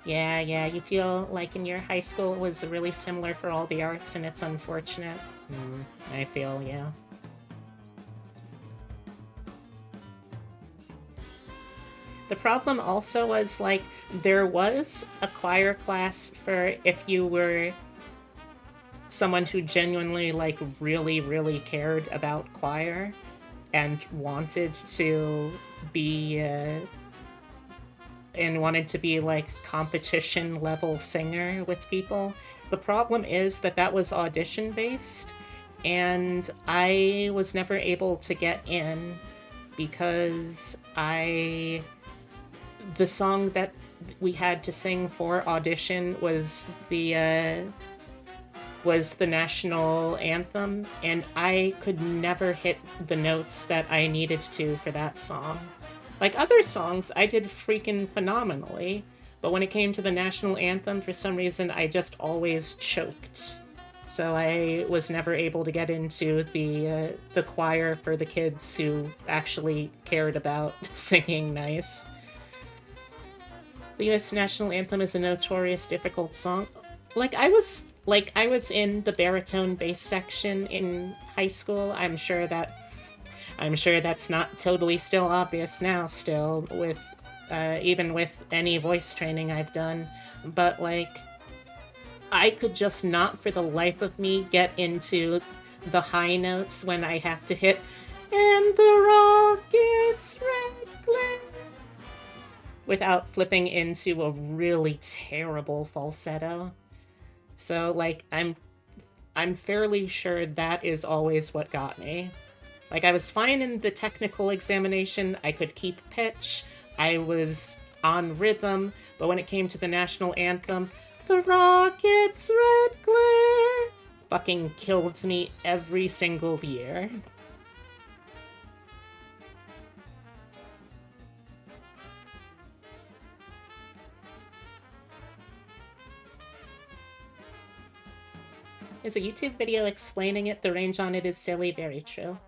Yeah, you feel like in your high school it was really similar for all the arts, and it's unfortunate. I feel, yeah. The problem also was, like, there was a choir class for if you were someone who genuinely, like, really, really cared about choir and wanted to be, like, competition level singer with people. The problem is that was audition based, and I was never able to get in because the song that we had to sing for audition was the national anthem, and I could never hit the notes that I needed to for that song. Like, other songs, I did freaking phenomenally, but when it came to the national anthem, for some reason, I just always choked. So I was never able to get into the choir for the kids who actually cared about singing nice. The U.S. national anthem is a notorious difficult song. I was in the baritone bass section in high school. I'm sure that's not totally still obvious now, still, with even with any voice training I've done. But, like, I could just not for the life of me get into the high notes when I have to hit "and the rocket's red glare" without flipping into a really terrible falsetto. So like I'm fairly sure that is always what got me. Like, I was fine in the technical examination, I could keep pitch, I was on rhythm, but when it came to the national anthem, "the rocket's red glare" fucking killed me every single year. There's a YouTube video explaining it. The range on it is silly. Very true.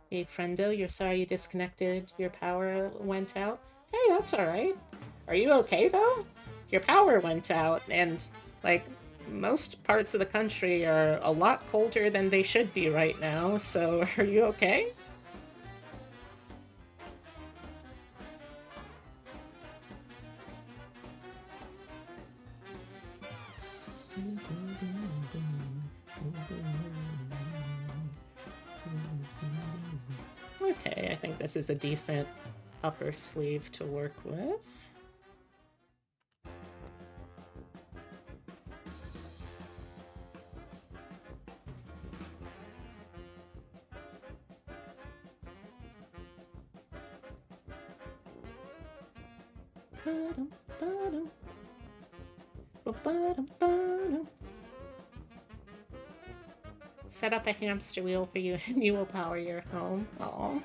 Hey, friendo, you're sorry you disconnected. Your power went out. Hey, that's alright. Are you okay, though? Your power went out, and, like, most parts of the country are a lot colder than they should be right now, so are you okay? Okay, I think this is a decent upper sleeve to work with. Set up a hamster wheel for you and you will power your home. Aww.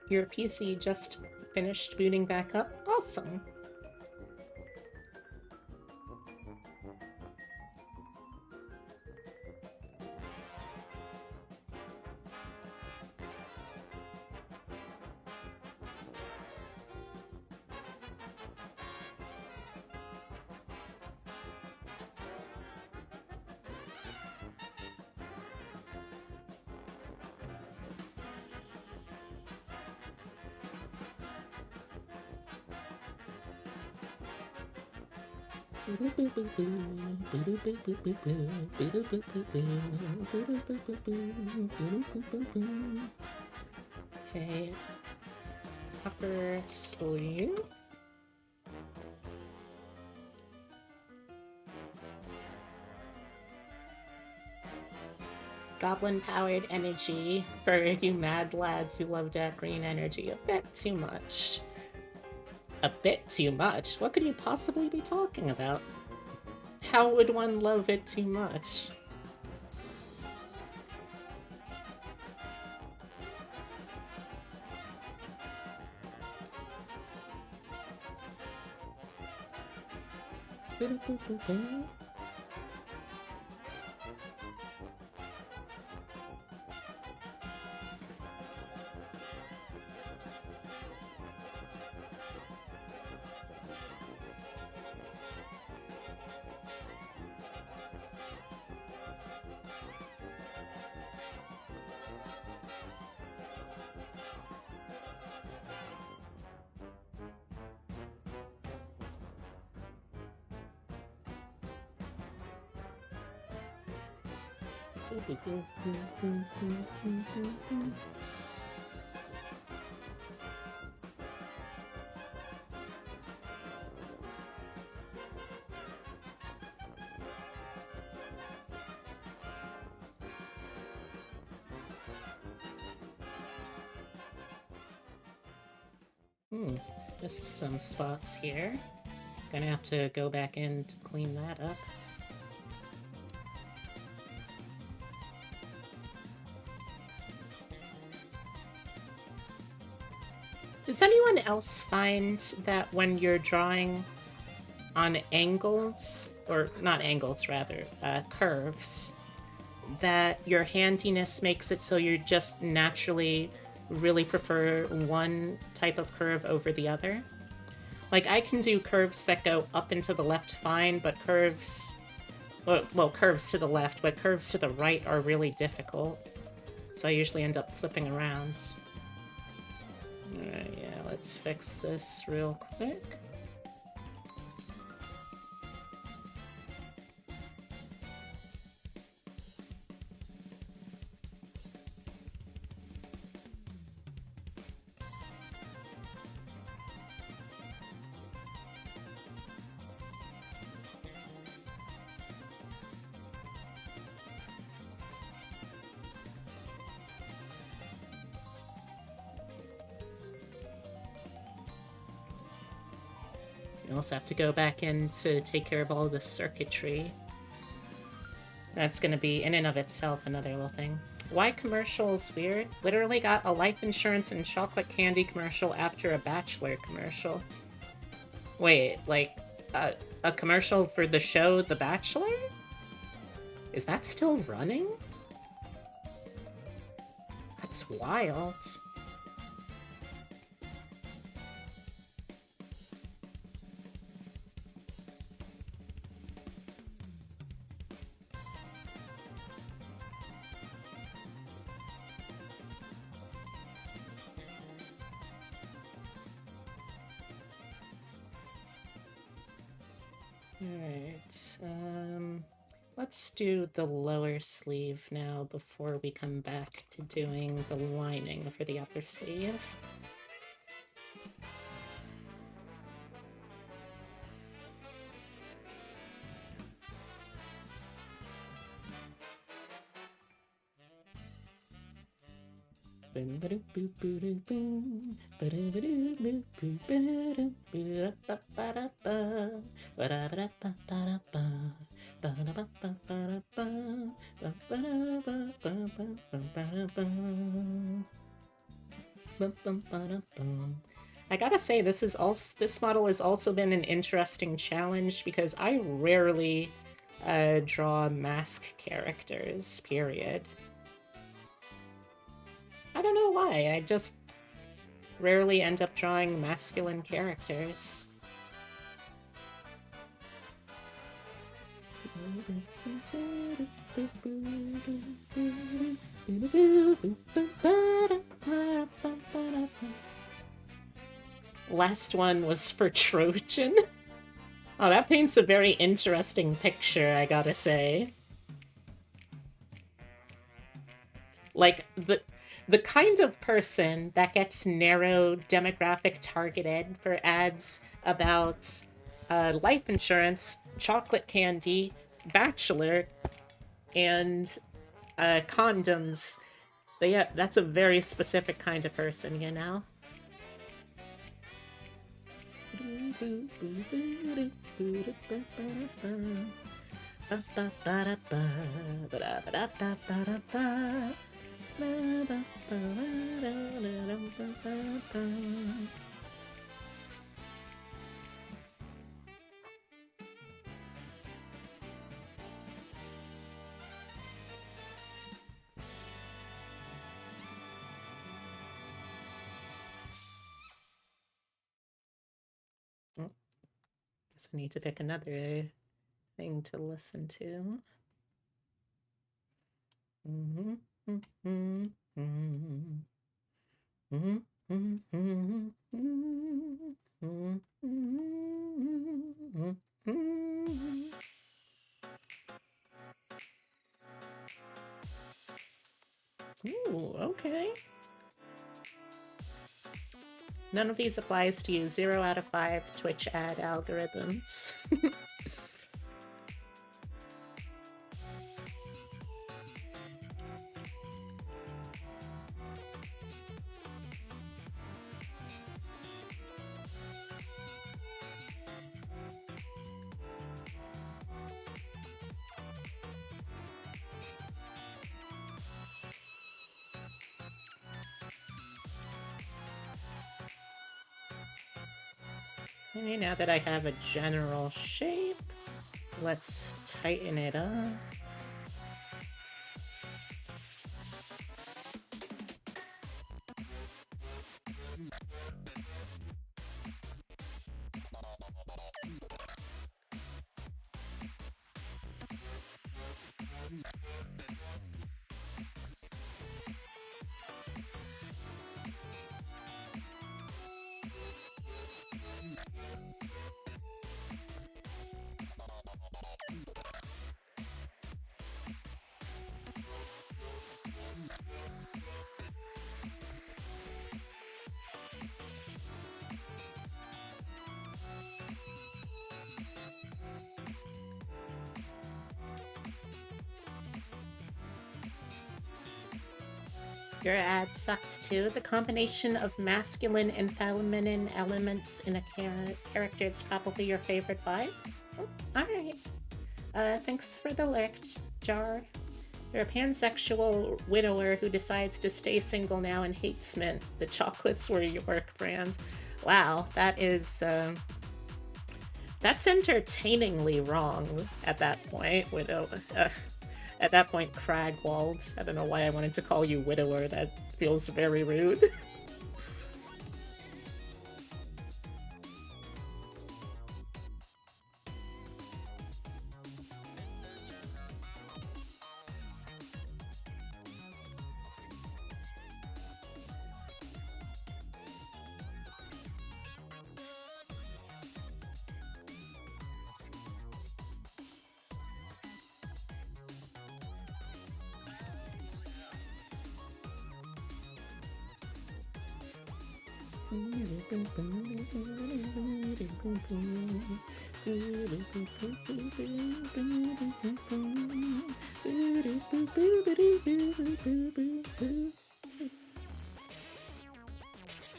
Your PC just finished booting back up? Awesome. Okay. Upper sleeve. Goblin-powered energy for you mad lads who love that green energy. A bit too much. A bit too much? What could you possibly be talking about? How would one love it too much? Just some spots here. Gonna have to go back in to clean that up. Does anyone else find that when you're drawing on angles, or not angles rather, curves, that your handiness makes it so you're just naturally really prefer one type of curve over the other. Like, I can do curves that go up and to the left fine, but curves... Well, curves to the left, but curves to the right are really difficult. So I usually end up flipping around. Alright, yeah, let's fix this real quick. You also have to go back in to take care of all the circuitry. That's gonna be, in and of itself, another little thing. Why commercials weird? Literally got a life insurance and chocolate candy commercial after a Bachelor commercial. Wait, like, a commercial for the show The Bachelor? Is that still running? That's wild. Alright, let's do the lower sleeve now before we come back to doing the lining for the upper sleeve. I gotta say, this model has also been an interesting challenge because I rarely draw mask characters, period. I don't know why, I just rarely end up drawing masculine characters. Last one was for Trojan. Oh, that paints a very interesting picture, I gotta say. Like, the kind of person that gets narrow demographic targeted for ads about life insurance, chocolate candy, Bachelor, and condoms. That's a very specific kind of person, you know? Oh, guess I need to pick another thing to listen to. Ooh, okay. None of these applies to you. 0 out of 5 Twitch ad algorithms. Okay, now that I have a general shape, let's tighten it up. Your ad sucked too. The combination of masculine and feminine elements in a character is probably your favorite vibe. Oh, alright. Thanks for the lyric, Jar. You're a pansexual widower who decides to stay single now and hates mint. The chocolates were York brand. Wow, that is, that's entertainingly wrong at that point, widow. At that point, Cragwald. I don't know why I wanted to call you widower. That feels very rude.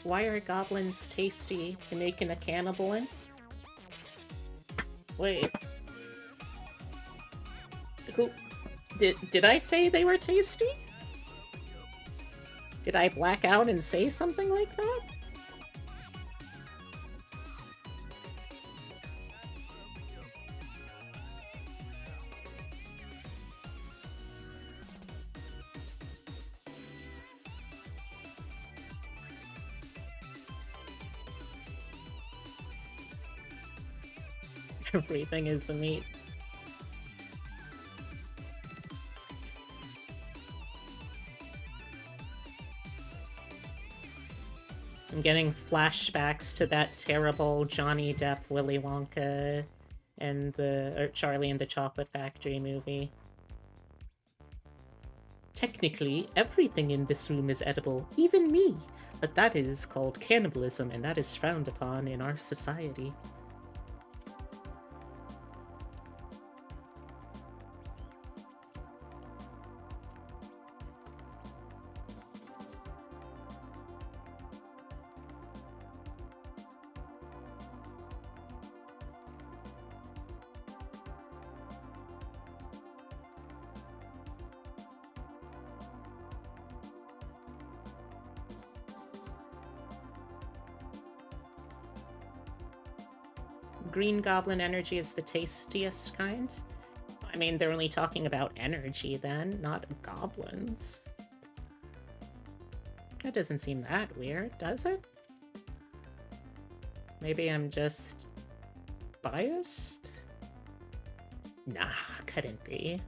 Why are goblins tasty? You making a cannibal in? Wait. Who? Did I say they were tasty? Did I black out and say something like that? Everything is meat. I'm getting flashbacks to that terrible Johnny Depp, Willy Wonka, and or Charlie and the Chocolate Factory movie. Technically, everything in this room is edible, even me. But that is called cannibalism, and that is frowned upon in our society. Green Goblin energy is the tastiest kind. I mean, they're only talking about energy then, not goblins. That doesn't seem that weird, does it? Maybe I'm just biased? Nah, couldn't be.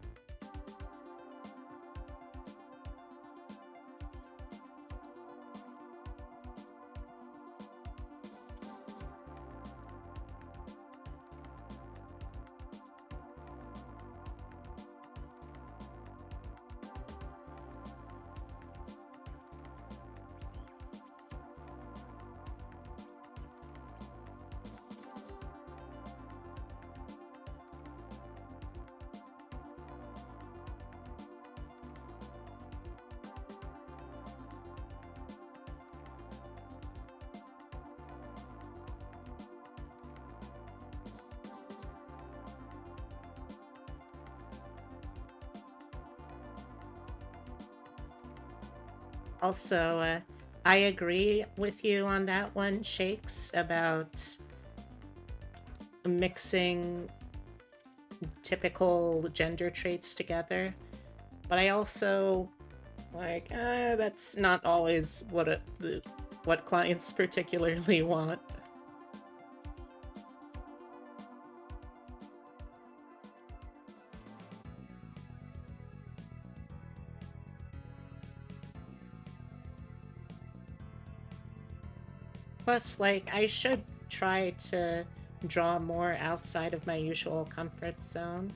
Also, I agree with you on that one, Shakes, about mixing typical gender traits together. But I also, like, that's not always what clients particularly want. Plus, like, I should try to draw more outside of my usual comfort zone.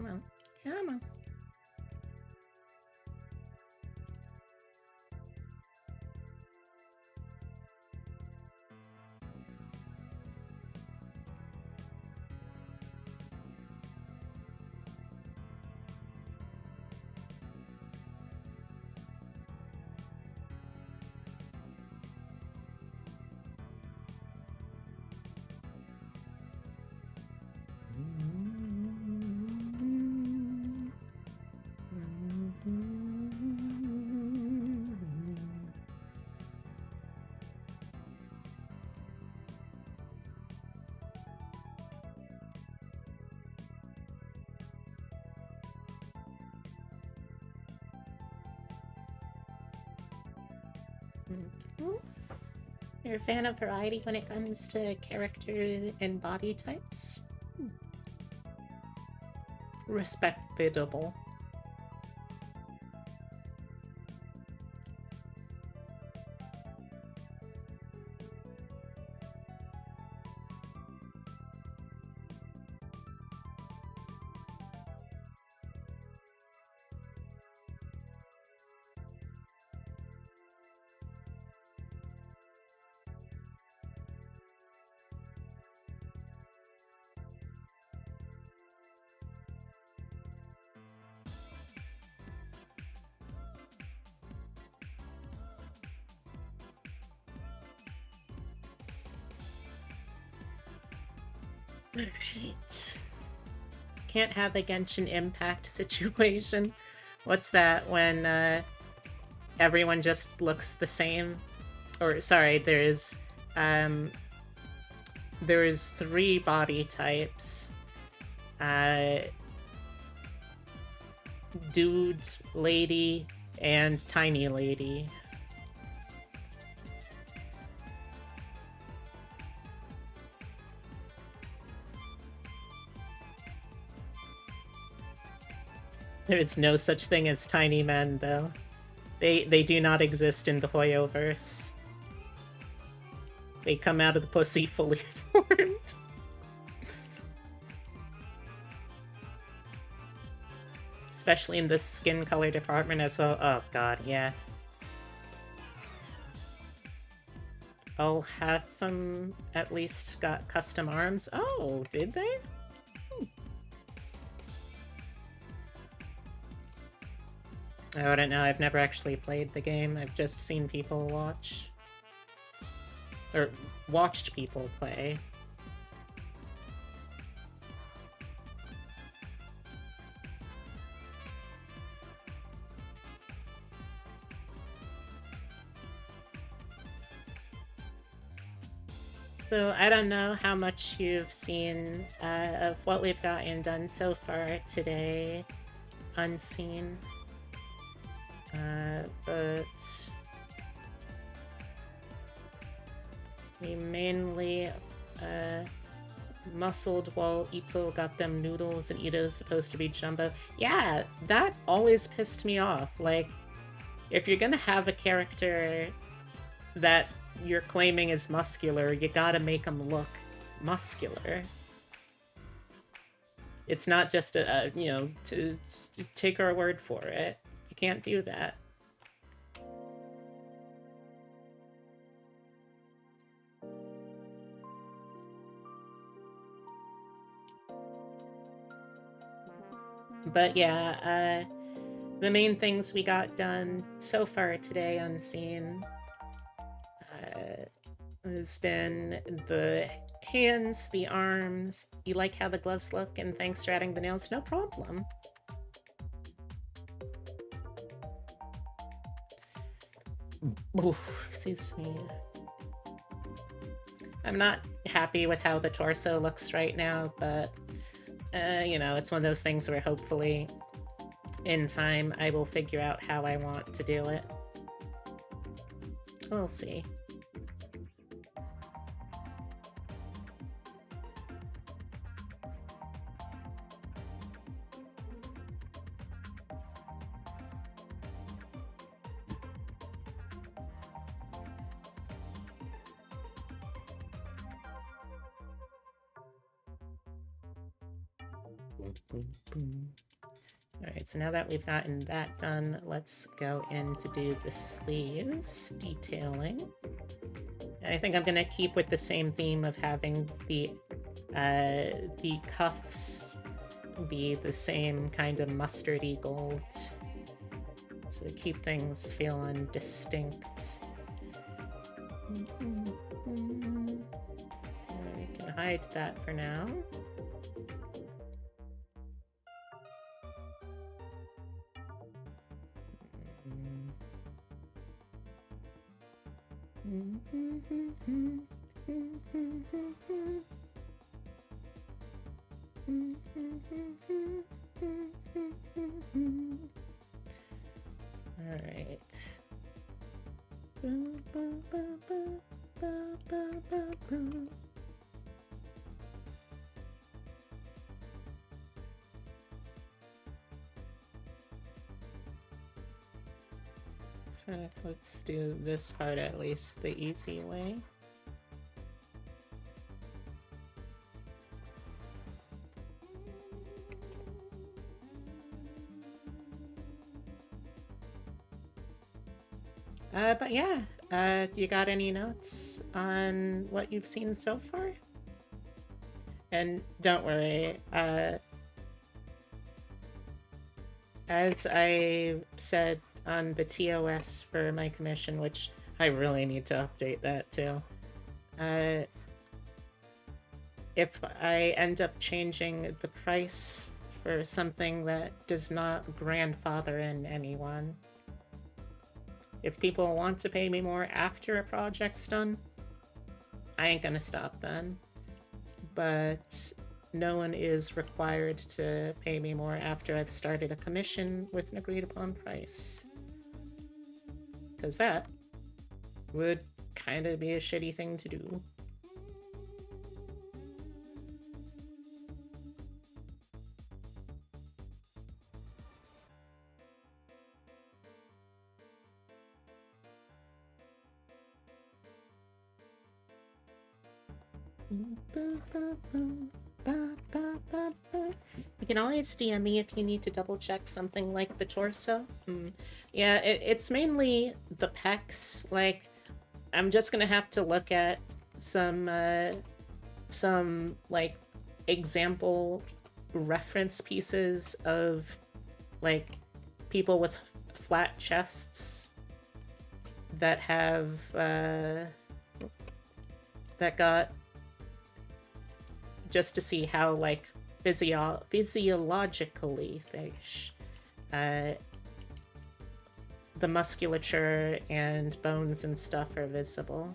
Come on. Come on. You're a fan of variety when it comes to character and body types? Respectable. Alright. Can't have a Genshin Impact situation. What's that when everyone just looks the same? Or sorry, there's 3 body types. Dude, lady, and tiny lady. There is no such thing as tiny men, though. They do not exist in the Hoyoverse. They come out of the pussy fully formed. Especially in the skin color department as well. Oh god, yeah. All half them at least got custom arms. Oh, did they? I don't know, I've never actually played the game. I've just seen people watch. Or watched people play. So I don't know how much you've seen of what we've gotten done so far today, unseen. But we mainly muscled while Ito got them noodles and Ito's supposed to be jumbo. Yeah, that always pissed me off. Like, if you're gonna have a character that you're claiming is muscular, you gotta make them look muscular. It's not just to take our word for it. You can't do that. But yeah, the main things we got done so far today unseen has been the hands, the arms. You like how the gloves look, and thanks for adding the nails. No problem. Ooh, excuse me. I'm not happy with how the torso looks right now, but it's one of those things where hopefully in time I will figure out how I want to do it. We'll see. Alright, so now that we've gotten that done, let's go in to do the sleeves detailing. And I think I'm gonna keep with the same theme of having the cuffs be the same kind of mustardy gold. So to keep things feeling distinct. We can hide that for now. Alright. Let's do this part at least the easy way. But yeah, you got any notes on what you've seen so far? And don't worry, as I said on the TOS for my commission, which I really need to update that too, if I end up changing the price for something that does not grandfather in anyone, if people want to pay me more after a project's done, I ain't gonna stop then. But no one is required to pay me more after I've started a commission with an agreed upon price. Because that would kind of be a shitty thing to do. You can always DM me if you need to double check something like the torso. Yeah, it's mainly the pecs. Like, I'm just gonna have to look at some like example reference pieces of like people with flat chests that have that got, just to see how like physiologically the musculature and bones and stuff are visible.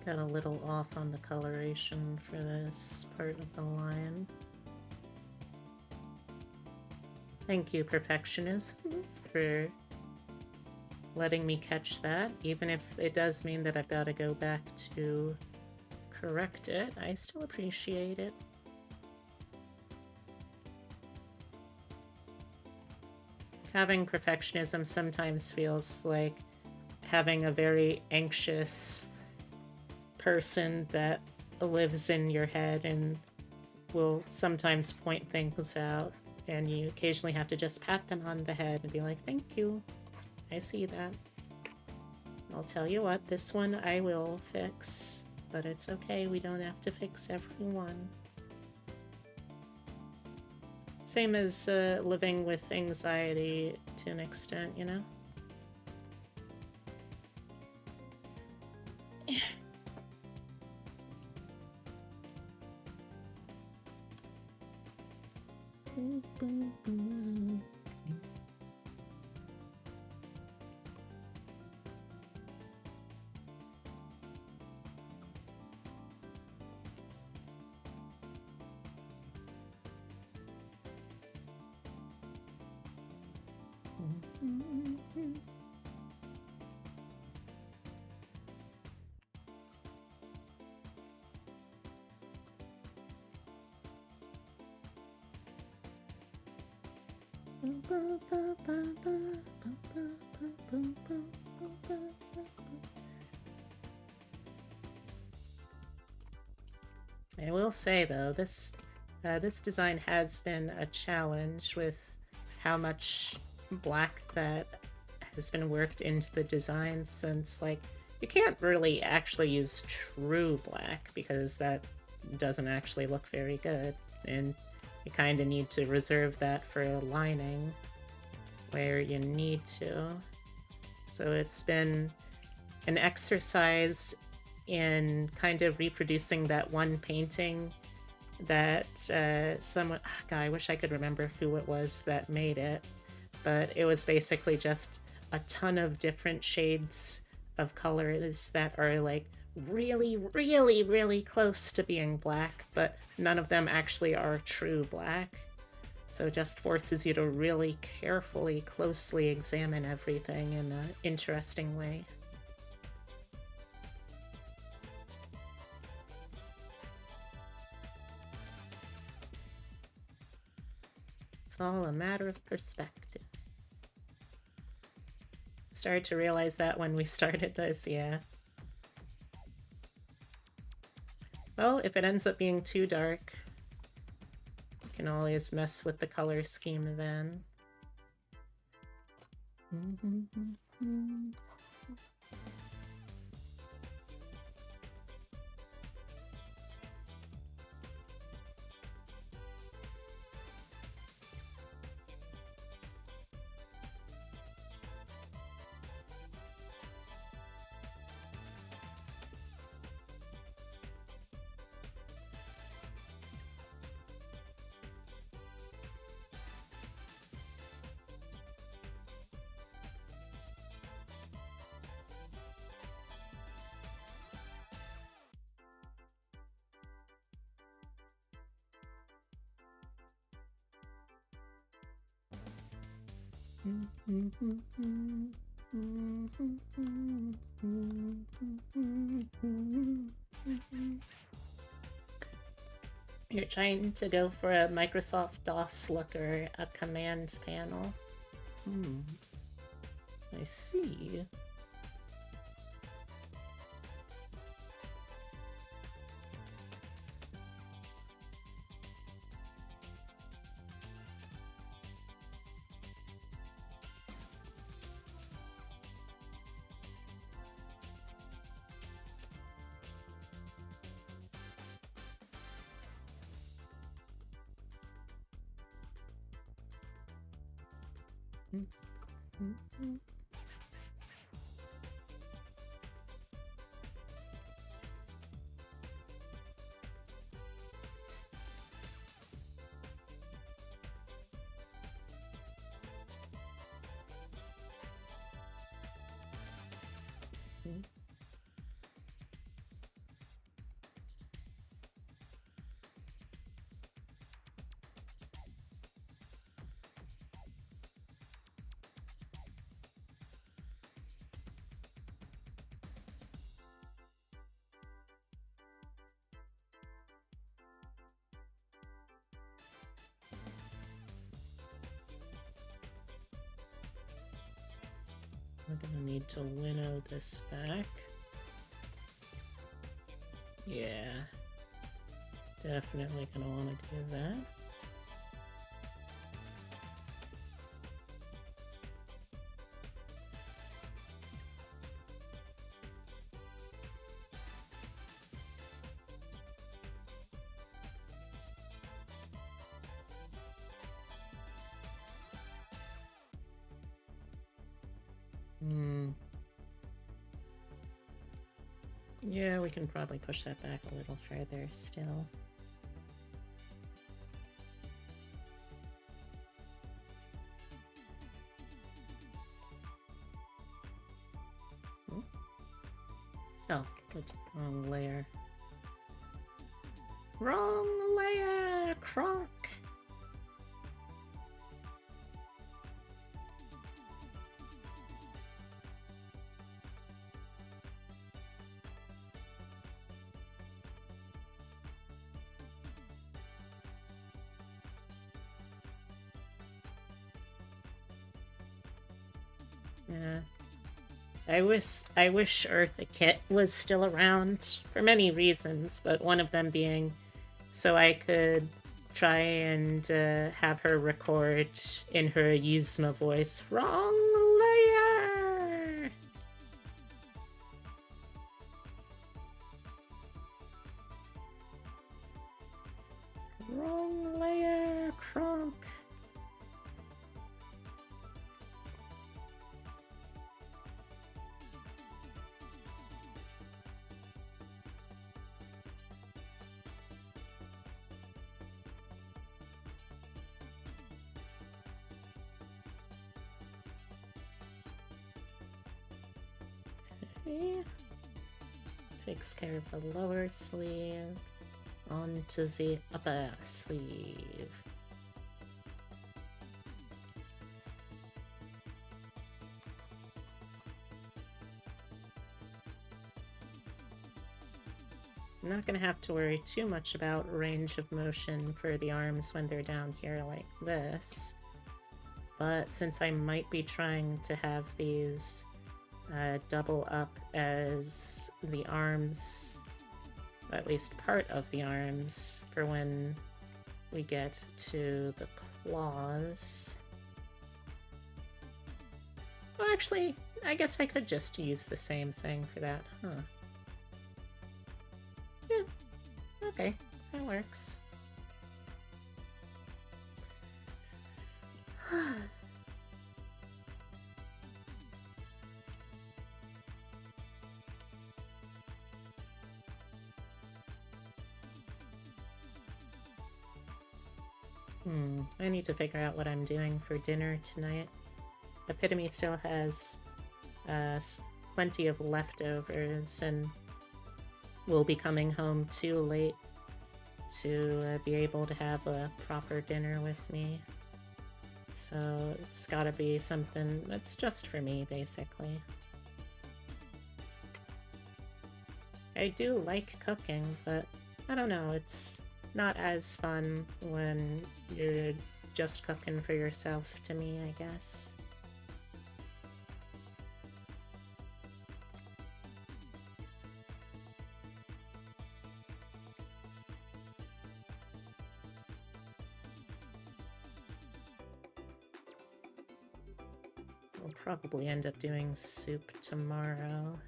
Got a little off on the coloration for this part of the line. Thank you, Perfectionism, for letting me catch that. Even if it does mean that I've got to go back to correct it, I still appreciate it. Having perfectionism sometimes feels like having a very anxious person that lives in your head and will sometimes point things out, and you occasionally have to just pat them on the head and be like, thank you, I see that. I'll tell you what, this one I will fix, but it's okay, we don't have to fix everyone. Same as living with anxiety to an extent, you know? I will say though, this design has been a challenge with how much black that has been worked into the design, since like you can't really actually use true black because that doesn't actually look very good, and you kind of need to reserve that for a lining where you need to. So it's been an exercise in kind of reproducing that one painting that someone, God, I wish I could remember who it was that made it, but it was basically just a ton of different shades of colors that are like really, really, really close to being black, but none of them actually are true black. So it just forces you to really carefully, closely examine everything in an interesting way. It's all a matter of perspective. Started to realize that when we started this, yeah. Well, if it ends up being too dark, you can always mess with the color scheme then. You're trying to go for a Microsoft DOS look or a commands panel. I see. We're gonna need to winnow this back. Yeah. Definitely gonna want to do that. Yeah, we can probably push that back a little further still. Oh, that's the wrong layer. Wrong layer, Kronk! Yeah. I wish Eartha Kitt was still around for many reasons, but one of them being so I could try and have her record in her Yzma voice, wrong layer! Wrong layer, Kronk. Okay. Takes care of the lower sleeve. Onto the upper sleeve. I'm not going to have to worry too much about range of motion for the arms when they're down here like this. But since I might be trying to have these double up as the arms, at least part of the arms, for when we get to the claws. Well, actually, I guess I could just use the same thing for that, huh? Yeah, okay, that works. I need to figure out what I'm doing for dinner tonight. Epitome still has plenty of leftovers and will be coming home too late to be able to have a proper dinner with me. So it's gotta be something that's just for me, basically. I do like cooking, but I don't know, it's not as fun when you're just cooking for yourself to me, I guess. I'll probably end up doing soup tomorrow.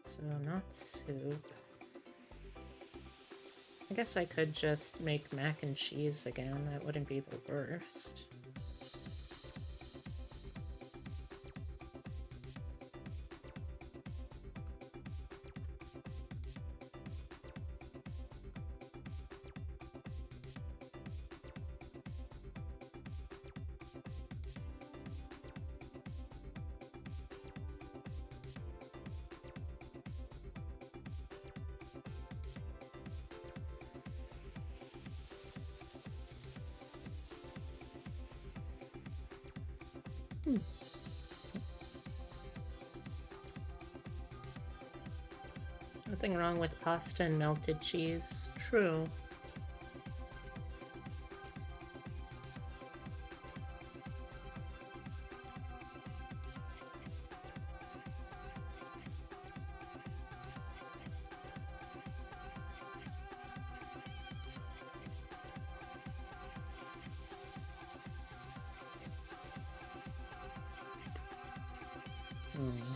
So not soup. I guess I could just make mac and cheese again, that wouldn't be the worst. Nothing wrong with pasta and melted cheese. True. Hmm.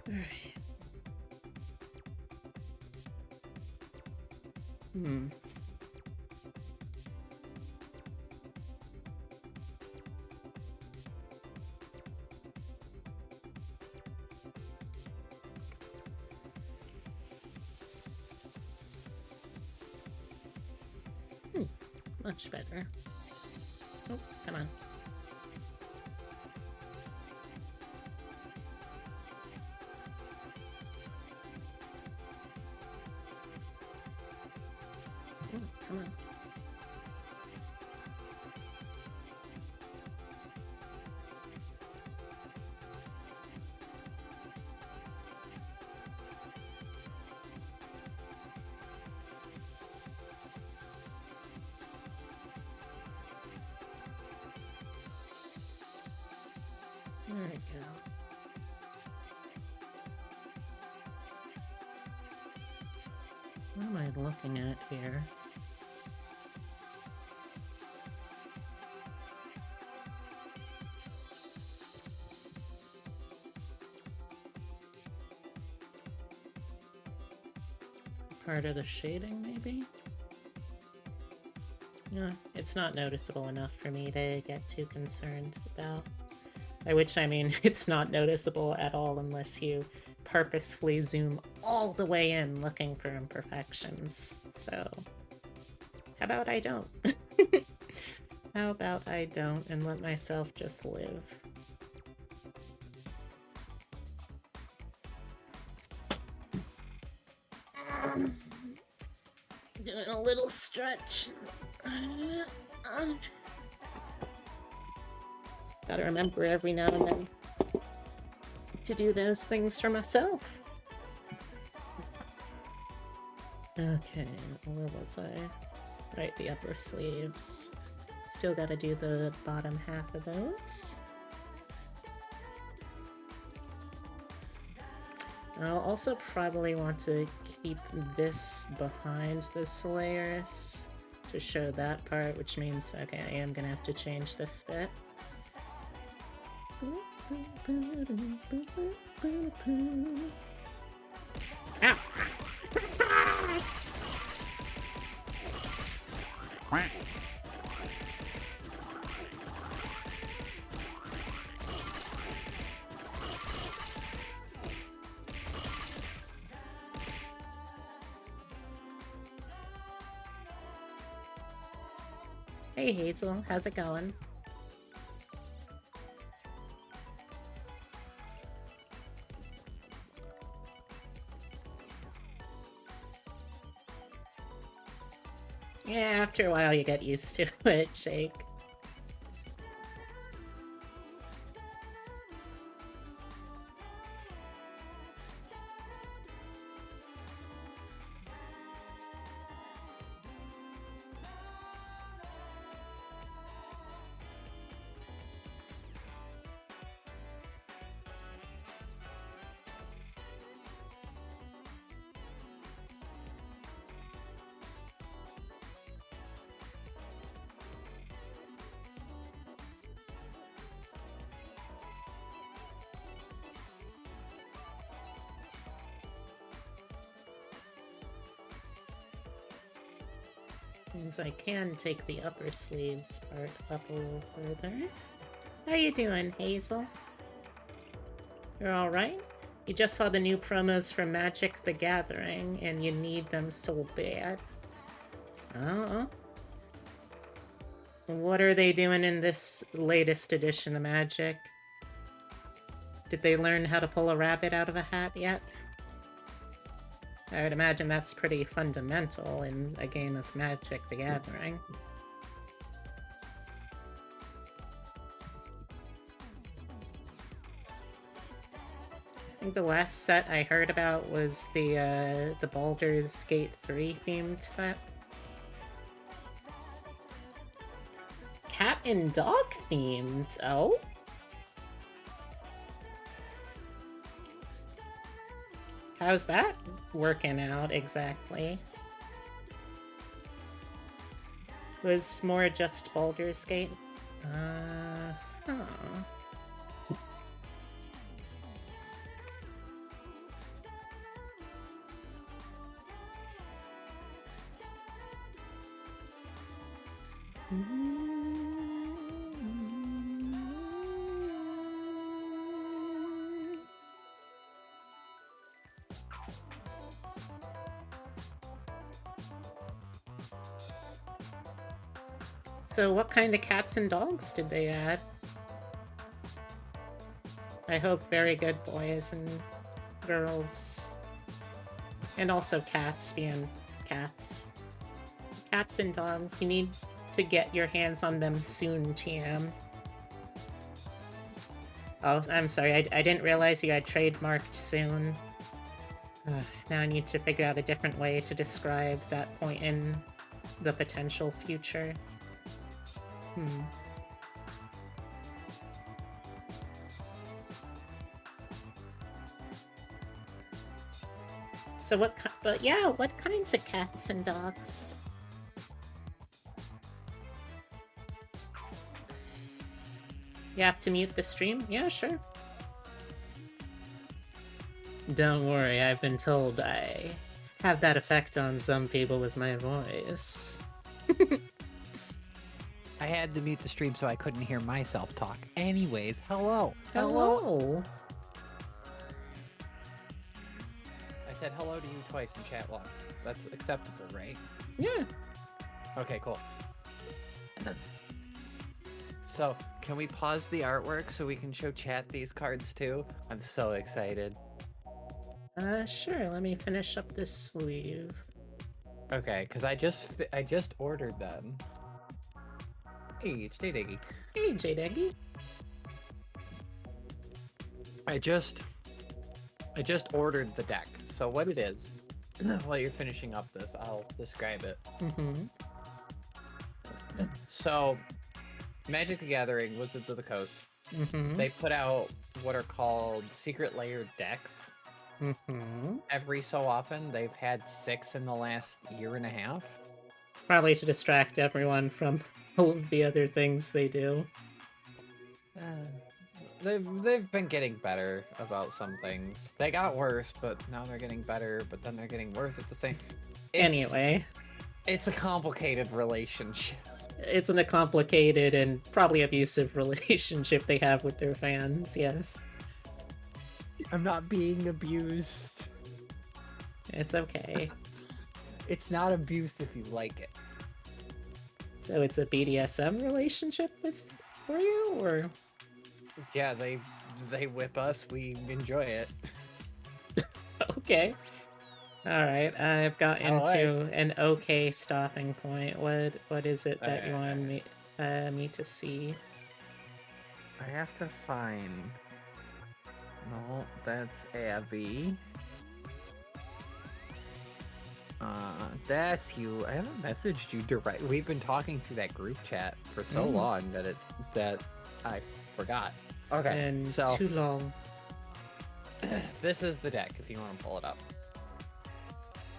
All right. Hmm. Much better. Oh, come on. Oh, come on. There we go. What am I looking at here? Part of the shading, maybe? Yeah, it's not noticeable enough for me to get too concerned about. By which I mean it's not noticeable at all unless you purposefully zoom all the way in looking for imperfections. So, how about I don't? How about I don't and let myself just live? Doing a little stretch. Gotta remember every now and then to do those things for myself. Okay, where was I? Right, the upper sleeves. Still gotta do the bottom half of those. I'll also probably want to keep this behind this layers to show that part, which means, okay, I am gonna have to change this bit. Ow! Hey Hazel, how's it going? Yeah, after a while you get used to it, Shake. Means I can take the upper sleeves part up a little further. How you doing, Hazel? You're alright? You just saw the new promos for Magic the Gathering, and you need them so bad. Oh. What are they doing in this latest edition of Magic? Did they learn how to pull a rabbit out of a hat yet? I would imagine that's pretty fundamental in a game of Magic the Gathering. I think the last set I heard about was the Baldur's Gate 3 themed set. Cat and dog themed? Oh? How's that working out exactly? Was more just Baldur's Gate? Huh. So what kind of cats and dogs did they add? I hope very good boys and girls. And also cats being cats. Cats and dogs, you need to get your hands on them soon, TM. Oh, I'm sorry, I didn't realize you had trademarked soon. Now I need to figure out a different way to describe that point in the potential future. So what kinds of cats and dogs? You have to mute the stream? Yeah, sure. Don't worry, I've been told I have that effect on some people with my voice. I had to mute the stream so I couldn't hear myself talk. Anyways, hello. Hello. I said hello to you twice in chat logs. That's acceptable, right? Yeah. Okay, cool. So, can we pause the artwork so we can show chat these cards too? I'm so excited. Sure, let me finish up this sleeve. Okay, because I just ordered them. Hey, it's J-Diggy. Hey, J-Deggy. I just ordered the deck. So what it is, while you're finishing up this, I'll describe it. So, Magic the Gathering, Wizards of the Coast, they put out what are called secret layer decks. Every so often, they've had 6 in the last year and a half. Probably to distract everyone from all of the other things they do. They've been getting better about some things. They got worse, but now they're getting better, but then they're getting worse at the same. Anyway. It's a complicated relationship. It's a complicated and probably abusive relationship they have with their fans, yes. I'm not being abused. It's okay. It's not abuse if you like it. So it's a BDSM relationship for you, or? Yeah, they whip us, we enjoy it. Okay. Alright, I've got into an okay stopping point. What is it that you want me to see? I have to find... No, that's Abby. That's you. I haven't messaged you direct. We've been talking through that group chat for so long that I forgot. It's been too long. This is the deck if you want to pull it up.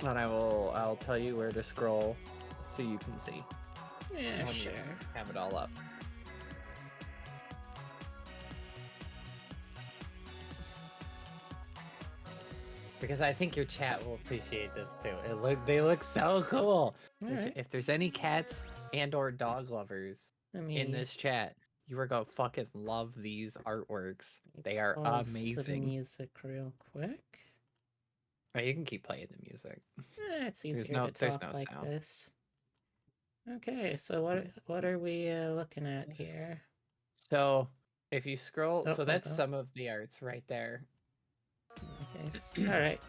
And I'll tell you where to scroll so you can see. Yeah, sure. Have it all up. because I think your chat will appreciate this too. They look so cool. Right. If there's any cats and/or dog lovers in this chat, you are gonna fucking love these artworks. They are amazing. The music real quick. Right, you can keep playing the music. It's easier to talk like sound. This. Okay, so what are we looking at here? So if you scroll, so that's some of the arts right there. Okay, all right.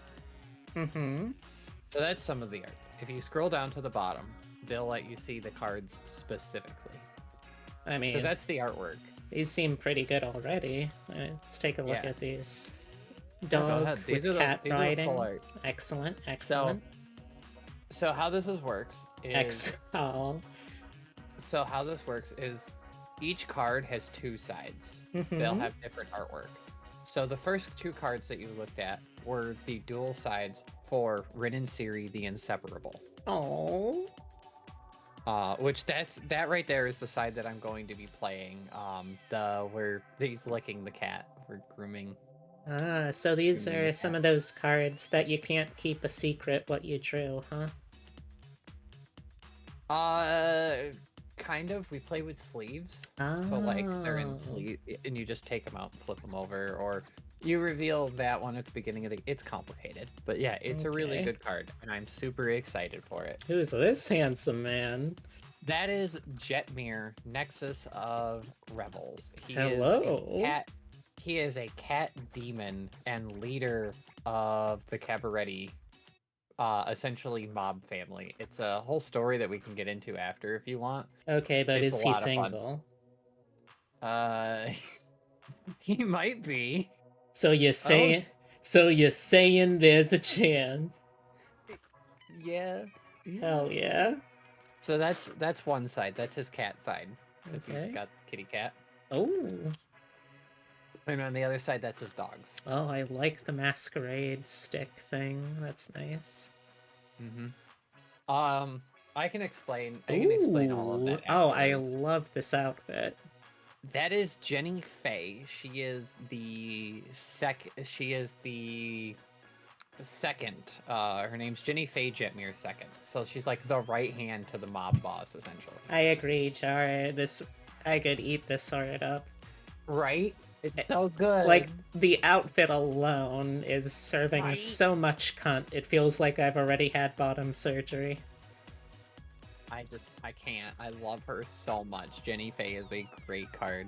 So that's some of the arts. If you scroll down to the bottom, they'll let you see the cards specifically. I mean, because that's the artwork. These seem pretty good already. Let's take a look at these. Dog with cat riding. Excellent, excellent. So how this works is So how this works is each card has two sides. They'll have different artwork. So the first two cards that you looked at were the dual sides for Rin and Siri, the Inseparable. Oh. Which that right there is the side that I'm going to be playing. Where he's licking the cat. We're grooming. So these are some of those cards that you can't keep a secret what you drew, huh? Kind of. We play with sleeves. So like they're in sleeve, and you just take them out and flip them over, or you reveal that one at the beginning of the. It's complicated, but yeah, it's a really good card, and I'm super excited for it. Who is this handsome man? That is Jetmir, Nexus of Rebels. He is a cat demon and leader of the Cabaretti, essentially mob family. It's a whole story that we can get into after if you want. Okay, but is he single? He might be. So you're saying there's a chance? Yeah. Hell yeah. So that's one side. That's his cat side because he's got kitty cat. Oh. And on the other side, that's his dogs. Oh, I like the masquerade stick thing. That's nice. I can explain. I can explain all of that. Oh, I love this outfit. That is Jenny Faye. She is the second. Her name's Jenny Faye Jetmir second. So she's like the right hand to the mob boss, essentially. I agree, Gyarus. I could eat this art up. Right? It's so good. Like, the outfit alone is serving so much cunt. It feels like I've already had bottom surgery. I can't. I love her so much. Jenny Faye is a great card.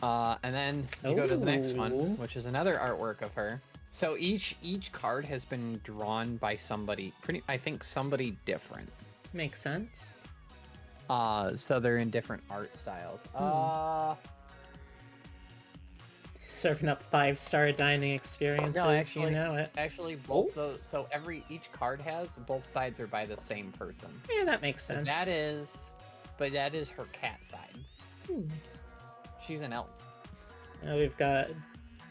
And then you go to the next one, which is another artwork of her. So each card has been drawn by somebody, I think somebody different. Makes sense. So they're in different art styles. Serving up 5-star dining experiences. No, actually, you know it. Actually, both those. So each card has both sides are by the same person. Yeah, that makes sense. But that is her cat side. She's an elf. Now we've got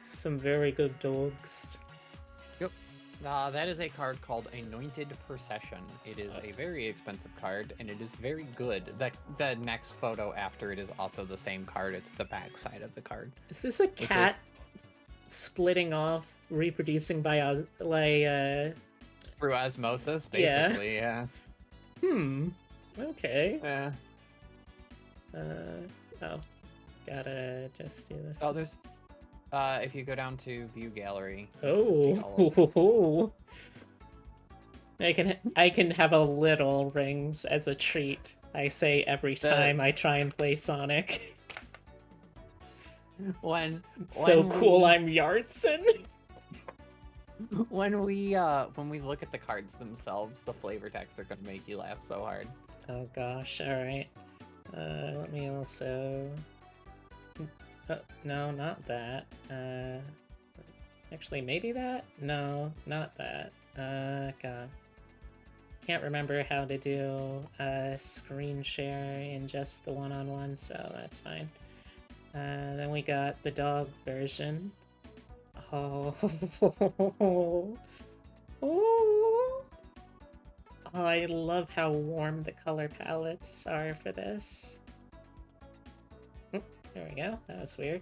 some very good dogs. Yep. That is a card called Anointed Procession. It is a very expensive card, and it is very good. The next photo after it is also the same card. It's the back side of the card. Is this a cat splitting off, reproducing by through osmosis, basically? Yeah. Okay. Yeah. Gotta just do this. Oh, there's. If you go down to View Gallery. I can have a little rings as a treat. I say every time I try and play Sonic. When cool, I'm Yartson. When we look at the cards themselves, the flavor text are gonna make you laugh so hard. Oh gosh! All right. Let me also. No, not that. Actually, maybe that? No, not that. God. Can't remember how to do screen share in just the one-on-one, so that's fine. Then we got the dog version. Oh. Oh, I love how warm the color palettes are for this. There we go. That was weird.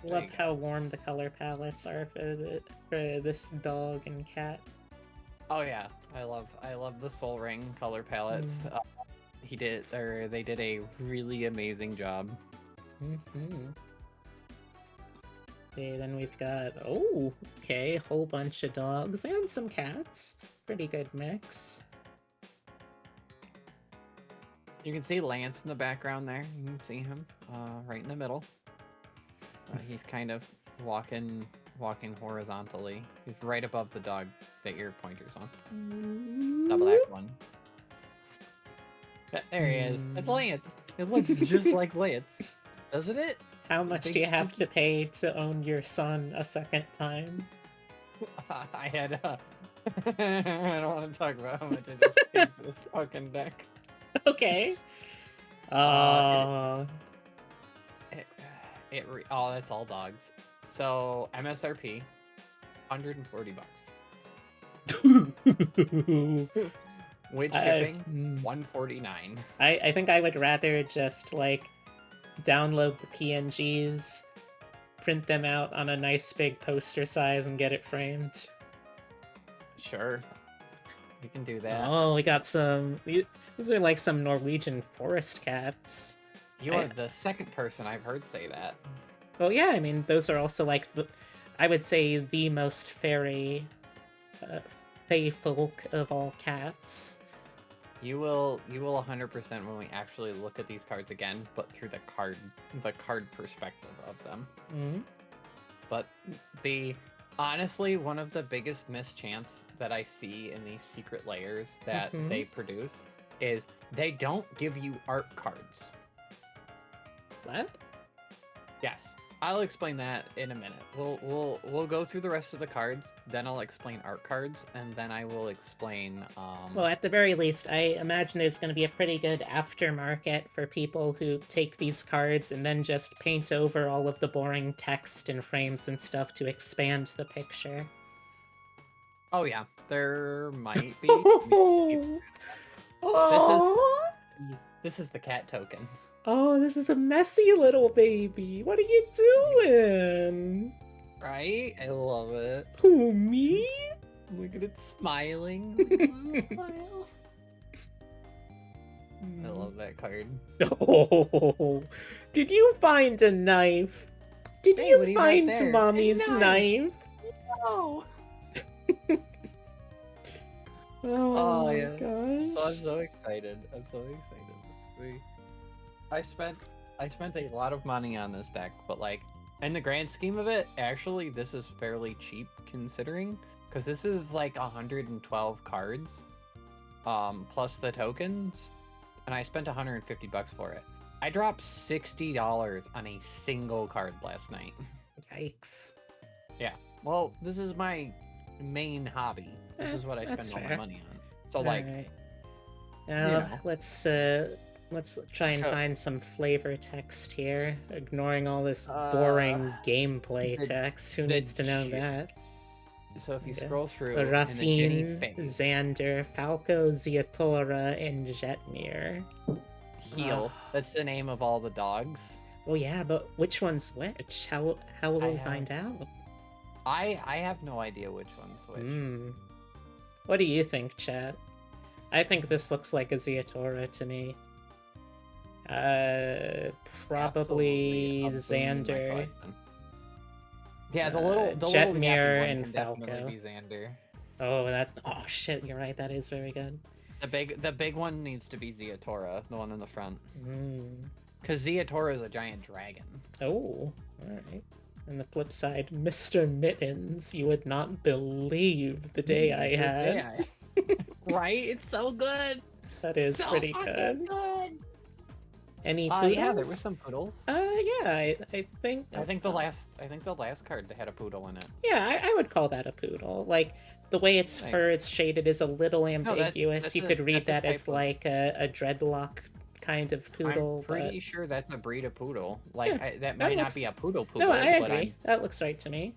Love how warm the color palettes are for this dog and cat. Oh yeah, I love the Soul Ring color palettes. They did a really amazing job. Okay, then we've got a whole bunch of dogs and some cats. Pretty good mix. You can see Lance in the background there. You can see him right in the middle. He's kind of walking horizontally. He's right above the dog that your pointer's on. The black one. There he is. It's Lance. It looks just like Lance, doesn't it? How much do you have to pay to own your son a second time? I had I don't want to talk about how much I just paid for this fucking deck. Okay. That's all dogs. So MSRP, $140. With shipping, $149. I think I would rather just like download the PNGs, print them out on a nice big poster size, and get it framed. Sure, you can do that. Oh, we got some. These are like some Norwegian forest cats. You are the second person I've heard say that. Well, yeah, I mean, those are also like I would say the most fey folk of all cats. You will 100% when we actually look at these cards again, but through the card perspective of them. Mm-hmm. But honestly, one of the biggest mischance that I see in these secret layers that they produce is they don't give you art cards. What? Yes. I'll explain that in a minute. We'll go through the rest of the cards, then I'll explain art cards, and then I will explain Well, at the very least, I imagine there's going to be a pretty good aftermarket for people who take these cards and then just paint over all of the boring text and frames and stuff to expand the picture. Oh yeah, there might be. This is the cat token. Oh, this is a messy little baby. What are you doing? Right? I love it. Who, me? Look at it smiling. Look at it smile. I love that card. Oh, did you find a knife? Did you find Mommy's knife? No. Oh yeah. Gosh. So I'm so excited. That's great. I spent a lot of money on this deck, but like in the grand scheme of it, actually this is fairly cheap considering, because this is like 112 cards, plus the tokens, and I spent $150 for it. I dropped $60 on a single card last night. Yikes. Yeah. Well, this is my main hobby. This is what I spend all my money on. So like, right. Now let's try and find some flavor text here, ignoring all this boring gameplay text. Who needs to know that? So if you scroll through, Rafine, Xander, Falco, Ziatora, and Jetmir. Heel. That's the name of all the dogs. Oh yeah, but which one's which? How will we find out? I have no idea which one's which. What do you think, chat? I think this looks like a Ziatora to me. Probably Xander. Yeah, the little Jetmir and Falco. Definitely be Xander. Oh shit, you're right. That is very good. The big one needs to be Ziatora, the one in the front. Because Ziatora is a giant dragon. Oh, all right. And the flip side, Mr. Mittens, you would not believe the day I had. Right? It's so good. That is so pretty good. Any poodles? Yeah, there were some poodles. Yeah, I think the last card had a poodle in it. Yeah, I would call that a poodle. Like the way its fur is shaded is a little ambiguous. You could read that as like a dreadlock kind of poodle. I'm pretty sure that's a breed of poodle. Like that might not be a poodle. No, I agree. That looks right to me.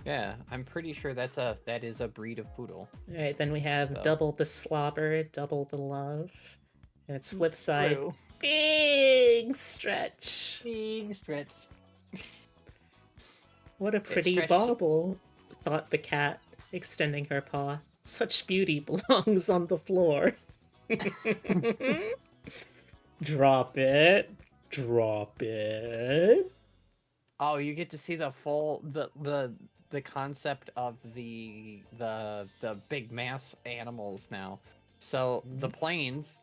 Yeah, I'm pretty sure that is a breed of poodle. All right, then we have double the slobber, double the love, and its flip side. Big stretch. What a pretty bauble, thought the cat, extending her paw. Such beauty belongs on the floor. Drop it. Drop it. Oh, you get to see the full the concept of the big mass animals now. So the plains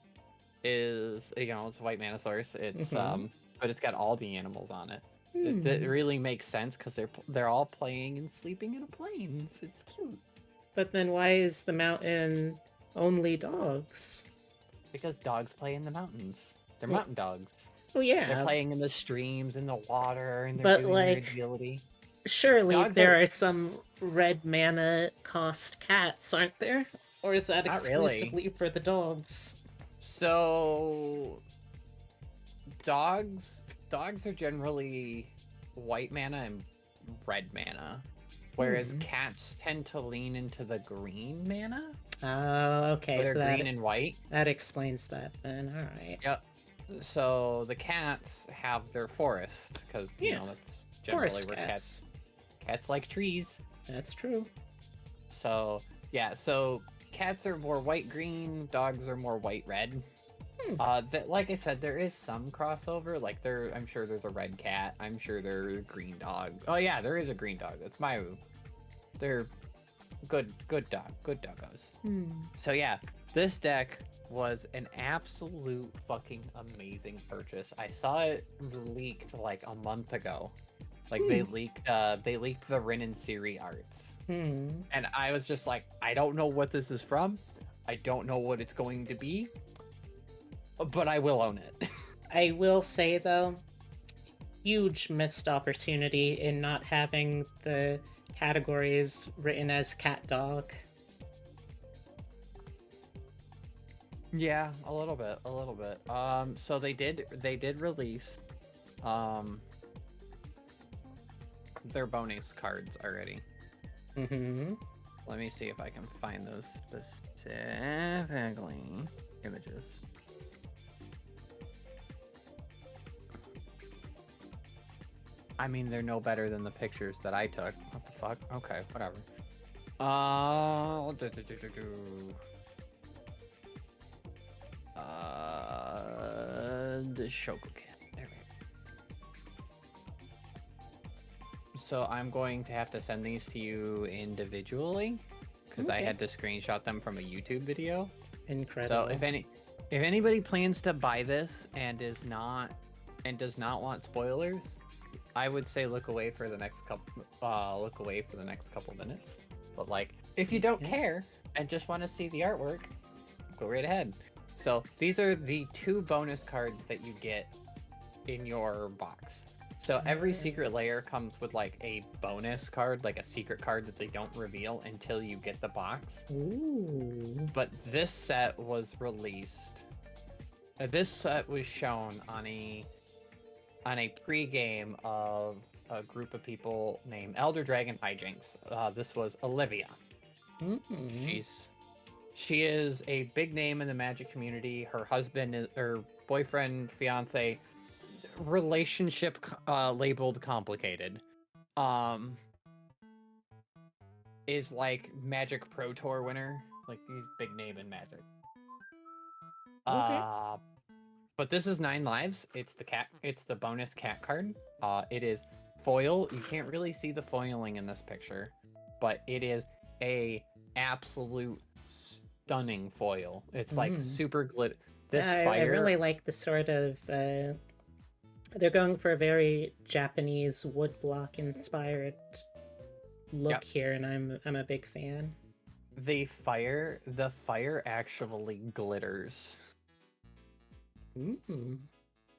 is, you know, it's a white manosaurus. It's but it's got all the animals on it. It really makes sense because they're all playing and sleeping in a plains. It's cute. But then why is the mountain only dogs? Because dogs play in the mountains. They're mountain dogs. Oh yeah. They're playing in the streams, in the water, and they're doing their agility. Surely there are some red mana cost cats, aren't there? Or is that exclusively for the dogs? So dogs are generally white mana and red mana, whereas cats tend to lean into the green mana. Oh, okay. So they're green and white. That explains that then. All right. Yep. So the cats have their forest because you know that's generally forest where cats like trees. That's true. So yeah, so cats are more white green, dogs are more white red. Like I said, there is some crossover. Like I'm sure there's a red cat. I'm sure there's a green dog. Oh yeah, there is a green dog. That's my move. They're good doggos. So yeah, this deck was an absolute fucking amazing purchase. I saw it leaked like a month ago. Like they leaked the Rin and Siri arts. And I was just like, I don't know what this is from. I don't know what it's going to be. But I will own it. I will say though, huge missed opportunity in not having the categories written as cat dog. Yeah, a little bit. So they did release their bonus cards already. Let me see if I can find those specifically images. I mean, they're no better than the pictures that I took. What the fuck? Okay, whatever. The Shokukan. There we go. So I'm going to have to send these to you individually because I had to screenshot them from a YouTube video. Incredible. So if anybody plans to buy this and does not want spoilers, I would say look away for the next couple minutes. But like, if you don't care and just want to see the artwork, go right ahead. So these are the 2 bonus cards that you get in your box. So every secret layer comes with like a bonus card, like a secret card that they don't reveal until you get the box. Ooh. But this set was released. This set was shown on a pre-game of a group of people named Elder Dragon Hijinks. This was Olivia. She is a big name in the Magic community. Her husband is, her boyfriend, fiance, relationship labeled complicated. Is like Magic Pro Tour winner. Like he's big name in Magic. But this is 9 lives. It's the bonus cat card. It is foil. You can't really see the foiling in this picture, but it is a absolute stunning foil. It's like super glitter. I really like the sort of they're going for a very Japanese woodblock inspired look here, and I'm a big fan. The fire actually glitters.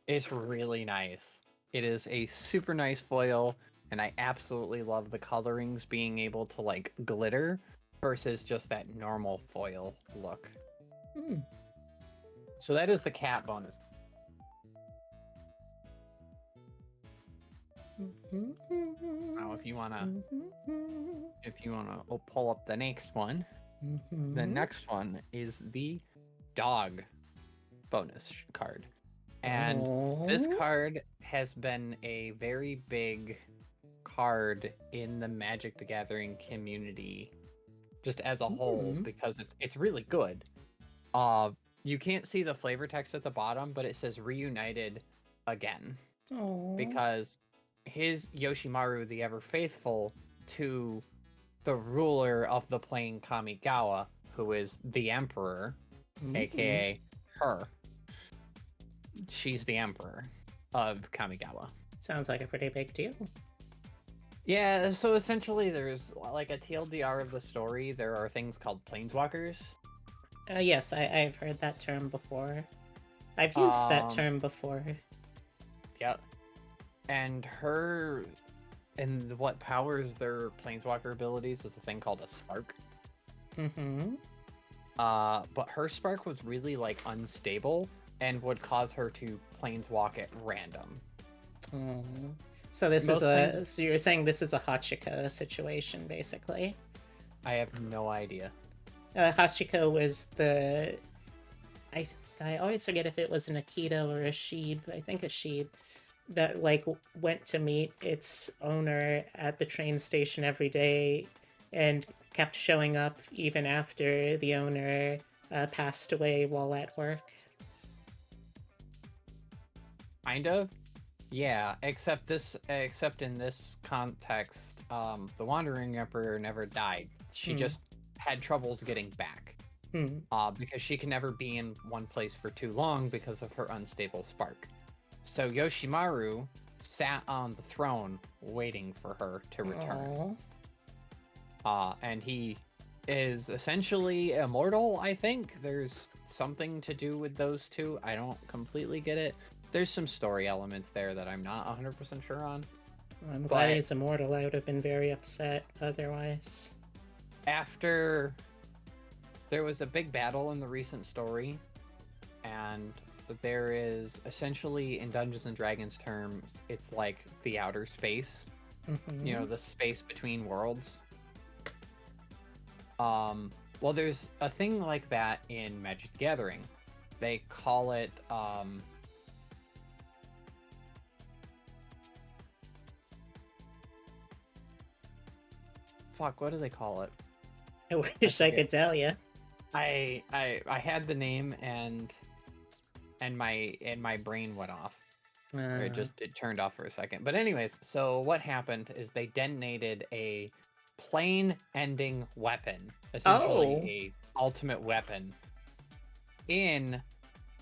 It's really nice. It is a super nice foil, and I absolutely love the colorings being able to like glitter versus just that normal foil look. So that is the cat bonus. Now if you wanna pull up the next one, the next one is the dog bonus card. And this card has been a very big card in the Magic the Gathering community, just as a whole, because it's really good. You can't see the flavor text at the bottom, but it says reunited again. Aww. Because his Yoshimaru the Ever Faithful to the ruler of the plane Kamigawa, who is the Emperor, aka her. She's the Emperor of Kamigawa. Sounds like a pretty big deal. Yeah, so essentially there's like a TLDR of the story. There are things called planeswalkers. Yes, I've heard that term before. I've used that term before. Yep. And what powers their planeswalker abilities is a thing called a spark. But her spark was really like unstable and would cause her to planeswalk at random. So so you're saying this is a Hachiko situation, basically? I have no idea. Hachiko was I always forget if it was an Akito or a Sheeb. I think a Sheeb that like went to meet its owner at the train station every day and kept showing up even after the owner passed away while at work. Kind of. Yeah, except in this context, the Wandering Emperor never died. She just had troubles getting back. Because she can never be in one place for too long because of her unstable spark. So Yoshimaru sat on the throne waiting for her to return. And he is essentially immortal, I think. There's something to do with those two. I don't completely get it. There's some story elements there that I'm not 100% sure on. I'm glad he's immortal. I would have been very upset otherwise. After there was a big battle in the recent story, and there is essentially, in Dungeons and Dragons terms, it's like the outer space. You know, the space between worlds. Well, there's a thing like that in Magic the Gathering. They call it, fuck, what do they call it? I wish I could tell you. I had the name and my brain went off. It turned off for a second. But anyways, so what happened is they detonated a plane-ending weapon, essentially a ultimate weapon, in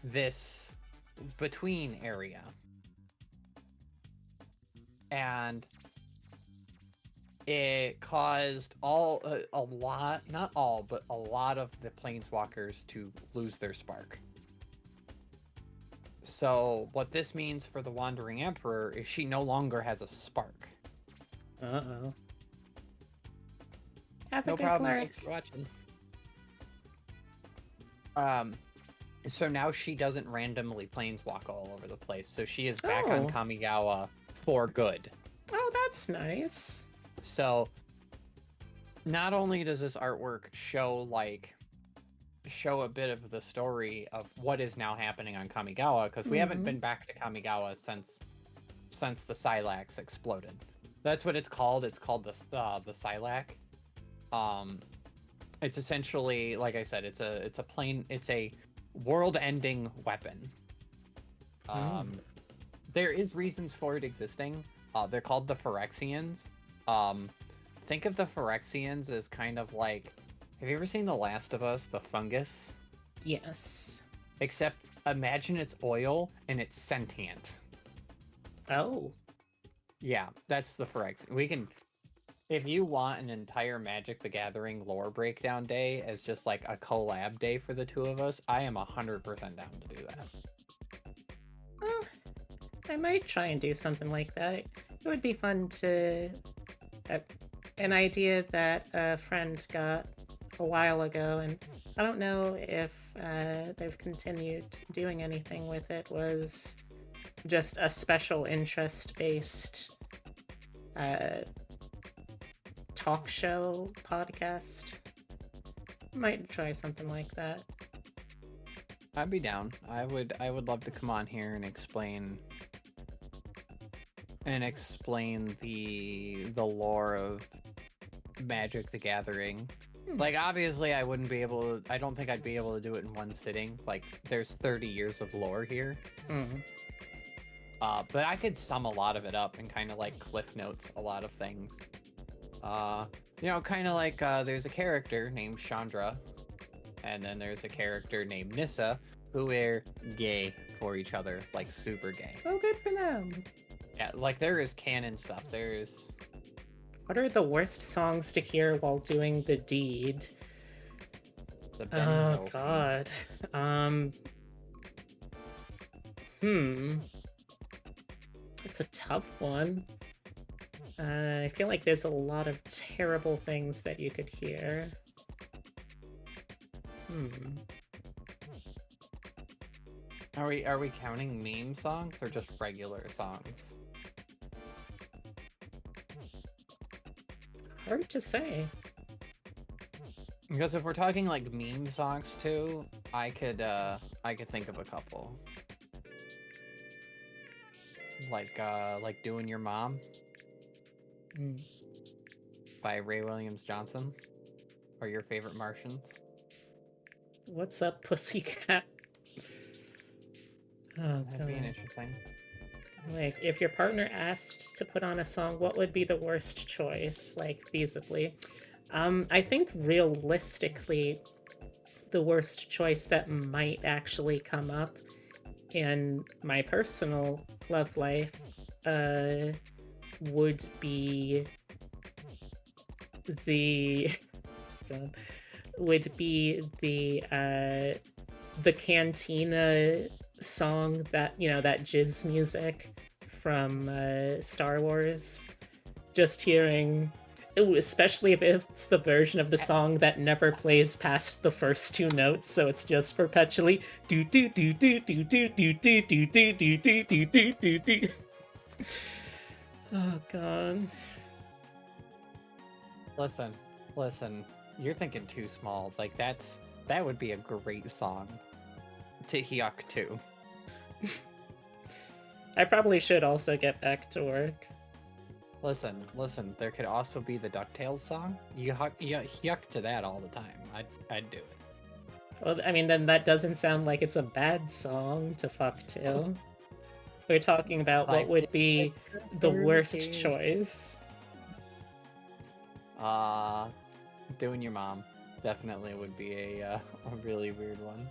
this between area. And it caused a lot of the planeswalkers to lose their spark. So what this means for the Wandering Emperor is she no longer has a spark. Have no problem. Thanks for watching. So now she doesn't randomly planeswalk all over the place. So she is back on Kamigawa for good. Oh, that's nice. So not only does this artwork show a bit of the story of what is now happening on Kamigawa, because we haven't been back to Kamigawa since the Silax exploded. That's what it's called. It's called the Silac. It's essentially, like I said, it's a world-ending weapon. There is reasons for it existing. They're called the Phyrexians. Think of the Phyrexians as kind of like, have you ever seen The Last of Us, the fungus? Yes. Except imagine it's oil and it's sentient. Oh. Yeah, that's the Phyrexian. We can, if you want an entire Magic the Gathering lore breakdown day as just like a collab day for the two of us, I am 100% down to do that. I might try and do something like that. It would be fun to... an idea that a friend got a while ago, and I don't know if they've continued doing anything with it, was just a special interest-based talk show podcast. Might try something like that. I'd be down. I would love to come on here and explain and explain the lore of Magic the Gathering. Like, obviously, I wouldn't be able to, I don't think I'd be able to do it in one sitting. Like, there's 30 years of lore here. But I could sum a lot of it up and kind of like cliff notes a lot of things. You know, kind of like there's a character named Chandra, and then there's a character named Nissa, who are gay for each other, like super gay. Oh, good for them. Yeah, like there is canon stuff. There's. What are the worst songs to hear while doing the deed? Oh God. It's a tough one. I feel like there's a lot of terrible things that you could hear. Are we counting meme songs or just regular songs? Hard to say. Because if we're talking like meme songs too, I could think of a couple. Like Doing Your Mom by Ray Williams Johnson, or Your Favorite Martians. What's up, Pussycat? Oh, that'd be an interesting. Like, if your partner asked to put on a song, what would be the worst choice, like, feasibly? I think realistically, the worst choice that might actually come up in my personal love life would be the the Cantina song, that, you know, that jizz music from Star Wars. Just hearing, especially if it's the version of the song that never plays past the first two notes, so it's just perpetually do do do do do do do do do do do do do do do do. Oh god. Listen, you're thinking too small. Like that would be a great song to hyuk to. I probably should also get back to work. Listen, there could also be the DuckTales song. You hyuk to that all the time. I'd do it. Well, I mean, then that doesn't sound like it's a bad song to fuck to. We're talking about what would be the worst choice. Doing Your Mom definitely would be a really weird one.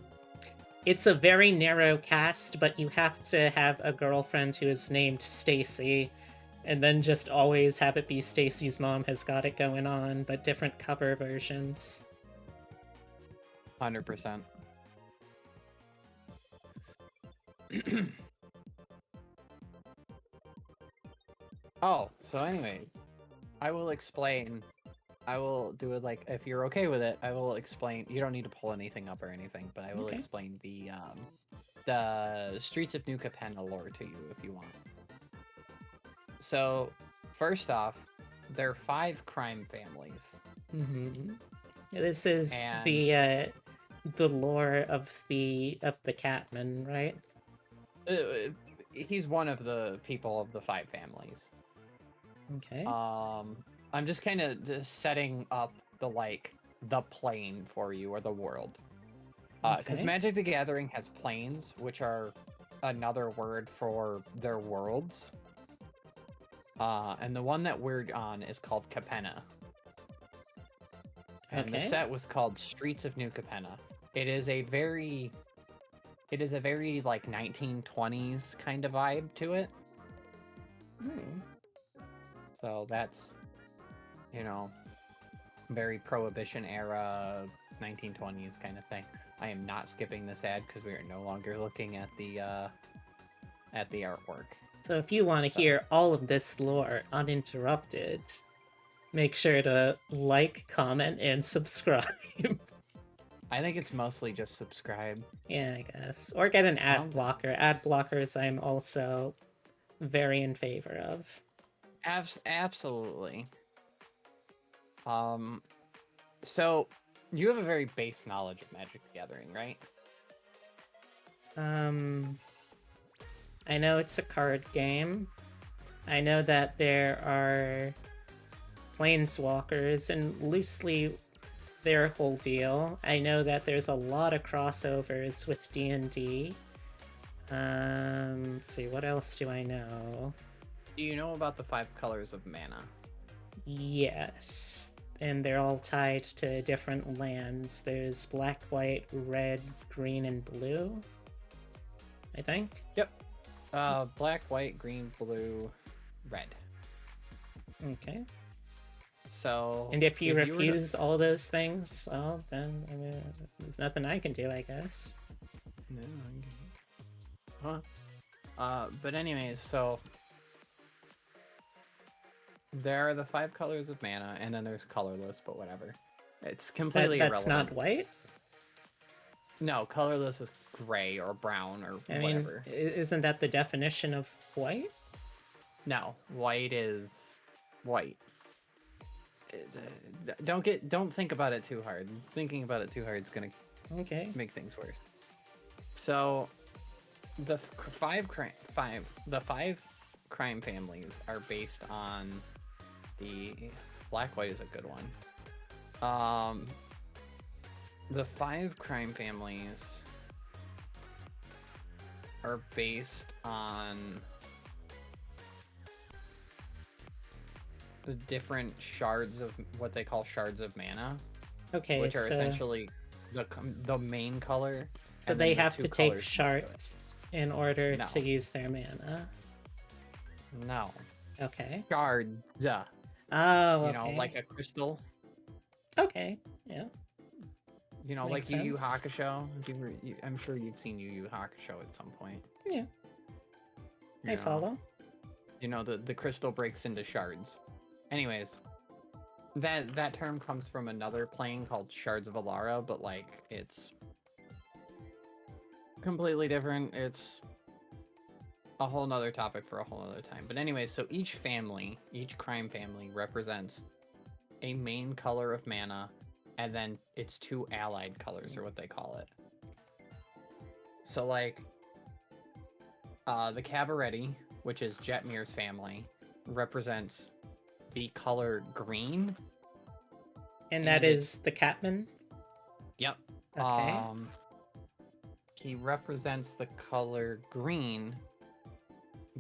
It's a very narrow cast, but you have to have a girlfriend who is named Stacy, and then just always have it be Stacy's mom has got it going on, but different cover versions. 100%. Oh, so anyways, I will explain. I will do it, like, if you're okay with it, I will explain. You don't need to pull anything up or anything, but I will explain the Streets of New Capenna lore to you if you want. So, first off, there are 5 crime families. This is the lore of the Catman, right? He's one of the people of the 5 families. Okay. I'm just kind of setting up the plane for you, or the world. Because Magic the Gathering has planes, which are another word for their worlds. And the one that we're on is called Capenna. And the set was called Streets of New Capenna. It is a very like 1920s kind of vibe to it. So that's, you know, very Prohibition era, 1920s kind of thing. I am not skipping this ad because we are no longer looking at the artwork. So if you want to hear all of this lore uninterrupted, make sure to like, comment, and subscribe. I think it's mostly just subscribe. Yeah, I guess. Or get an ad blocker. Ad blockers I'm also very in favor of. Absolutely. So you have a very base knowledge of Magic the Gathering, right? I know it's a card game. I know that there are planeswalkers, and loosely their whole deal. I know that there's a lot of crossovers with D&D. Let's see, what else do I know? Do you know about the 5 colors of mana? Yes. And they're all tied to different lands. There's black, white, red, green, and blue, I think. Yep. Black, white, green, blue, red. Okay. So... And if you refuse to... all those things, well, then there's nothing I can do, I guess. No, but anyways, so... There are the 5 colors of mana, and then there's colorless, but whatever. It's completely that's irrelevant. Not white? No, colorless is gray or brown or whatever. I mean, isn't that the definition of white? No, white is white. Don't think about it too hard. Thinking about it too hard is gonna make things worse. So, the 5 crime families are based on the black white is a good one. The 5 crime families are based on the different shards of what they call shards of mana. Okay, which are essentially the main color. So they have to take shards in order to use their mana. No. Okay. Shards. Oh, okay. You know, like a crystal. Okay, yeah. You know, Makes like Yu Yu sense. Hakusho. I'm sure you've seen Yu Yu Hakusho at some point. Yeah. I follow. You know, the crystal breaks into shards. Anyways, that term comes from another plane called Shards of Alara, but like it's completely different. It's a whole nother topic for a whole other time. But anyway, so each crime family represents a main color of mana, and then its 2 allied colors, or what they call it. So like, the Cabaretti, which is Jetmir's family, represents the color green. And that is the Catman? Yep. Okay. He represents the color green,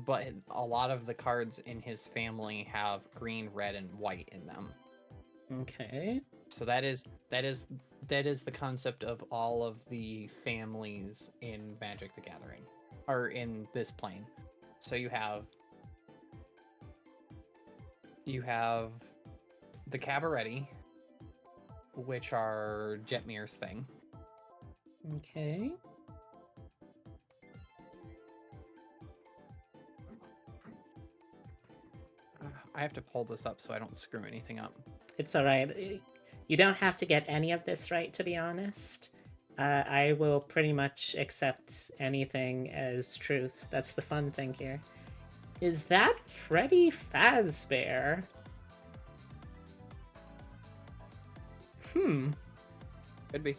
but a lot of the cards in his family have green, red, and white in them. Okay. So that is the concept of all of the families in Magic the Gathering, or in this plane. So you have the Cabaretti, which are Jetmir's thing. Okay. I have to pull this up so I don't screw anything up. It's alright. You don't have to get any of this right, to be honest. I will pretty much accept anything as truth. That's the fun thing here. Is that Freddy Fazbear? Could be.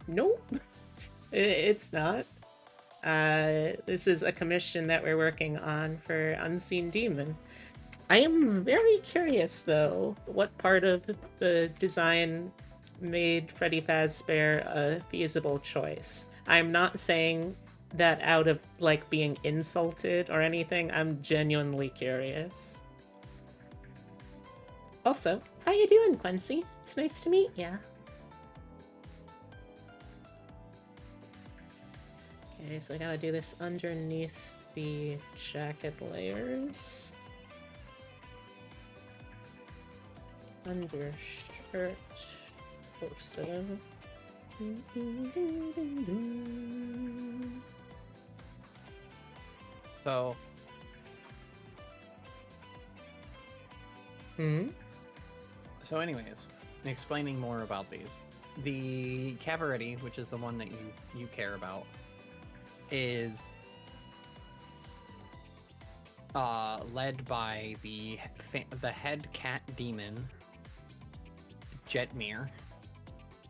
Nope. It's not. This is a commission that we're working on for Unseen Demon. I am very curious, though, what part of the design made Freddy Fazbear a feasible choice. I'm not saying that out of, like, being insulted or anything. I'm genuinely curious. Also, how you doing, Quincy? It's nice to meet ya. Okay, so I gotta do this underneath the jacket layers. Undershirt, torso. So. So anyways, explaining more about these. The Cabaretti, which is the one that you care about, is led by the head cat demon, Jetmir.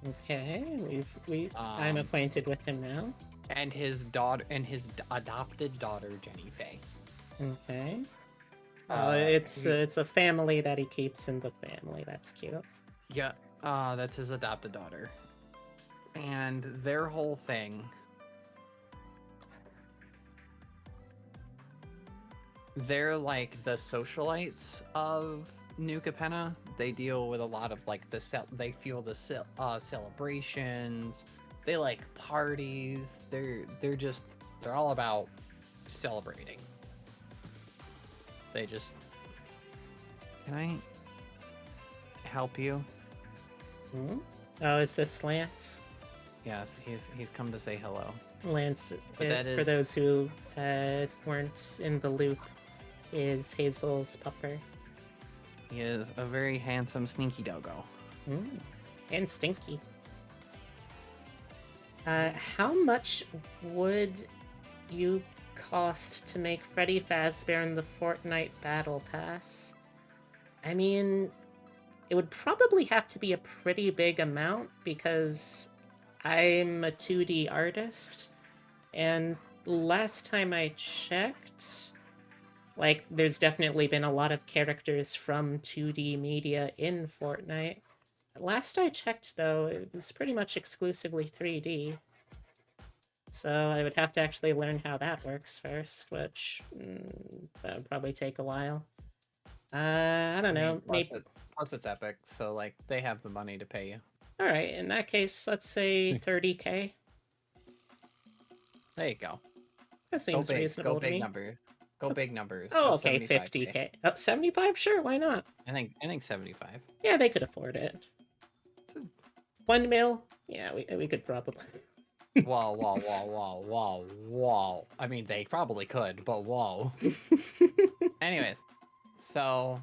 Okay, I'm acquainted with him now. And his adopted daughter, Jenny Faye. Okay. Uh, It's a family that he keeps in the family. That's cute. Yeah, that's his adopted daughter. And their whole thing, they're like the socialites of New Capenna. They deal with a lot of like they feel the celebrations. They like parties. They're all about celebrating. They just, can I help you? Hmm? Oh, is this Lance? Yes, he's come to say hello. Lance, But that for is- those who weren't in the loop, is Hazel's pupper. He is a very handsome sneaky doggo. And stinky. How much would you cost to make Freddy Fazbear in the Fortnite Battle Pass? I mean, it would probably have to be a pretty big amount because I'm a 2D artist, and last time I checked, like, there's definitely been a lot of characters from 2D media in Fortnite. Last I checked, though, it was pretty much exclusively 3D. So I would have to actually learn how that works first, which that would probably take a while. I don't know. Maybe. Plus it's Epic, so like they have the money to pay you. All right. In that case, let's say 30K. There you go. That seems reasonable Go to big me. numbers. Go big numbers. Oh, Go okay, 75K. 50K. Oh, 75? Sure, why not? I think 75. Yeah, they could afford it. 1 mil? Yeah, we could probably. Whoa. I mean, they probably could, but whoa. Anyways, so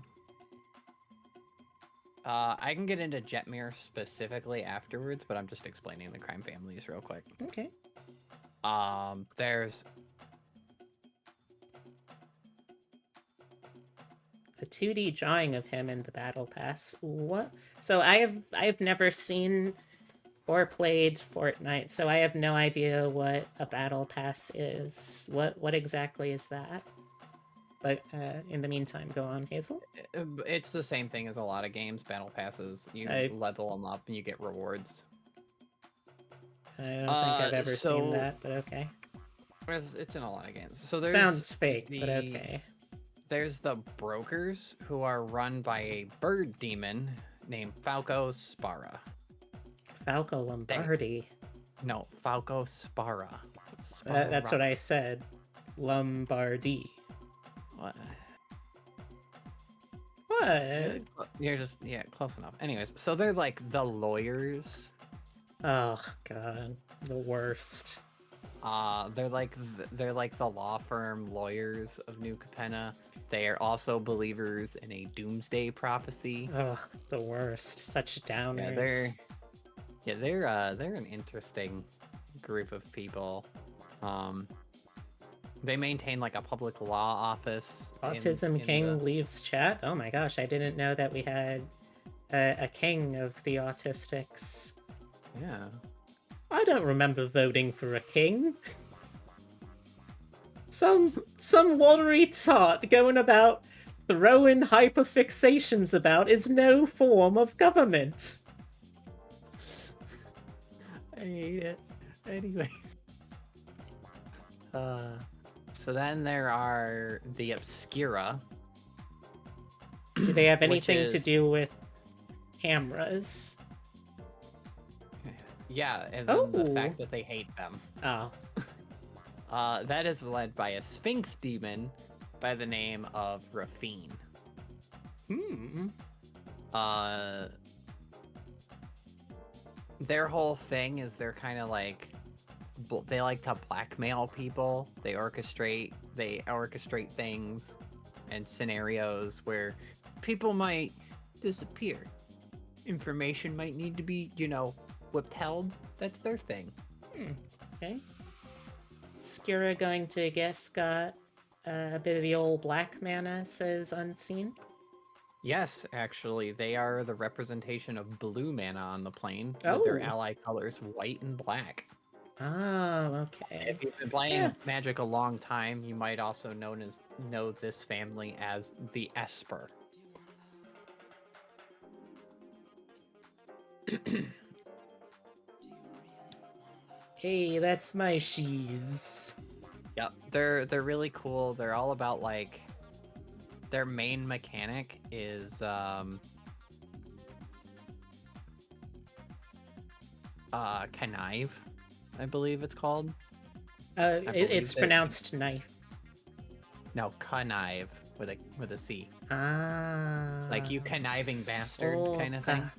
I can get into Jetmir specifically afterwards, but I'm just explaining the crime families real quick. Okay. There's a 2D drawing of him in the Battle Pass. What? So I've never seen or played Fortnite, so I have no idea what a Battle Pass is. What exactly is that? But in the meantime, go on, Hazel. It's the same thing as a lot of games. Battle passes, you level them up and you get rewards. I don't think I've ever seen that, but okay. It's in a lot of games. So there's sounds fake, but okay. There's the brokers who are run by a bird demon named Falco Spara. Falco Lombardi. No, Falco Spara. That's what I said. Lombardi. What? You're just close enough. Anyways, so they're like the lawyers. Oh god, the worst. They're like the law firm lawyers of New Capenna. They are also believers in a doomsday prophecy. Oh, the worst. Such downers. They're an interesting group of people. They maintain like a public law office. Autism King leaves chat. Oh my gosh, I didn't know that we had a king of the autistics. Yeah. I don't remember voting for a king. Some watery tart going about throwing hyperfixations about is no form of government. I hate it. Anyway. So then there are the Obscura. Do they have anything to do with cameras? Yeah, and then the fact that they hate them. Oh. That is led by a Sphinx demon by the name of Rafine. Their whole thing is they're kind of like, they like to blackmail people. They orchestrate things and scenarios where people might disappear. Information might need to be, withheld. That's their thing. Okay. Skira going to guess got a bit of the old black mana, says Unseen. Yes, actually, they are the representation of blue mana on the plane with their ally colors white and black. Oh, okay. If you've been playing Magic a long time, you might also know this family as the Esper. Hey, that's my shees. Yep, they're really cool. They're all about like their main mechanic is connive, I believe it's called. It's pronounced knife. No, connive with a C. Ah. Like you conniving bastard kind of thing.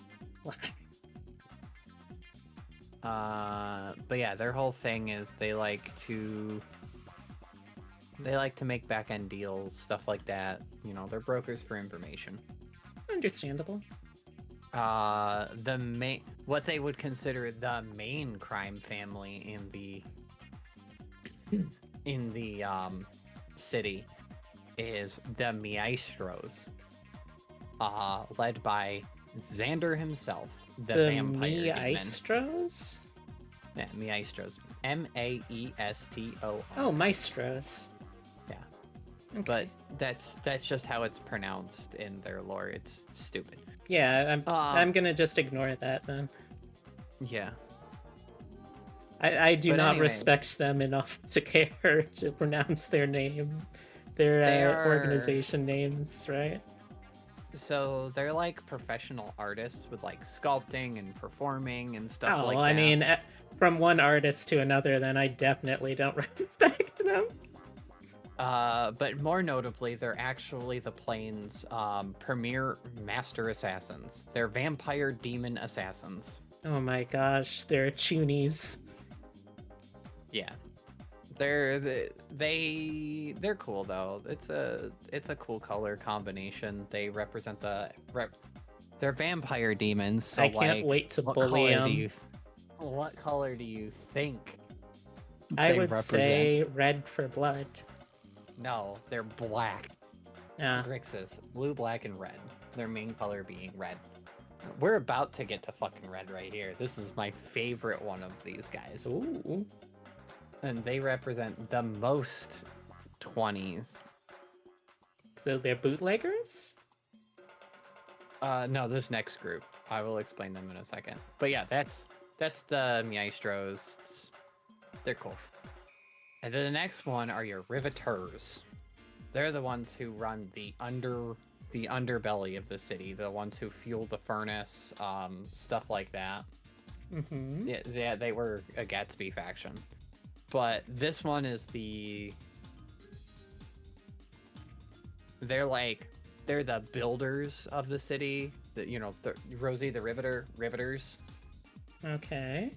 But yeah, their whole thing is they like to make back end deals, stuff like that. You know, they're brokers for information. Understandable. What they would consider the main crime family in the city is the Maestros, led by Xander himself, the vampire Maestros? Yeah, Maestros. Maestro. Oh, Maestros. Yeah. Okay. But that's just how it's pronounced in their lore. It's stupid. Yeah, I'm gonna just ignore that then. Yeah. I do not respect them enough to care to pronounce their name, their organization names, right? So they're like professional artists with like sculpting and performing and stuff like that. I mean, from one artist to another, then I definitely don't respect them. But more notably, they're actually the plane's premier master assassins. They're vampire demon assassins. Oh my gosh, they're Chunies. Yeah, they're cool though. It's a cool color combination. They represent they're vampire demons. So I can't wait to bully them. What color do you think? I would say red for blood. No, they're black. Yeah. Grixis, blue, black, and red. Their main color being red. We're about to get to fucking red right here. This is my favorite one of these guys. Ooh. And they represent the most 20s. So they're bootleggers? No, this next group. I will explain them in a second. But yeah, that's the Maestros. They're cool. And then the next one are your Riveteurs. They're the ones who run the underbelly of the city, the ones who fuel the furnace, stuff like that. Mm-hmm. Yeah, they were a Gatsby faction. But this one is they're the builders of the city. Rosie the Riveters. Okay.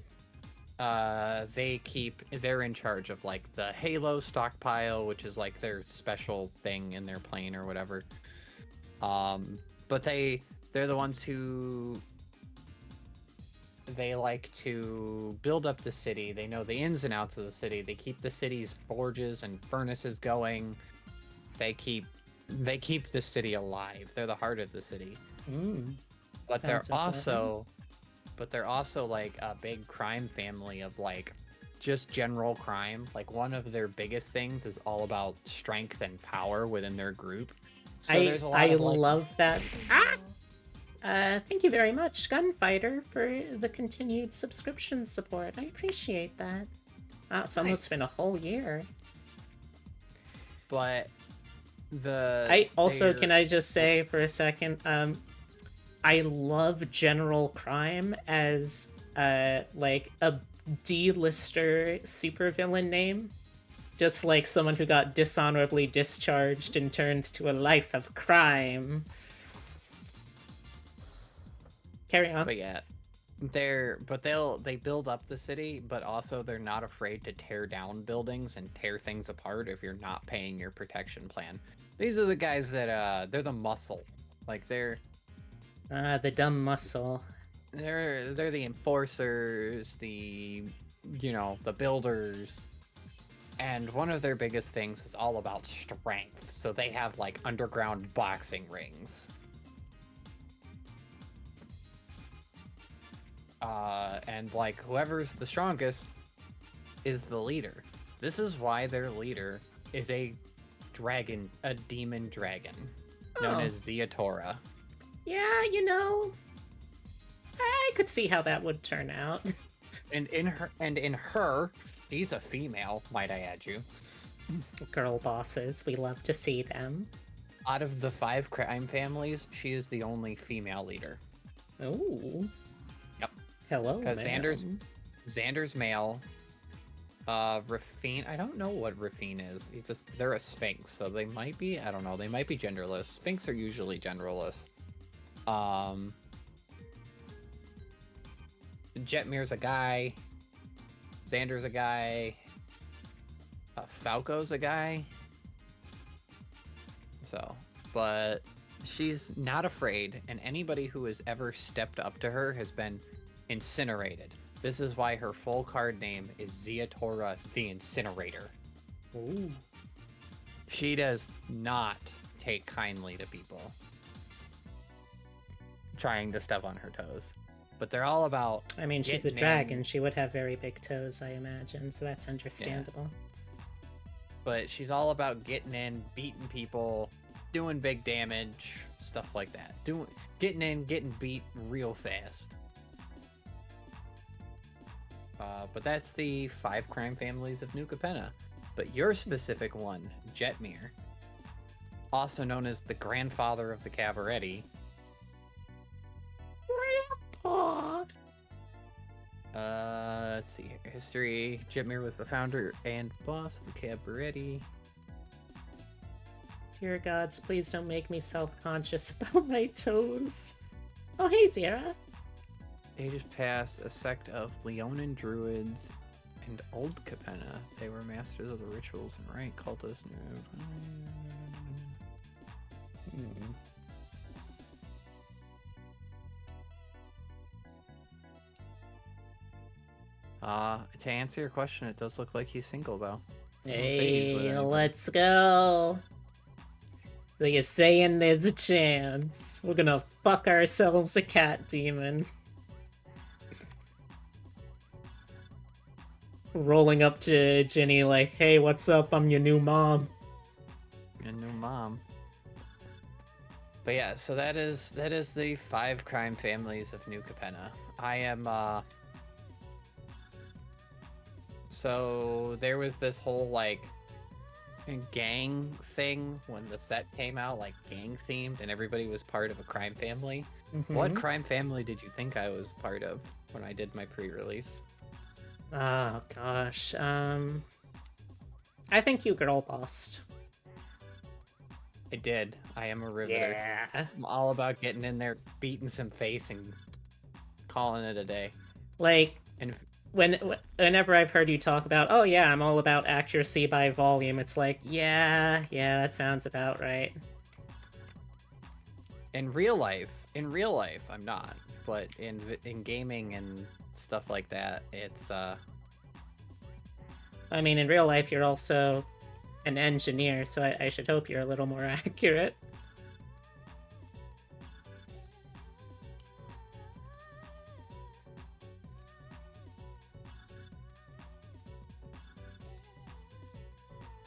They're in charge of like the Halo stockpile, which is like their special thing in their plane or whatever. But they're the ones who they like to build up the city. They know the ins and outs of the city. They keep the city's forges and furnaces going. They keep the city alive. They're the heart of the city. But they're also like a big crime family of like just general crime. Like one of their biggest things is all about strength and power within their group. So there's a lot of love that. Thank you very much, Gunfighter, for the continued subscription support. I appreciate that. Wow, it's almost been a whole year. But can I just say for a second, I love general crime as like a D-lister supervillain name. Just like someone who got dishonorably discharged and turned to a life of crime. Carry on. But yeah, they build up the city, but also they're not afraid to tear down buildings and tear things apart if you're not paying your protection plan. These are the guys that they're the muscle. Like they're the dumb muscle. They're the enforcers, the builders. And one of their biggest things is all about strength. So they have like underground boxing rings. And like whoever's the strongest is the leader. This is why their leader is a demon dragon, known as Ziatora. Yeah, I could see how that would turn out. And in her, she's a female, might I add you. Girl bosses, we love to see them. Out of the 5 crime families, she is the only female leader. Oh. Yep. Hello, because Xander's male. Rafine, I don't know what Rafine is. They're a Sphinx, so they might be, I don't know, they might be genderless. Sphinx are usually genderless. Jetmir's a guy. Xander's a guy. Falco's a guy. So, but she's not afraid, and anybody who has ever stepped up to her has been incinerated. This is why her full card name is Ziatora the Incinerator. Ooh. She does not take kindly to people trying to step on her toes. But they're all about... I mean, she's a dragon. She would have very big toes, I imagine, so that's understandable. Yeah. But she's all about getting in, beating people, doing big damage, stuff like that. Getting in, getting beat real fast. But that's the 5 crime families of New Capenna. But your specific one, Jetmir, also known as the grandfather of the Cabaretti. Grandpa! Let's see here. History. Jetmir was the founder and boss of the Cabaretti. Dear gods, please don't make me self-conscious about my toes. Oh, hey, Zira. Ages past, a sect of Leonin druids and Old Capenna. They were masters of the rituals and rite cultists. To answer your question, it does look like he's single, though. Hey, let's go. So you're saying there's a chance we're gonna fuck ourselves a cat demon. Rolling up to Jenny like, hey, what's up? I'm your new mom. Your new mom. But yeah, so that is the 5 crime families of New Capenna. I am, so there was this whole, like, gang thing when the set came out, like, gang themed, and everybody was part of a crime family. Mm-hmm. What crime family did you think I was part of when I did my pre-release? Oh, gosh. I think you girl bossed. I did. I am a riveter. Yeah. I'm all about getting in there, beating some face, and calling it a day. Like, and whenever I've heard you talk about, oh yeah, I'm all about accuracy by volume, it's like, yeah, that sounds about right. In real life, I'm not. But in gaming and stuff like that, it's I mean, in real life, you're also an engineer, so I should hope you're a little more accurate.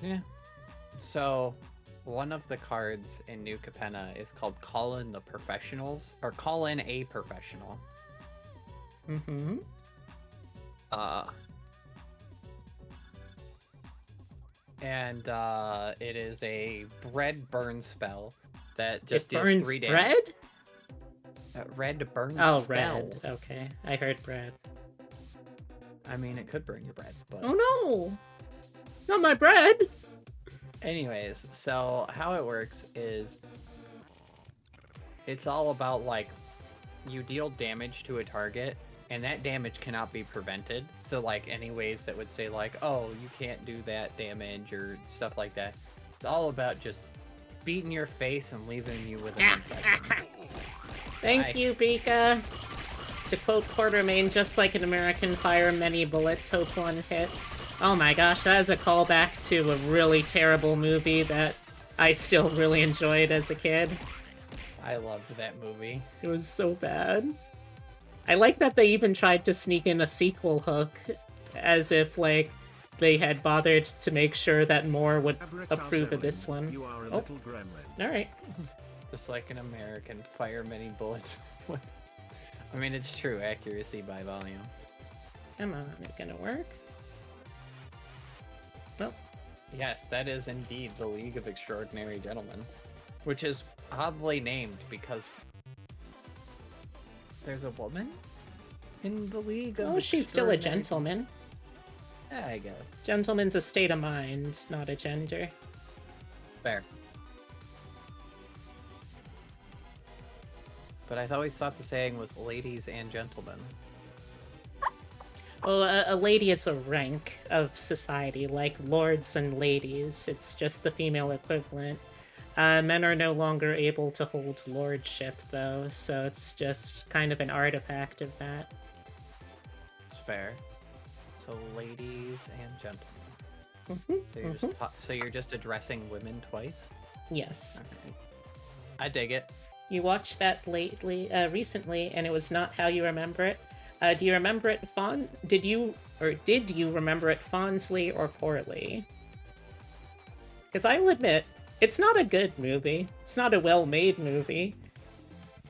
Yeah. So, one of the cards in New Capenna is called Call in the Professionals, or Call in a Professional. Mm-hmm. And it is a bread burn spell that just deals burns 3 damage. Bread? Red burn spell. Red. Okay, I heard bread. I mean, it could burn your bread, but... Oh no! Not my bread! Anyways, so how it works is it's all about, like, you deal damage to a target, and that damage cannot be prevented. So, like, any ways that would say, like, oh, you can't do that damage or stuff like that. It's all about just beating your face and leaving you with an infection. Thank you, Bika. To quote Quartermain, just like an American, fire many bullets, hope one hits. Oh my gosh, that is a callback to a really terrible movie that I still really enjoyed as a kid. I loved that movie. It was so bad. I like that they even tried to sneak in a sequel hook, as if, like, they had bothered to make sure that more would approve of this one. You are a Oh. little gremlin. All right. Just like an American, fire many bullets. I mean, it's true. Accuracy by volume. Come on, it's gonna work. Well, Yes, that is indeed the League of Extraordinary Gentlemen, which is oddly named because there's a woman in the League of oh, she's still a Extraordinary- gentleman. Yeah, I guess. Gentleman's a state of mind, not a gender. Fair. But I always thought the saying was ladies and gentlemen. Well, a lady is a rank of society, like lords and ladies. It's just the female equivalent. Men are no longer able to hold lordship, though, so it's just kind of an artifact of that. It's fair. So ladies and gentlemen. Mhm, So you're just so you're just addressing women twice. Yes. Alright. I dig it. You watched that recently, and it was not how you remember it. Do you remember it did you remember it fondly or poorly? Because I will admit, it's not a good movie. It's not a well-made movie.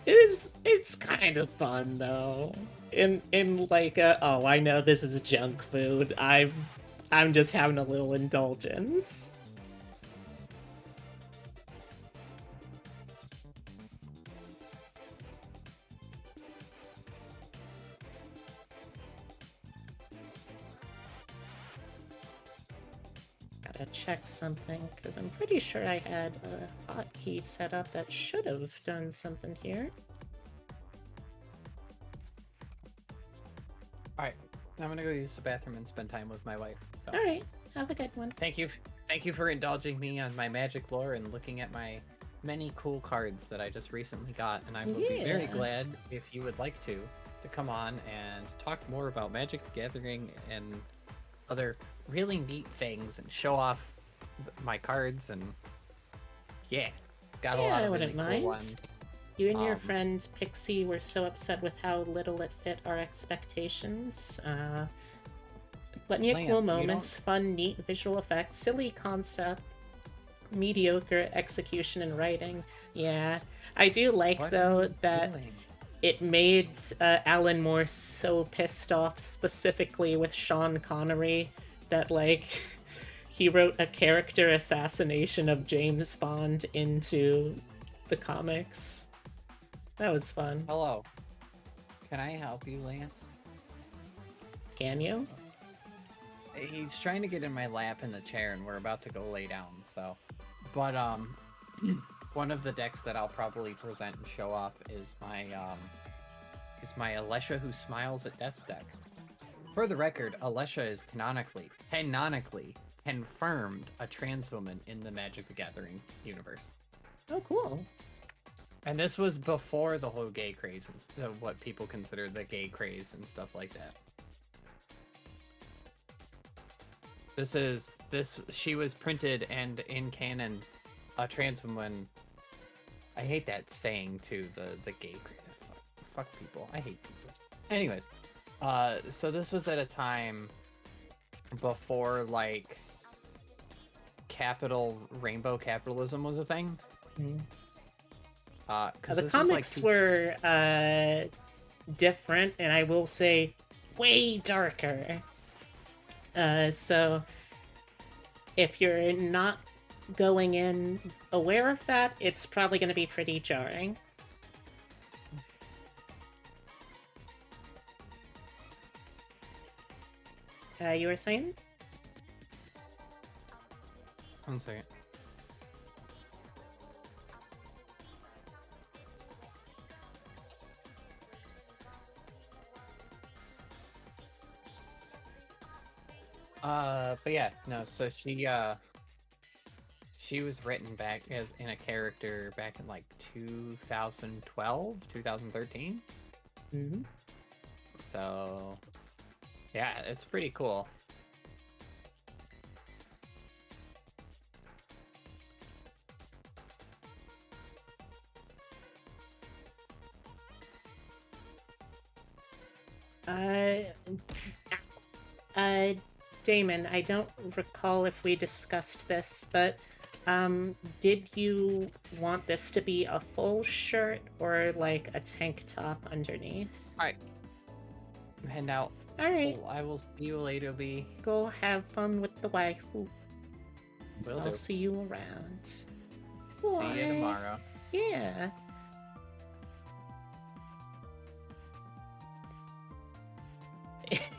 It's kind of fun though. In like oh, I know this is junk food. I'm just having a little indulgence. Gotta check something, because I'm pretty sure I had a hotkey set up that should have done something here. Alright. I'm gonna go use the bathroom and spend time with my wife. So Alright, have a good one. thank you for indulging me on my magic lore and looking at my many cool cards that I just recently got, and I would be very Yeah. glad if you would like to come on and talk more about Magic the Gathering and other really neat things and show off my cards and yeah, got a Yeah, lot I of really wouldn't cool mind. ones. You and your Um, friend Pixie were so upset with how little it fit our expectations. Plenty of Lance, cool you moments, fun, neat visual effects, silly concept, mediocre execution and writing. Yeah, I do like What though are you that doing? it made Alan Moore so pissed off, specifically with Sean Connery, that like he wrote a character assassination of James Bond into the comics. That was fun. Hello. Can I help you, Lance? Can you? He's trying to get in my lap in the chair, and we're about to go lay down. So, but one of the decks that I'll probably present and show off is my Alesha Who Smiles at Death deck. For the record, Alesha is canonically confirmed a trans woman in the Magic the Gathering universe. Oh, cool. And this was before the whole gay craze and what people consider the gay craze and stuff like that. She was printed and in canon a trans woman. I hate that saying too, the gay craze. Fuck people. I hate people. Anyways, so this was at a time before like rainbow capitalism was a thing. Mm. 'Cause The this was, like, comics were different, and I will say way darker. So if you're not going in aware of that, it's probably going to be pretty jarring. You were saying? One second. But yeah, no, so she was written back as in a character back in like 2012, 2013. Mm-hmm. So yeah, it's pretty cool. Damon, I don't recall if we discussed this, but did you want this to be a full shirt or like a tank top underneath? Alright. I'm heading out. Alright. I will see you later, B. Go have fun with the waifu. Will I'll do. see you around. See Bye. you tomorrow. Yeah.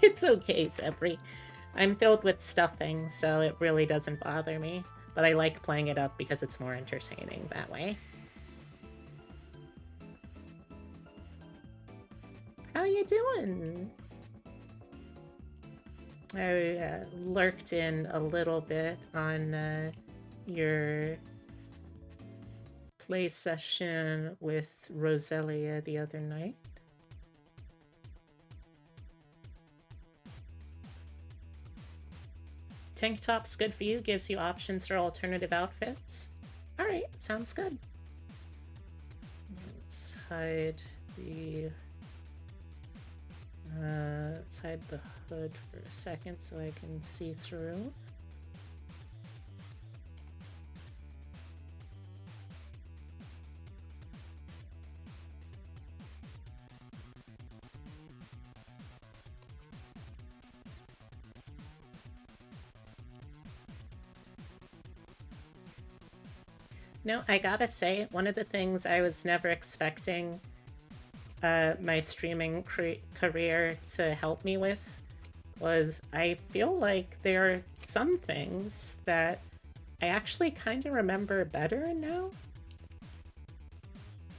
It's okay, Zebri. I'm filled with stuffing, so it really doesn't bother me. But I like playing it up because it's more entertaining that way. How you doing? I lurked in a little bit on your play session with Roselia the other night. Tank top's good for you, gives you options for alternative outfits. Alright, sounds good. Let's hide the... let's hide the hood for a second so I can see through. No, I gotta say, one of the things I was never expecting my streaming career to help me with was I feel like there are some things that I actually kind of remember better now.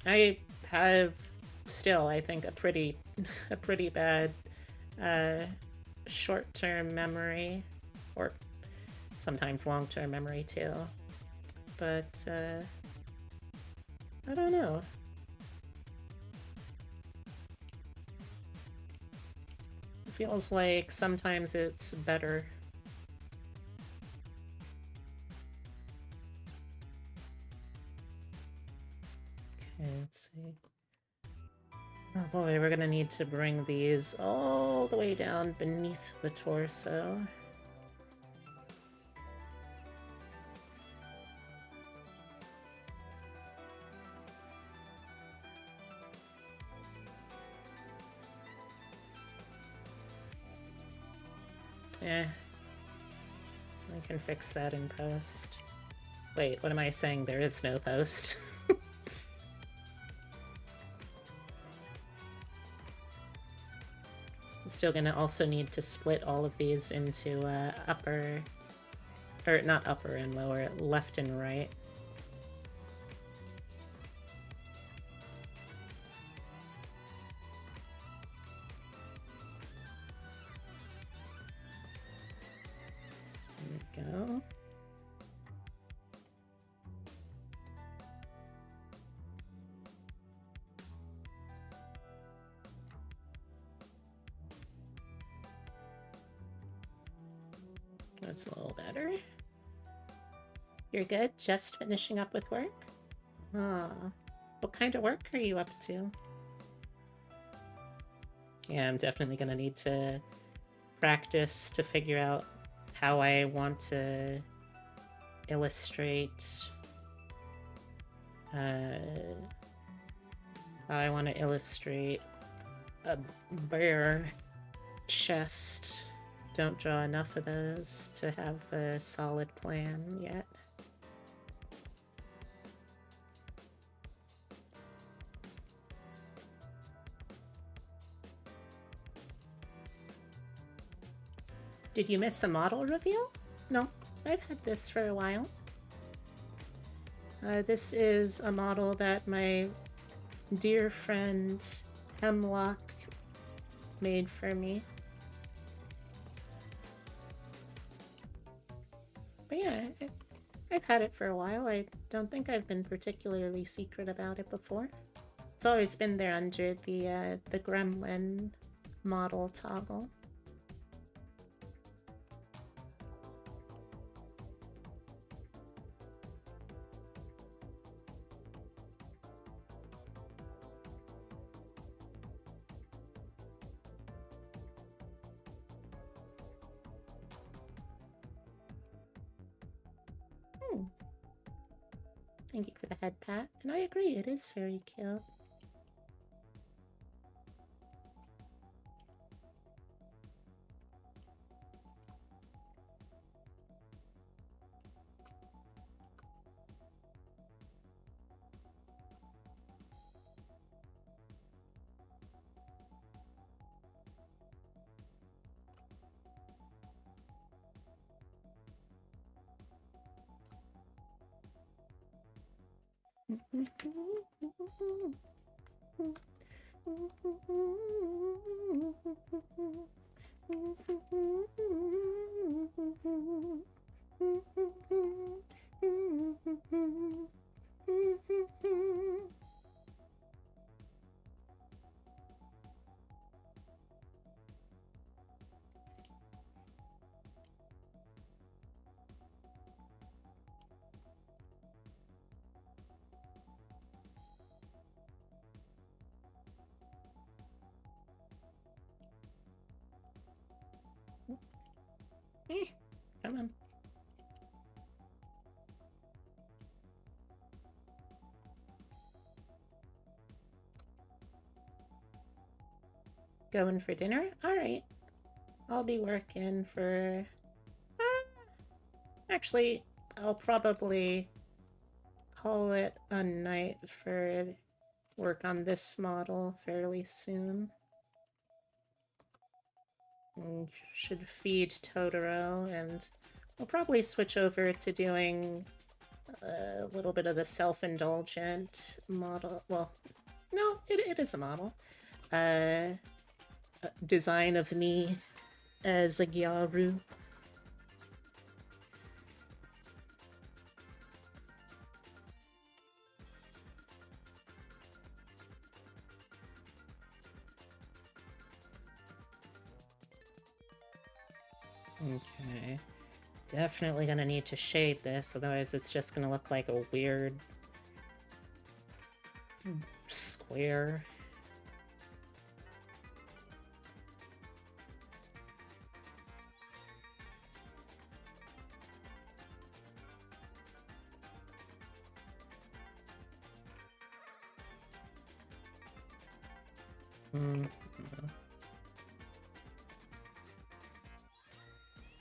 I have still, I think, a pretty bad short-term memory, or sometimes long-term memory too. But I don't know. It feels like sometimes it's better. Okay, let's see. Oh boy, we're gonna need to bring these all the way down beneath the torso. Eh. I can fix that in post. Wait, what am I saying? There is no post. I'm still gonna also need to split all of these into upper... or not upper and lower, left and right. There we go. That's a little better. You're good? Just finishing up with work? Ah, what kind of work are you up to? Yeah, I'm definitely gonna need to practice to figure out how I want to illustrate a bare chest. Don't draw enough of those to have a solid plan yet. Did you miss a model reveal? No, I've had this for a while. This is a model that my dear friend Hemlock made for me. But yeah, I've had it for a while. I don't think I've been particularly secret about it before. It's always been there under the gremlin model toggle. Thank you for the head pat. And I agree, it is very cute. Come on. Going for dinner? Alright. I'll be working for... actually, I'll probably call it a night for work on this model fairly soon. And should feed Totoro, and we'll probably switch over to doing a little bit of the self-indulgent model. Well, no, it is a model. Design of me as a Gyaru. Okay. Definitely gonna need to shade this, otherwise it's just gonna look like a weird square. No.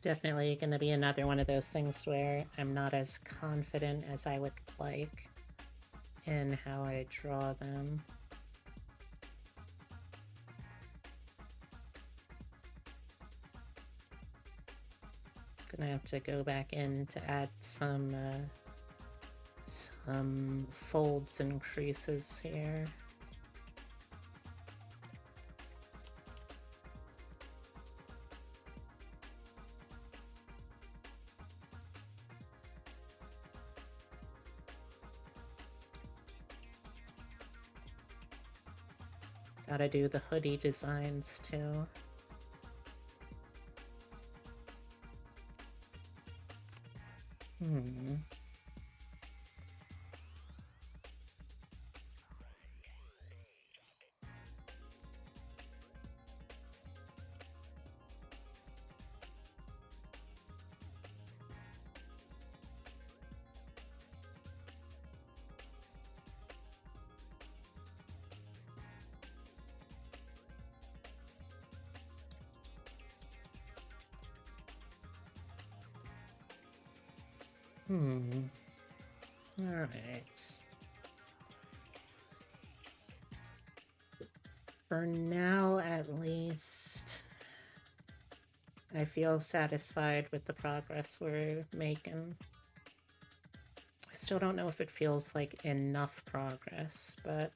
Definitely going to be another one of those things where I'm not as confident as I would like in how I draw them. Gonna have to go back in to add some folds and creases here. Gotta do the hoodie designs too. Alright. For now, at least, I feel satisfied with the progress we're making. I still don't know if it feels like enough progress, but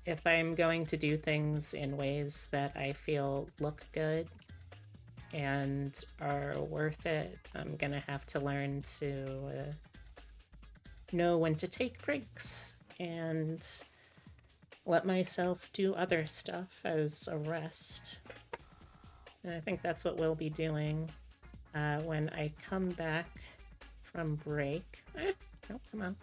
if I'm going to do things in ways that I feel look good and are worth it, I'm gonna have to learn to know when to take breaks and let myself do other stuff as a rest. And I think that's what we'll be doing when I come back from break. No, come on.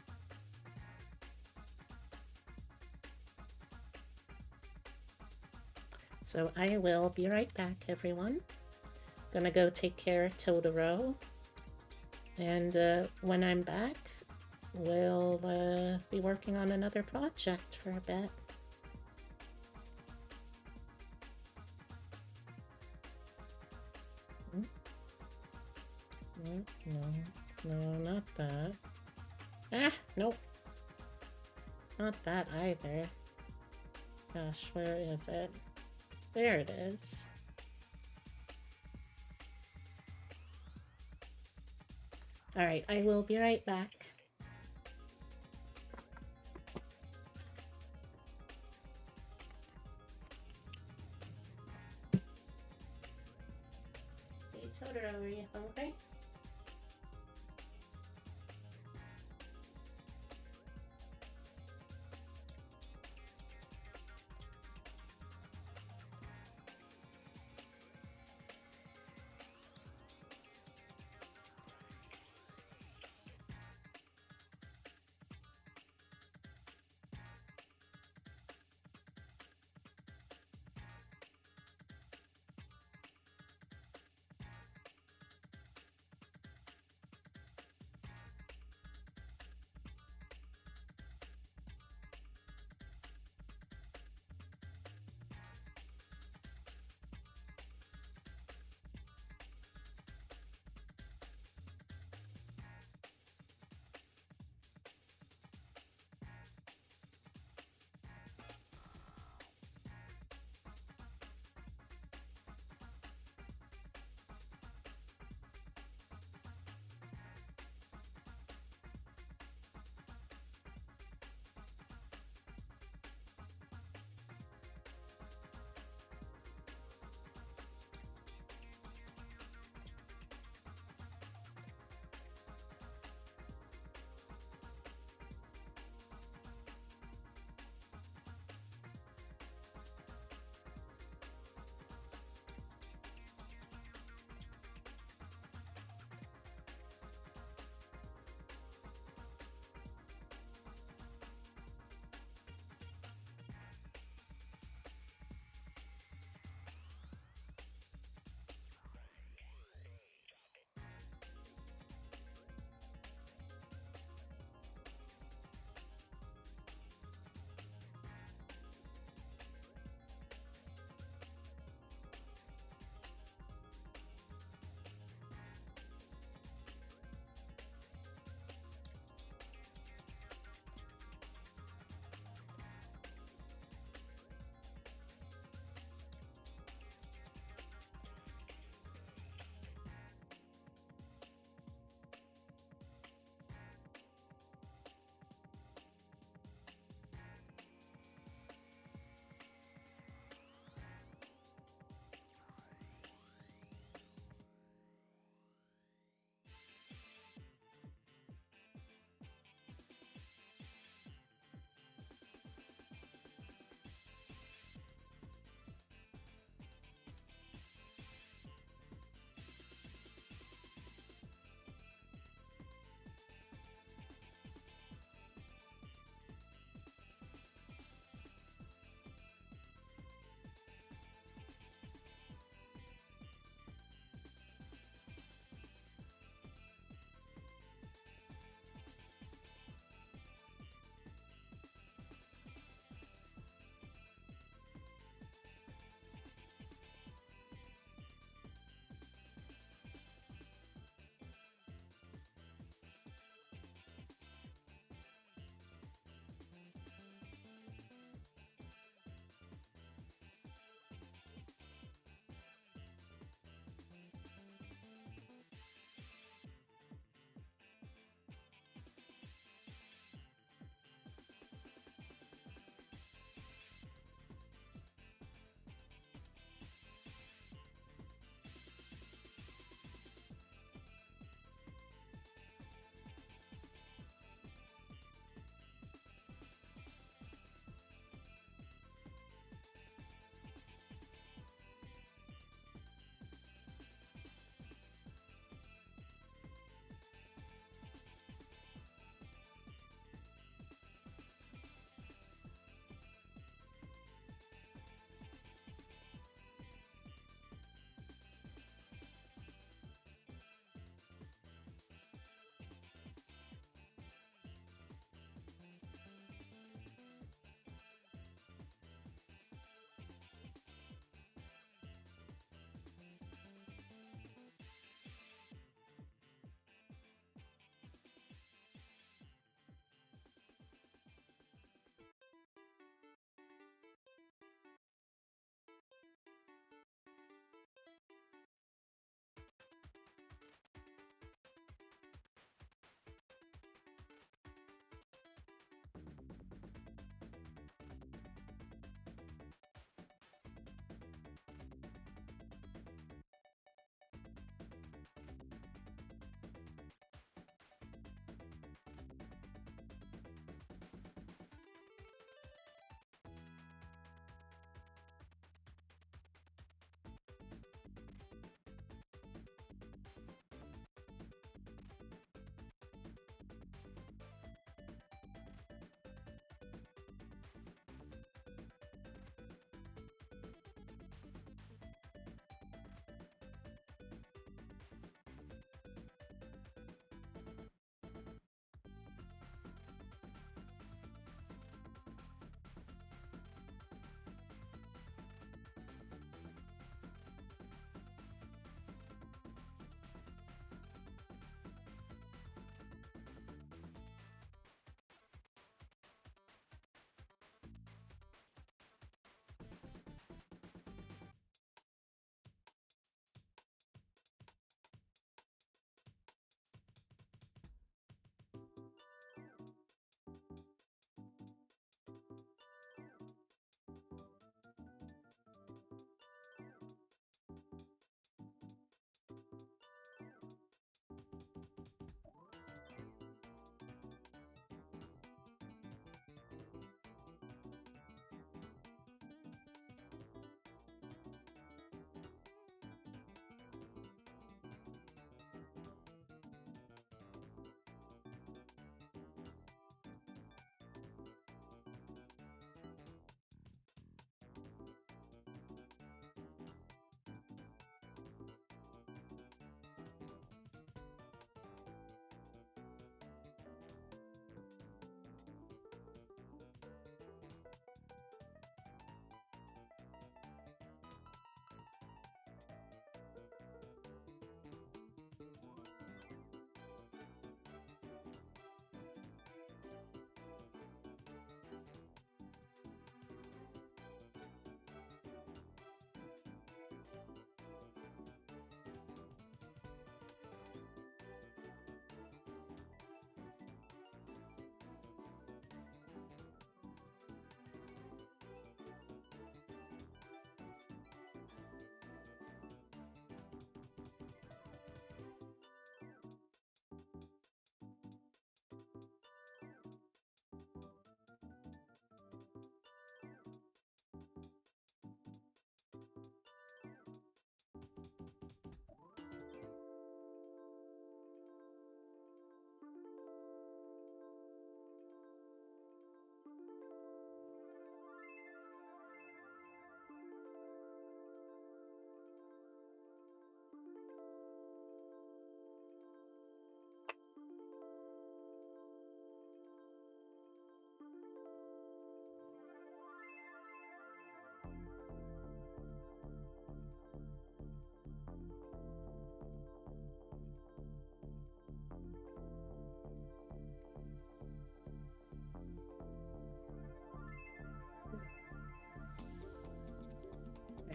So I will be right back, everyone. Gonna go take care of Totoro. And when I'm back, we'll be working on another project for a bit. No, not that. Ah, nope. Not that either. Gosh, where is it? There it is. Alright, I will be right back. Hey, Totoro, are you hungry?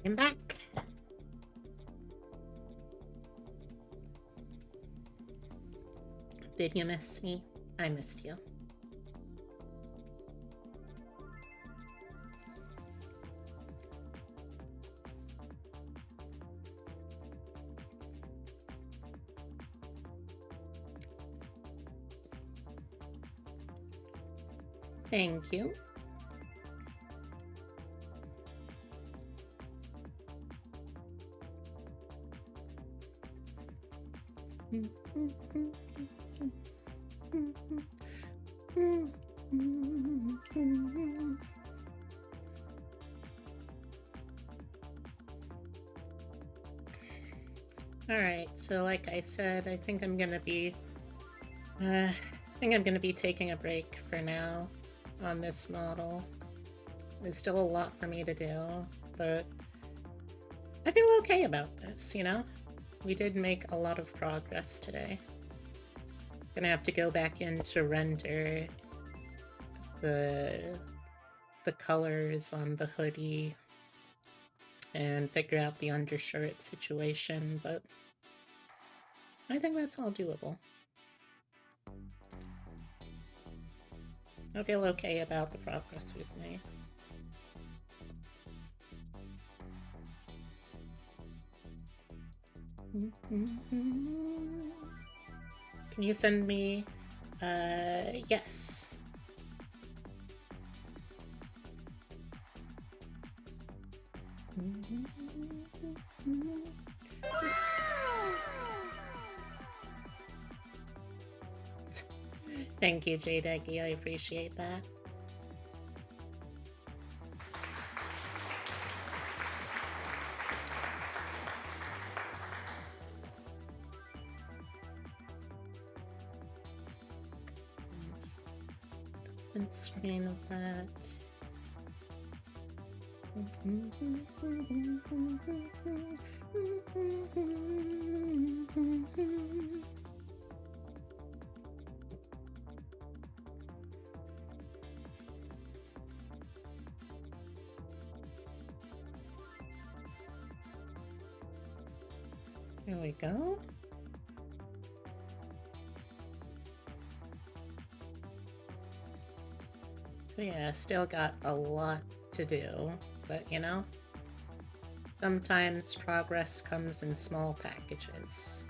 Bring him back. Did you miss me? I missed you. Thank you. Alright, so like I said, I think I'm gonna be taking a break for now on this model. There's still a lot for me to do, but I feel okay about this, you know? We did make a lot of progress today. Gonna have to go back in to render the colors on the hoodie and figure out the undershirt situation, but I think that's all doable. I feel okay about the progress we've made. Can you send me? Yes. Thank you, J-Deggy. I appreciate that. Print screen of that. There we go. Yeah, still got a lot to do, but you know, sometimes progress comes in small packages.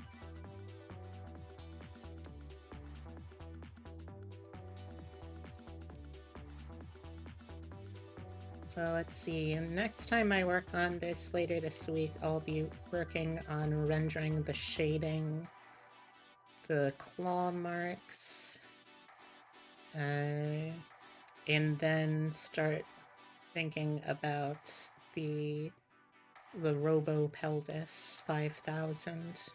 So let's see, next time I work on this later this week, I'll be working on rendering the shading, the claw marks, and then start thinking about the Robo Pelvis 5000.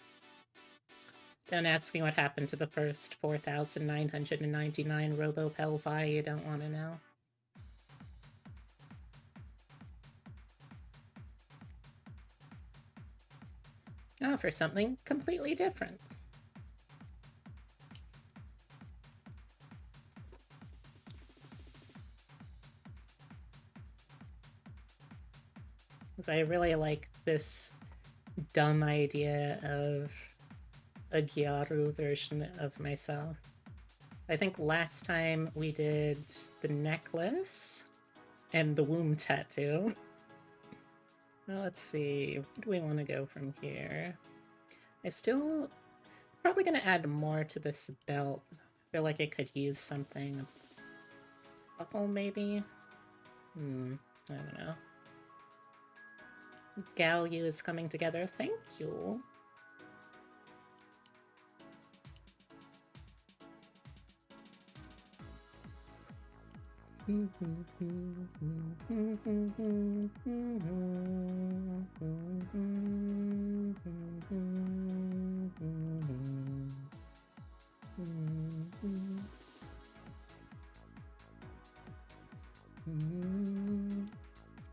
Don't ask me what happened to the first 4,999 Robo Pelvi, you don't want to know. Oh, for something completely different. I really like this dumb idea of a Gyarus version of myself. I think last time we did the necklace and the womb tattoo. Well, let's see, where do we want to go from here? Probably gonna add more to this belt. I feel like it could use something. A buckle, maybe? I don't know. GalU is coming together. Thank you.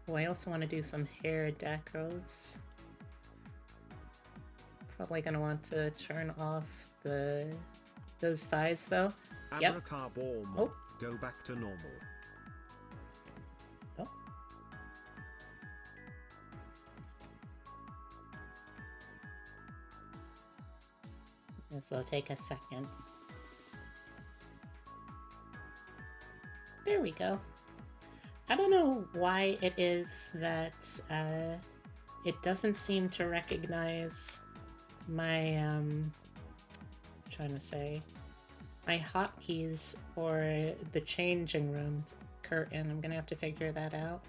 Oh, I also want to do some hair decos. Probably gonna want to turn off those thighs though. Yep. Oh. Go back to normal. Oh. This will take a second. There we go. I don't know why it is that it doesn't seem to recognize my, trying to say, my hotkeys for the changing room curtain. I'm gonna have to figure that out.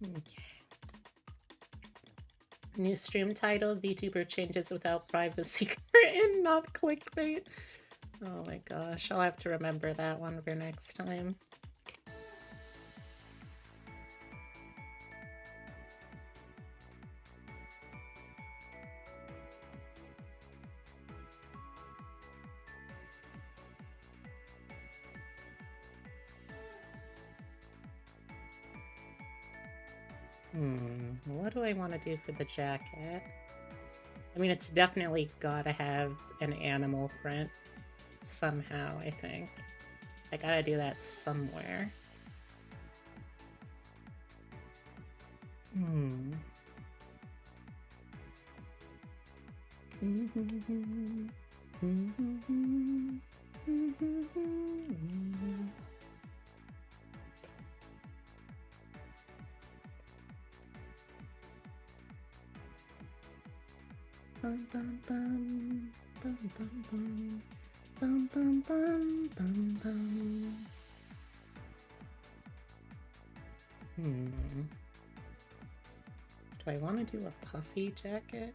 Okay. New stream title, VTuber changes without privacy curtain, not clickbait. Oh my gosh, I'll have to remember that one for next time. What do I want to do for the jacket? I mean, it's definitely gotta have an animal print somehow, I think. I gotta do that somewhere. Bum, bum, bum, bum, bum, bum, bum, bum, bum, bum, bum. Do I want to do a puffy jacket?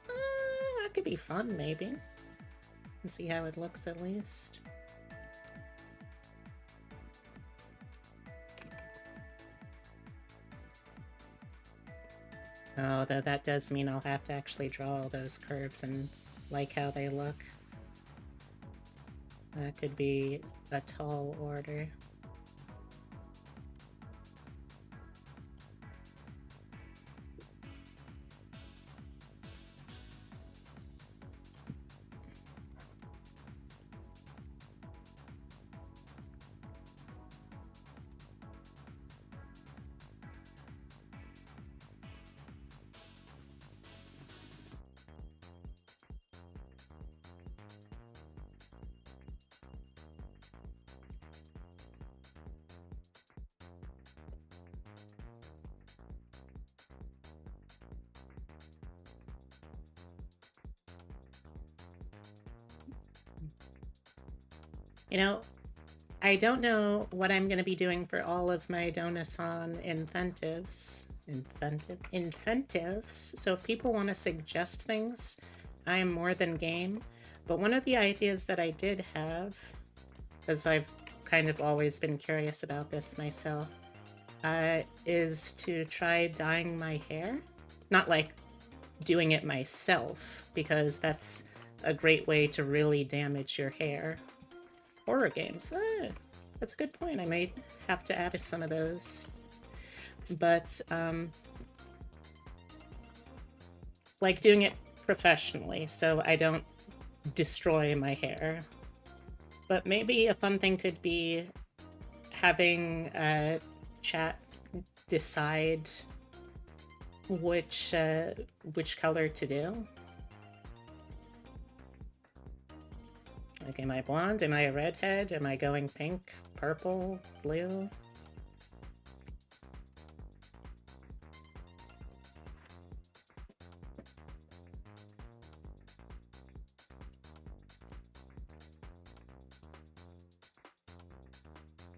That could be fun, maybe. And see how it looks at least. Oh, though that does mean I'll have to actually draw all those curves and like how they look. That could be a tall order. You know, I don't know what I'm going to be doing for all of my Donasan incentives. So if people want to suggest things, I am more than game. But one of the ideas that I did have, because I've kind of always been curious about this myself, is to try dyeing my hair. Not like doing it myself, because that's a great way to really damage your hair. Horror games. That's a good point. I might have to add some of those. But, like doing it professionally, so I don't destroy my hair. But maybe a fun thing could be having chat decide which color to do. Like, am I blonde? Am I a redhead? Am I going pink, purple, blue?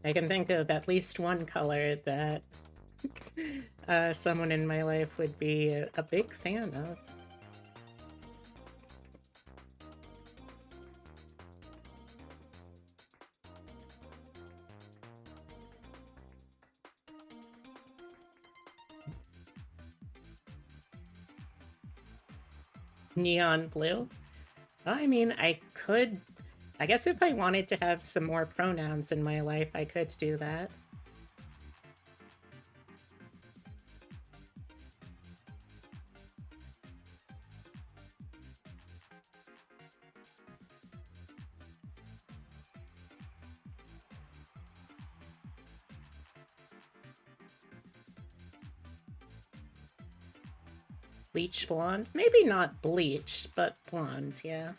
I can think of at least one color that someone in my life would be a big fan of. Neon blue? I mean, I guess if I wanted to have some more pronouns in my life, I could do that. Bleach blonde? Maybe not bleached, but blonde, yeah.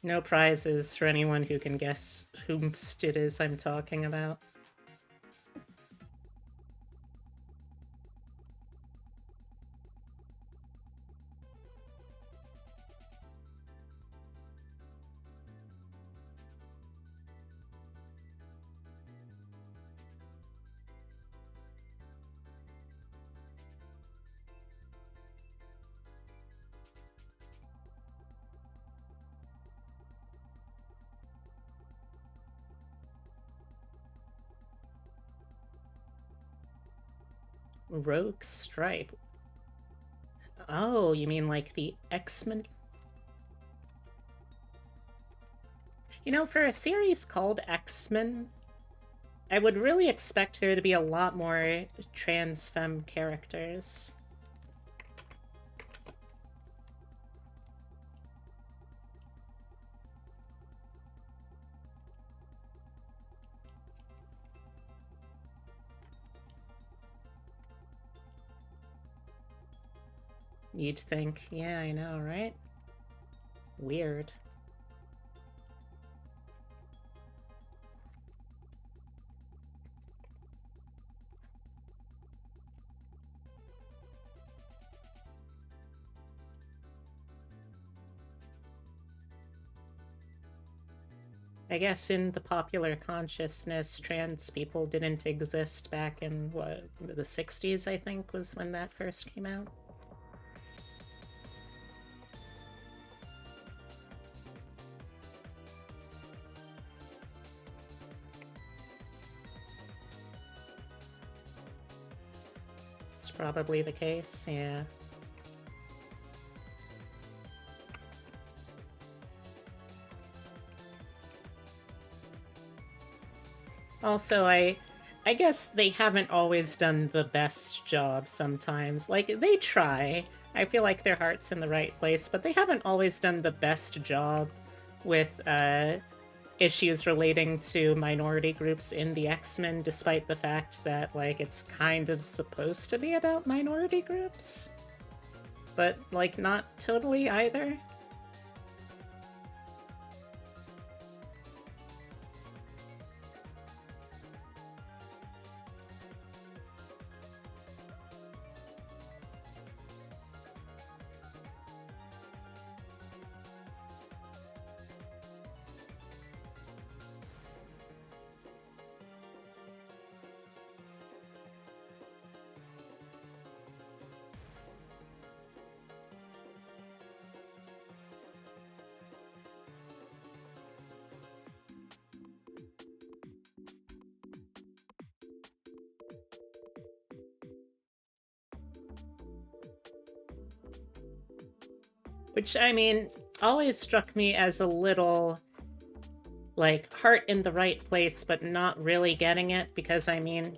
No prizes for anyone who can guess whomst it is I'm talking about. Rogue Stripe. Oh, you mean like the X-Men? You know, for a series called X-Men, I would really expect there to be a lot more trans femme characters. You'd think, yeah, I know, right? Weird. I guess in the popular consciousness, trans people didn't exist back in, what, the 60s, I think, was when that first came out. It's probably the case, yeah. Also, I guess they haven't always done the best job sometimes. Like, they try. I feel like their heart's in the right place, but they haven't always done the best job with issues relating to minority groups in the X-Men, despite the fact that, like, it's kind of supposed to be about minority groups. But, like, not totally either. Which, I mean, always struck me as a little, like, heart in the right place, but not really getting it, because, I mean,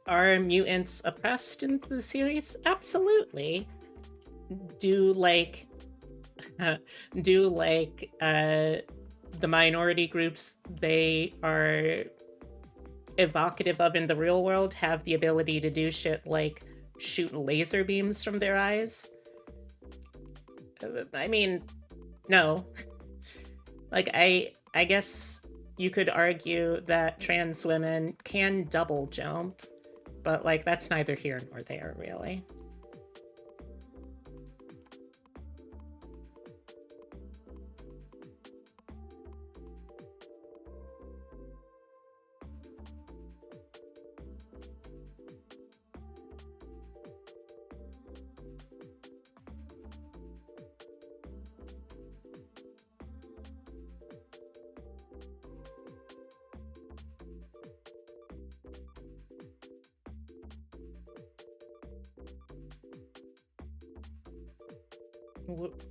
are mutants oppressed in the series? Absolutely. Do, like, the minority groups they are evocative of in the real world have the ability to do shit like shoot laser beams from their eyes? I mean, no. Like, I guess you could argue that trans women can double jump, but, like, that's neither here nor there, really.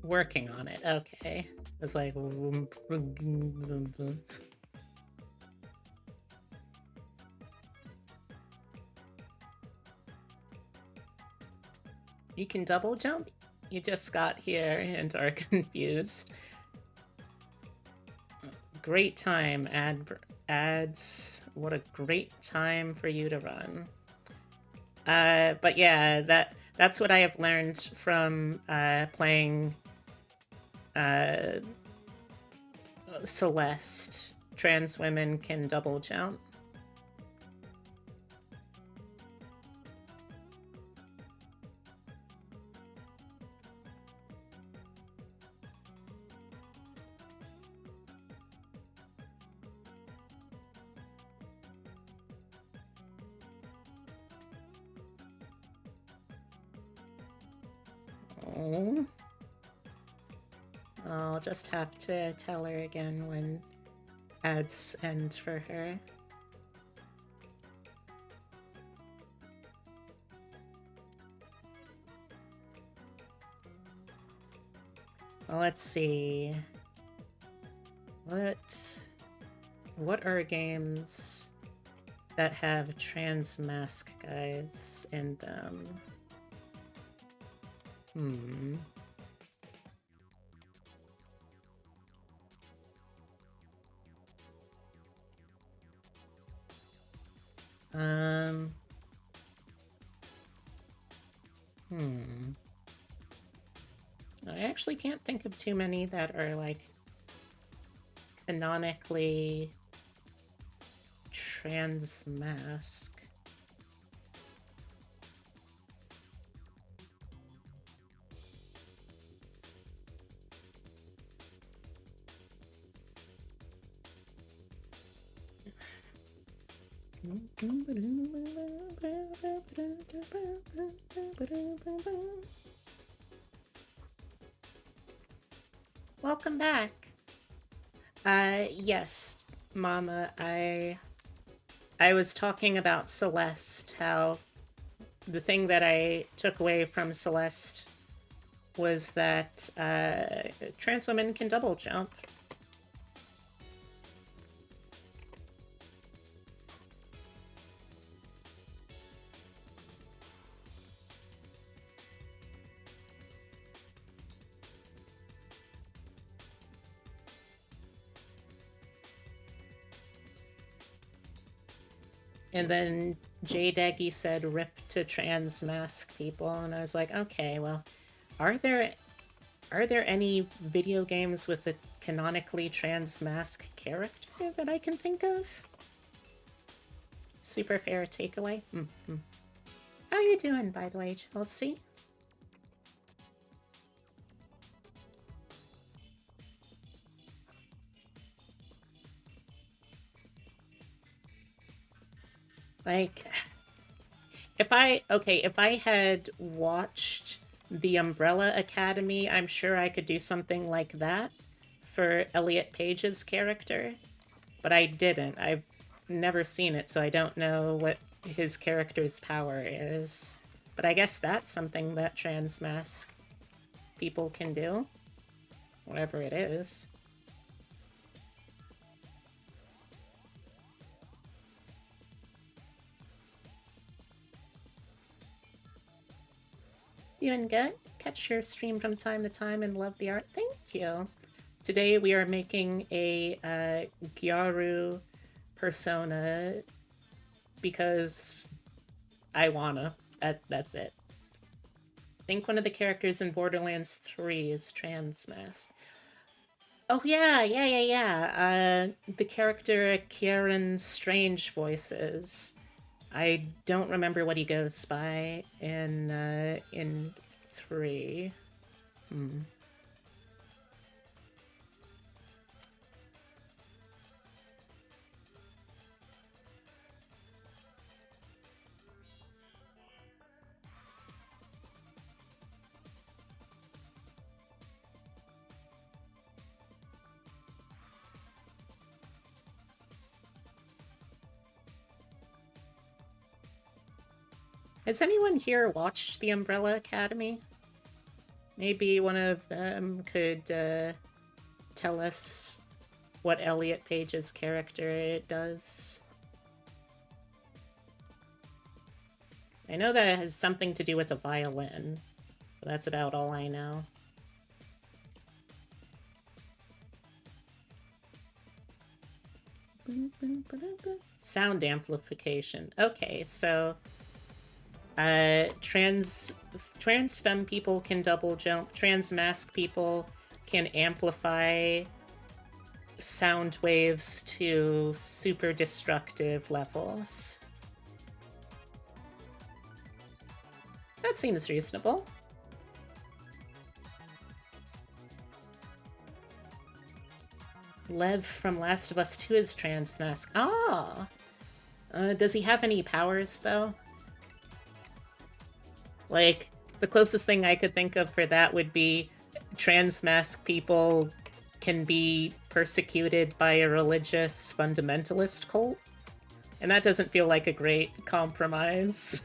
working on it. Okay. It's like... You can double jump? You just got here and are confused. Great time, ads. What a great time for you to run. But yeah, that's what I have learned from playing Celeste. Trans women can double jump. Oh. I'll just have to tell her again when ads end for her. Well, let's see. What are games that have trans mask guys in them? I actually can't think of too many that are, like, canonically trans mask. Welcome back. Yes, Mama, I was talking about Celeste, how the thing that I took away from Celeste was that trans women can double jump. And then J-Daggy said rip to trans mask people, and I was like, okay, well, are there any video games with a canonically trans mask character that I can think of? Super fair takeaway. How you doing, by the way, Chelsea? Like, if I had watched The Umbrella Academy, I'm sure I could do something like that for Elliot Page's character, but I didn't. I've never seen it, so I don't know what his character's power is. But I guess that's something that trans mask people can do, whatever it is. Doing good. Catch your stream from time to time and love the art. Thank you. Today we are making a Gyaru persona because I wanna. That's it. I think one of the characters in Borderlands 3 is trans mask. Oh yeah. The character Kieran Strange voices. I don't remember what he goes by in 3. Has anyone here watched The Umbrella Academy? Maybe one of them could tell us what Elliot Page's character it does. I know that it has something to do with a violin, but that's about all I know. Sound amplification. Okay, so trans femme people can double jump. Trans masc people can amplify sound waves to super destructive levels. That seems reasonable. Lev from Last of Us 2 is trans mask. Ah! Does he have any powers, though? Like, the closest thing I could think of for that would be trans mask people can be persecuted by a religious fundamentalist cult. And that doesn't feel like a great compromise.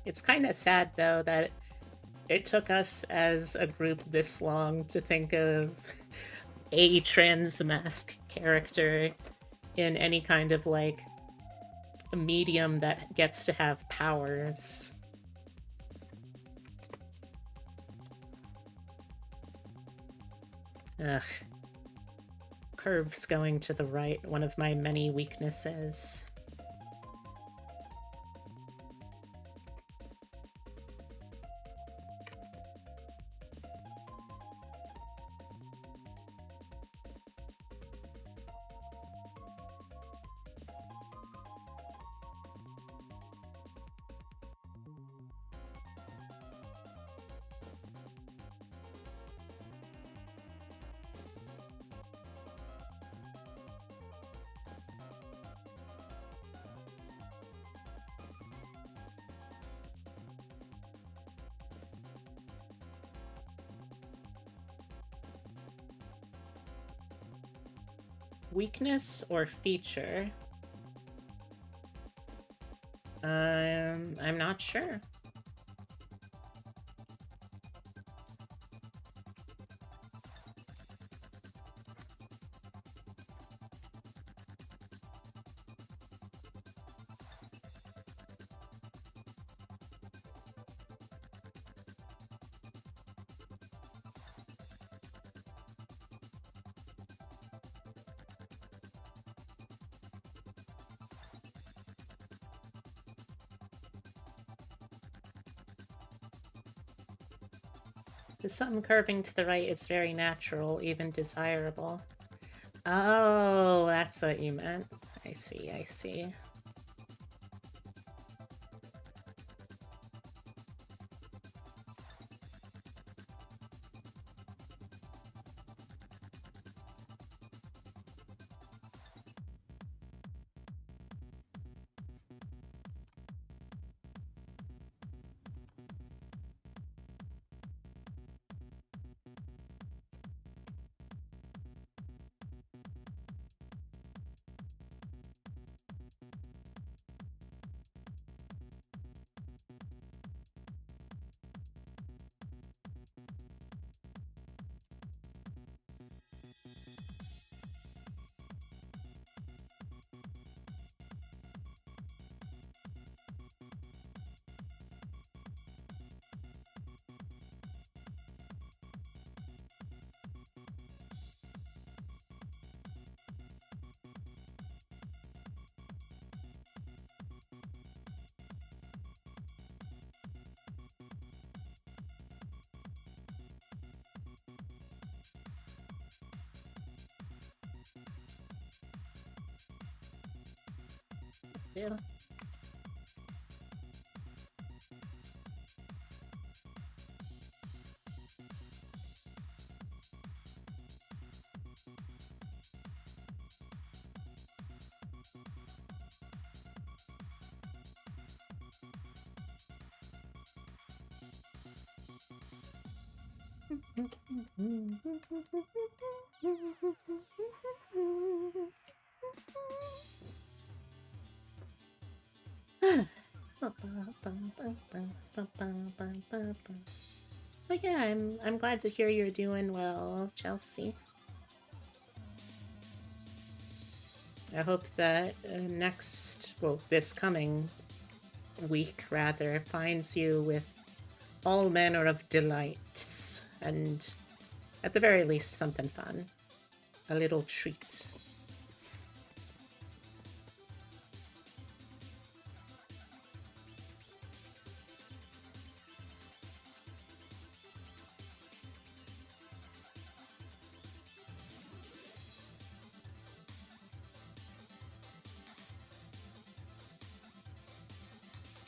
It's kind of sad, though, that it took us as a group this long to think of a trans mask character in any kind of, like, a medium that gets to have powers. Ugh. Curves going to the right, one of my many weaknesses. Weakness or feature? I'm not sure. The sun curving to the right is very natural, even desirable. Oh, that's what you meant. I see, I see. do. Oh yeah, I'm glad to hear you're doing well, Chelsea. I hope that this coming week rather finds you with all manner of delights and at the very least something fun. A little treat.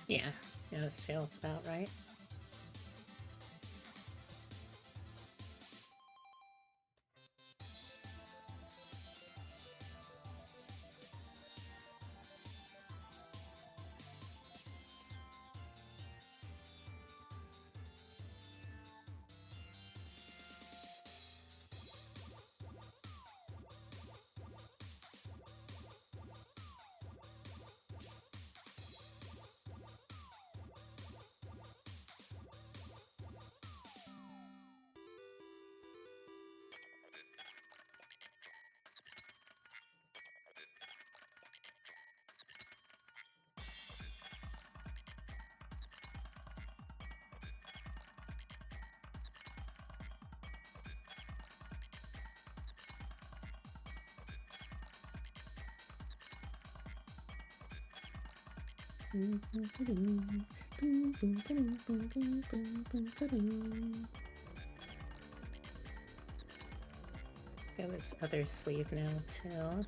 Yeah, this feels about right. Got this other sleeve now too.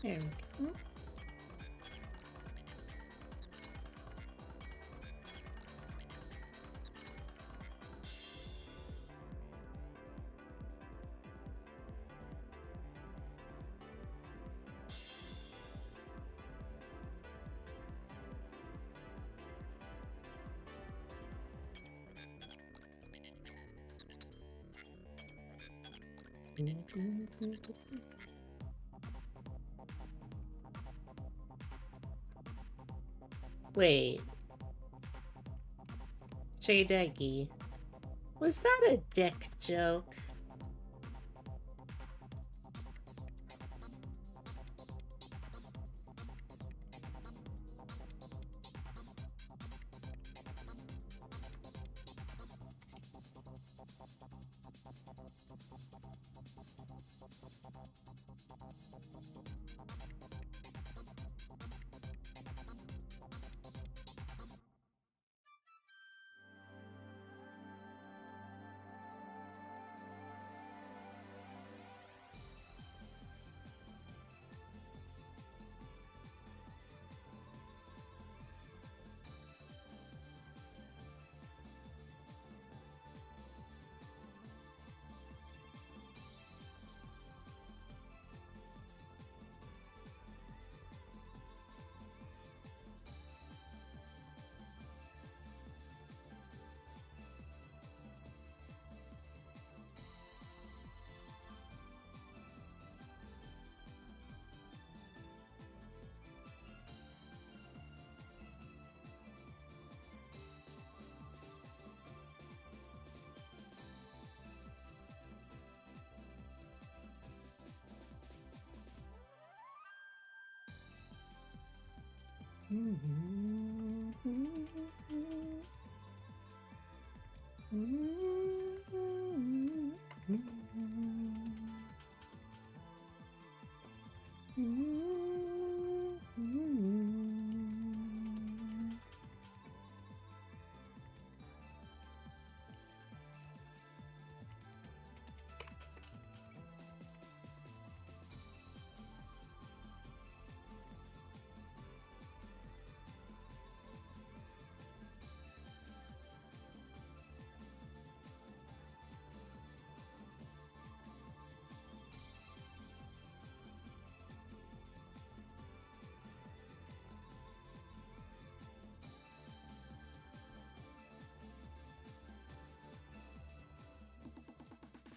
There we go. Wait. J-Deggy. Was that a dick joke?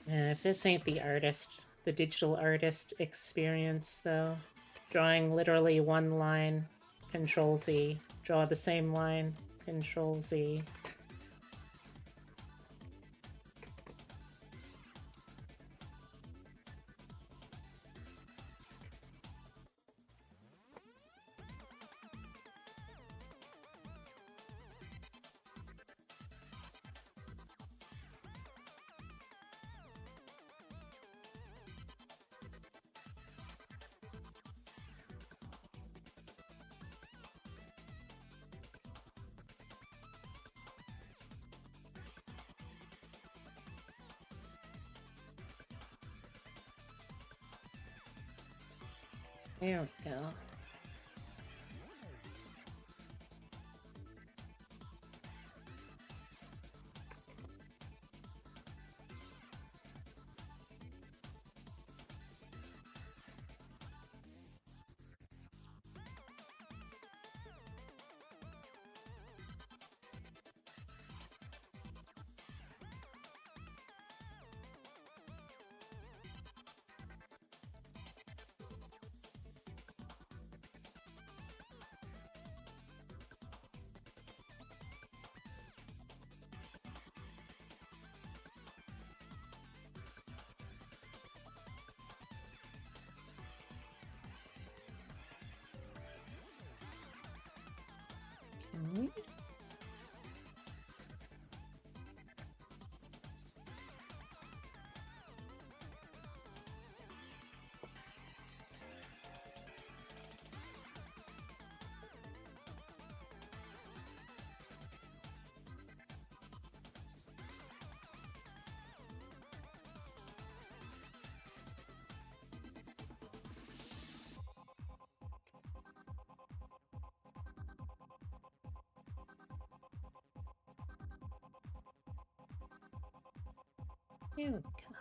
If this ain't the digital artist experience, though, drawing literally one line, Control Z, draw the same line, Control Z. There we go. Okay. There we go.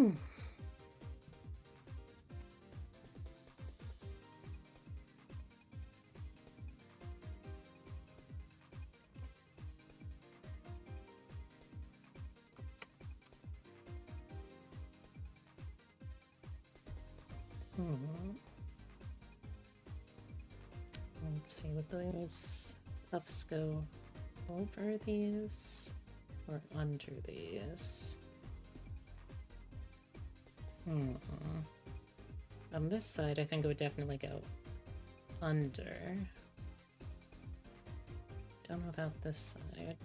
Hmm. Let's see what those puffs go over these or under these. On this side, I think it would definitely go under. Don't know about this side.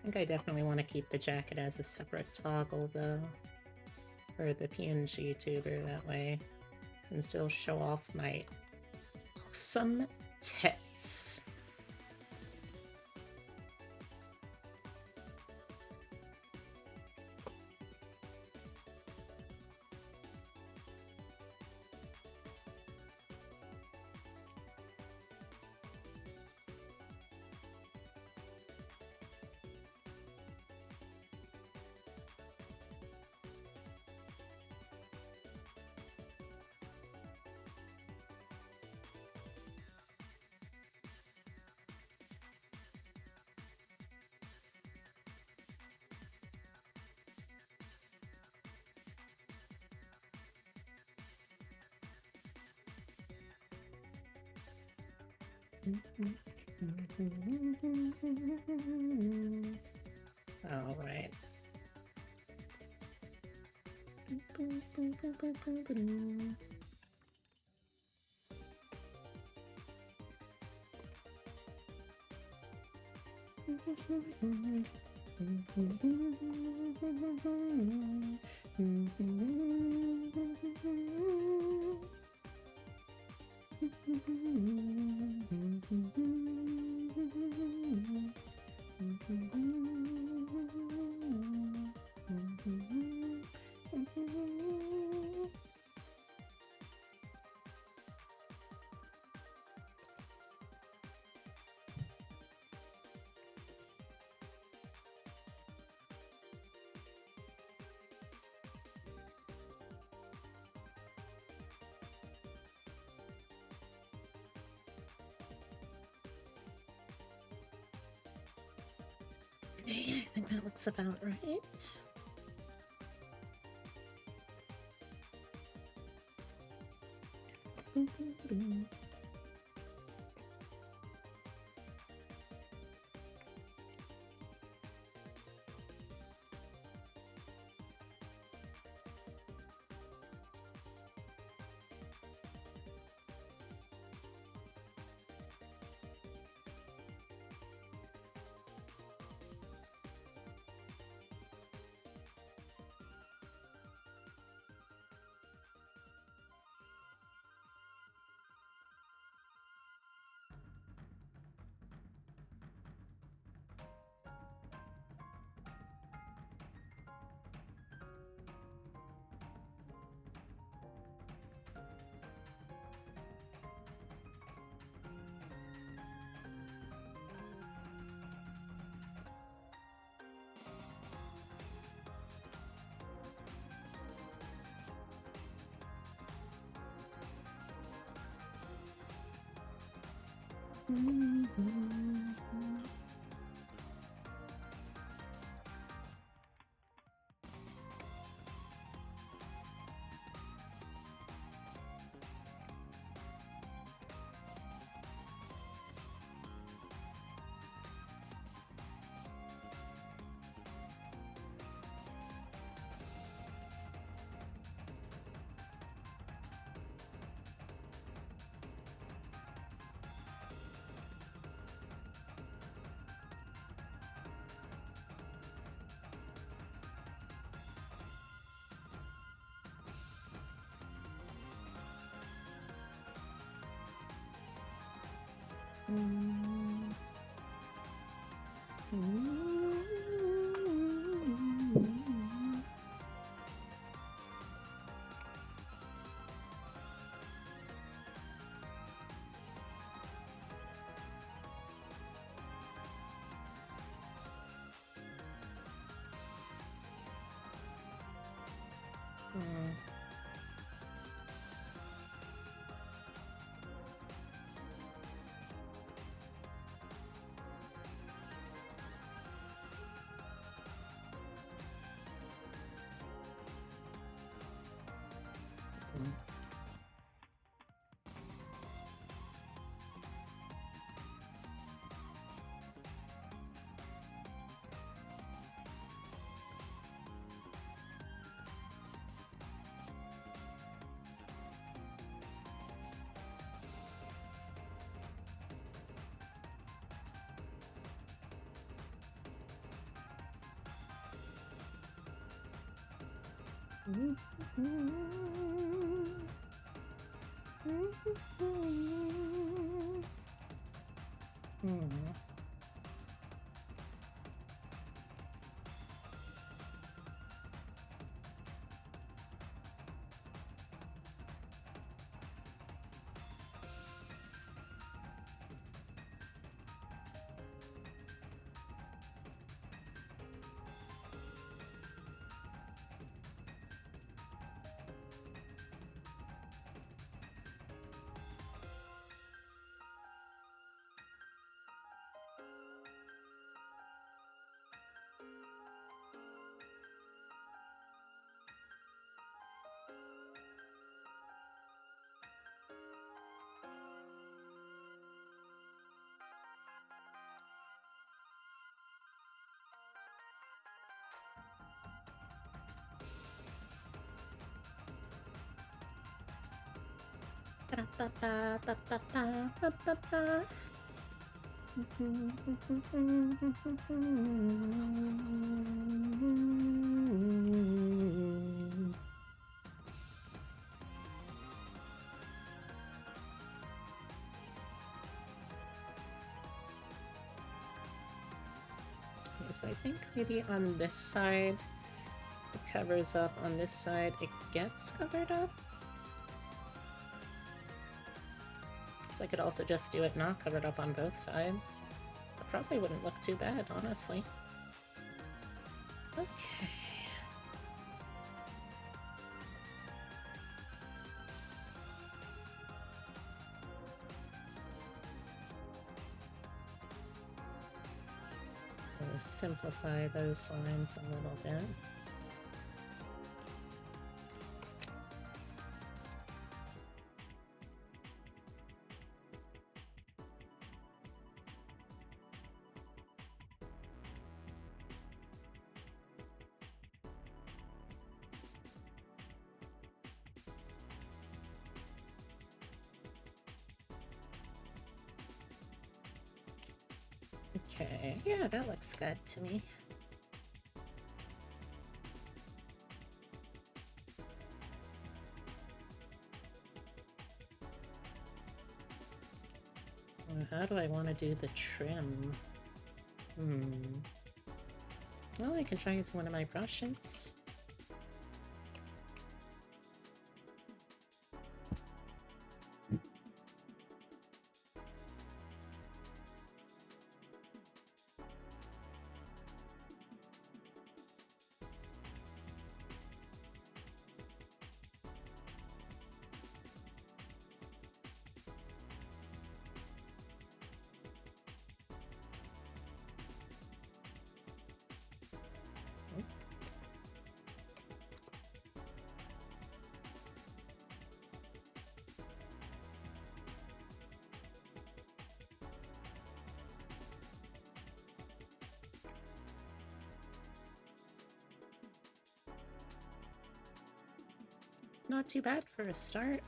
I think I definitely want to keep the jacket as a separate toggle, though, for the PNG tuber. That way I can still show off my awesome tits. All right. Okay, I think that looks about right. So I think maybe on this side it covers up, on this side it gets covered up. So I could also just do it not covered up on both sides. That probably wouldn't look too bad, honestly. Okay. I'll simplify those lines a little bit. Okay, yeah, that looks good to me. How do I want to do the trim? Well, I can try using one of my brushes. not too bad for a start.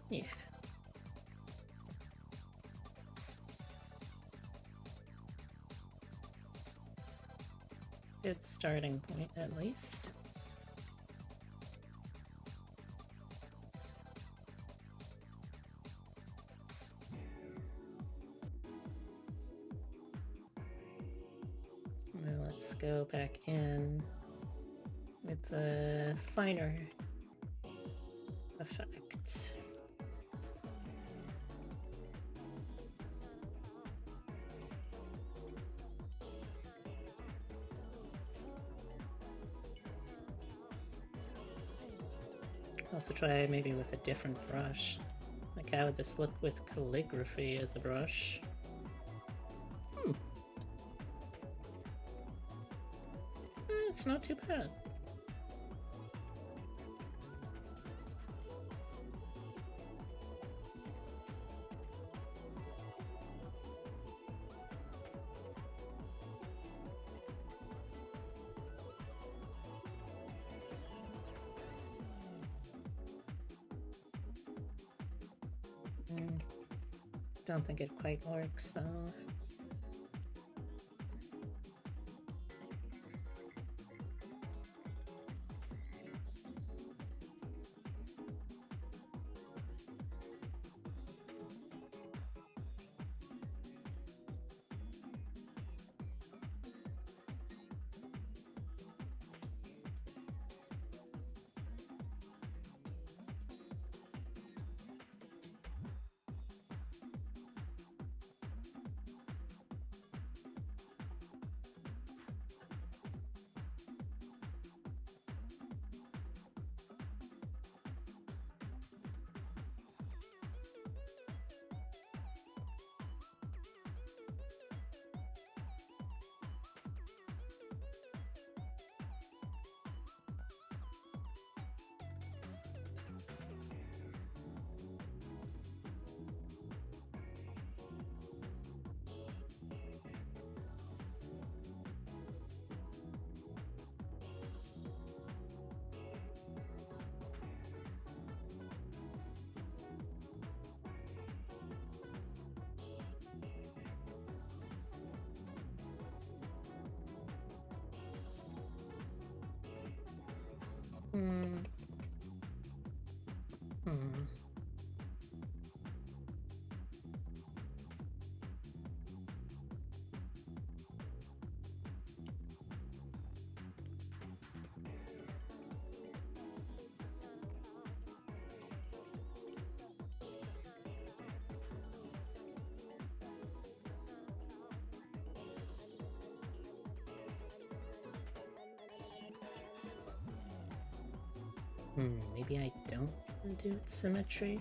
Yeah. Good starting point, at least. Now let's go back in with the finer effect. Also try maybe with a different brush. Like how would this look with calligraphy as a brush? It's not too bad. Don't think it quite works though. Maybe I don't do symmetry.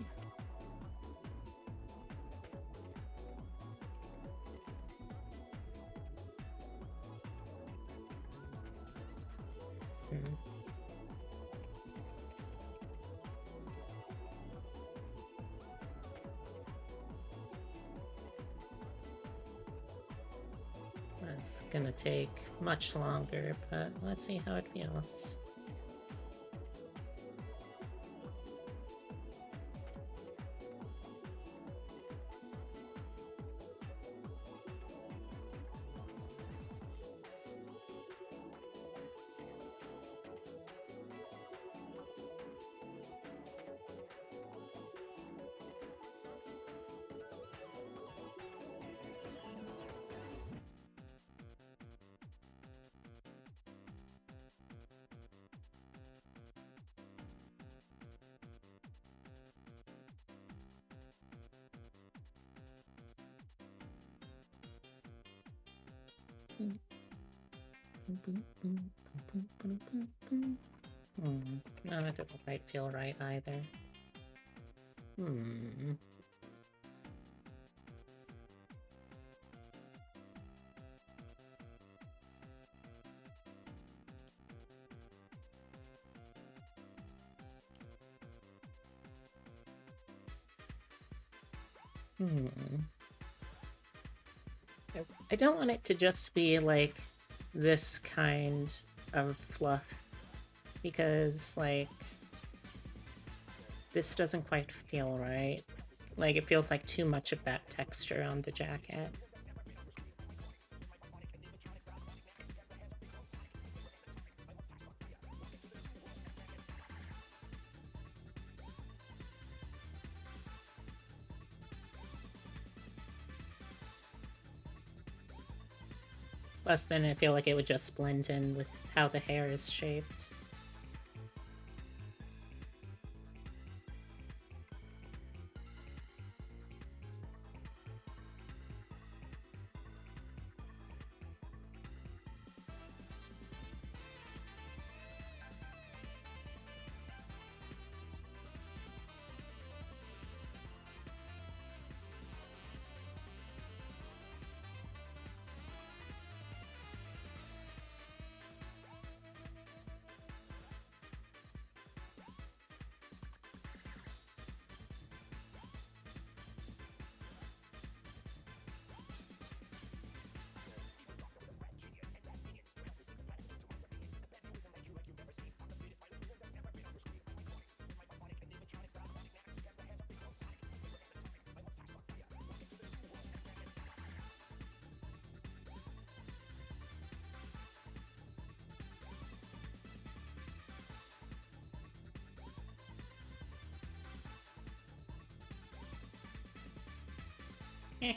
It's gonna take much longer, but let's see how it feels. No, that doesn't quite feel right either. I don't want it to just be like this kind of fluff, because like this doesn't quite feel right. Like it feels like too much of that texture on the jacket. Plus, then I feel like it would just blend in with how the hair is shaped. Eh.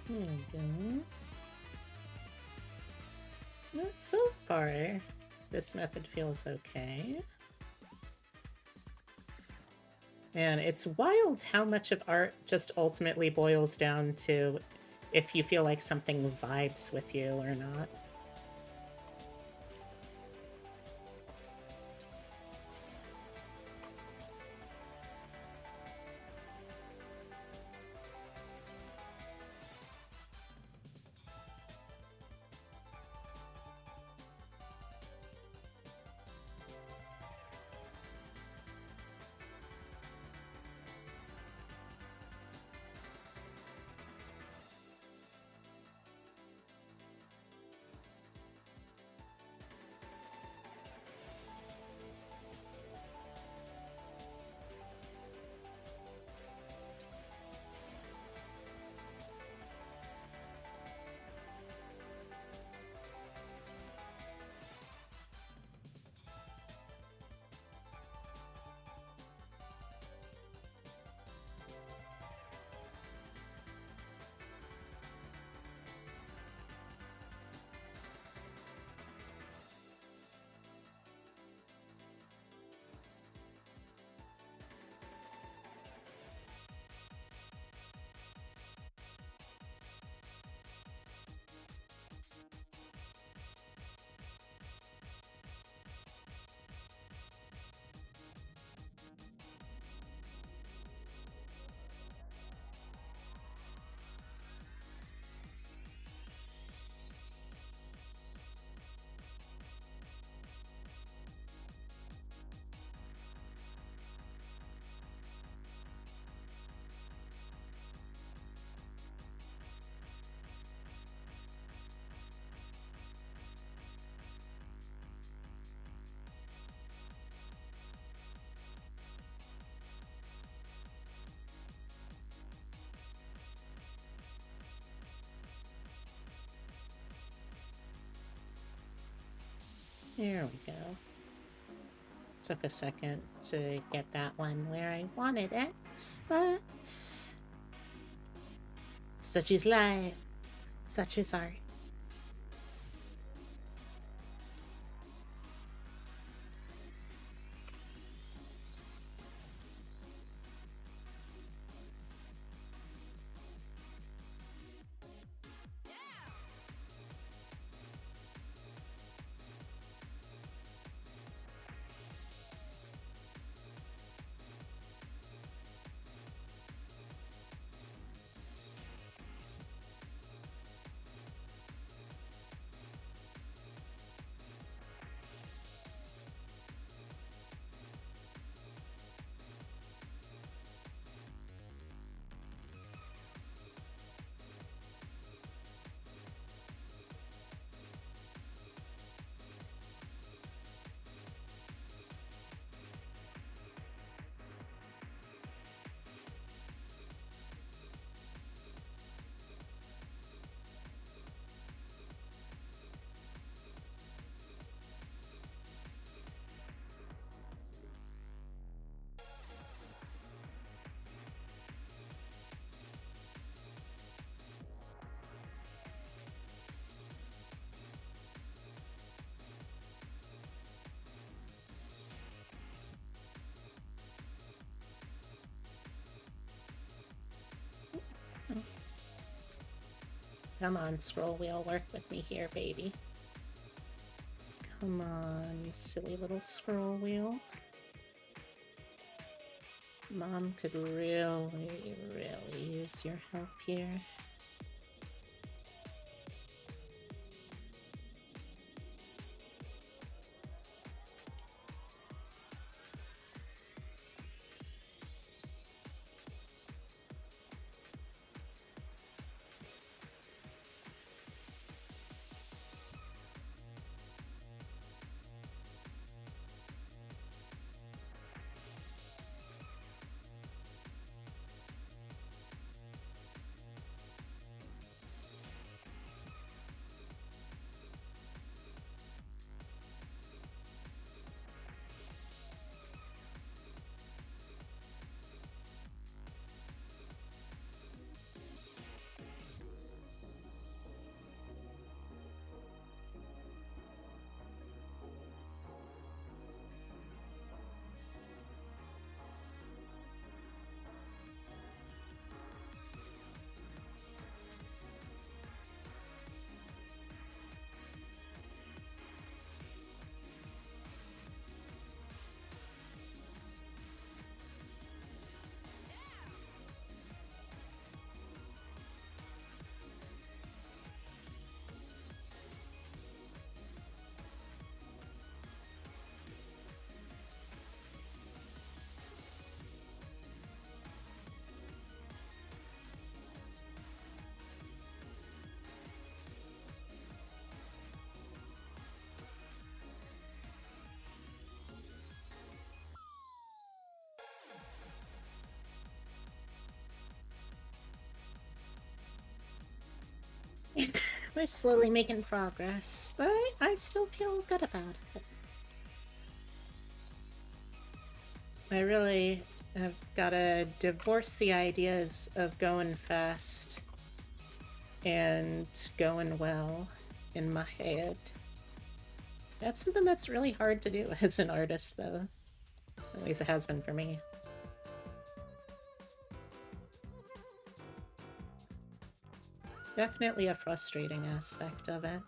There we go. So far, this method feels okay. Man, it's wild how much of art just ultimately boils down to if you feel like something vibes with you or not. There we go. Took a second to get that one where I wanted it, but such is life, such is art. Come on, scroll wheel, work with me here, baby. Come on, you silly little scroll wheel. Mom could really, really use your help here. We're slowly making progress, but I still feel good about it. I really have gotta divorce the ideas of going fast and going well in my head. That's something that's really hard to do as an artist, though. At least it has been for me. Definitely a frustrating aspect of it.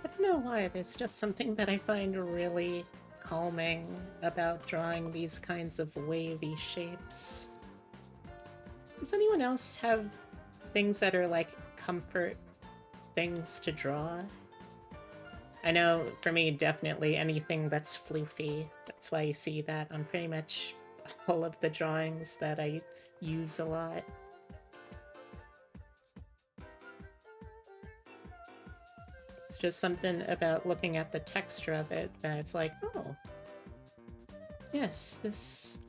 I don't know why, there's just something that I find really calming about drawing these kinds of wavy shapes. Does anyone else have things that are like comfort things to draw? I know for me, definitely anything that's floofy. That's why you see that on pretty much all of the drawings that I use a lot. It's just something about looking at the texture of it that it's like, oh, yes, this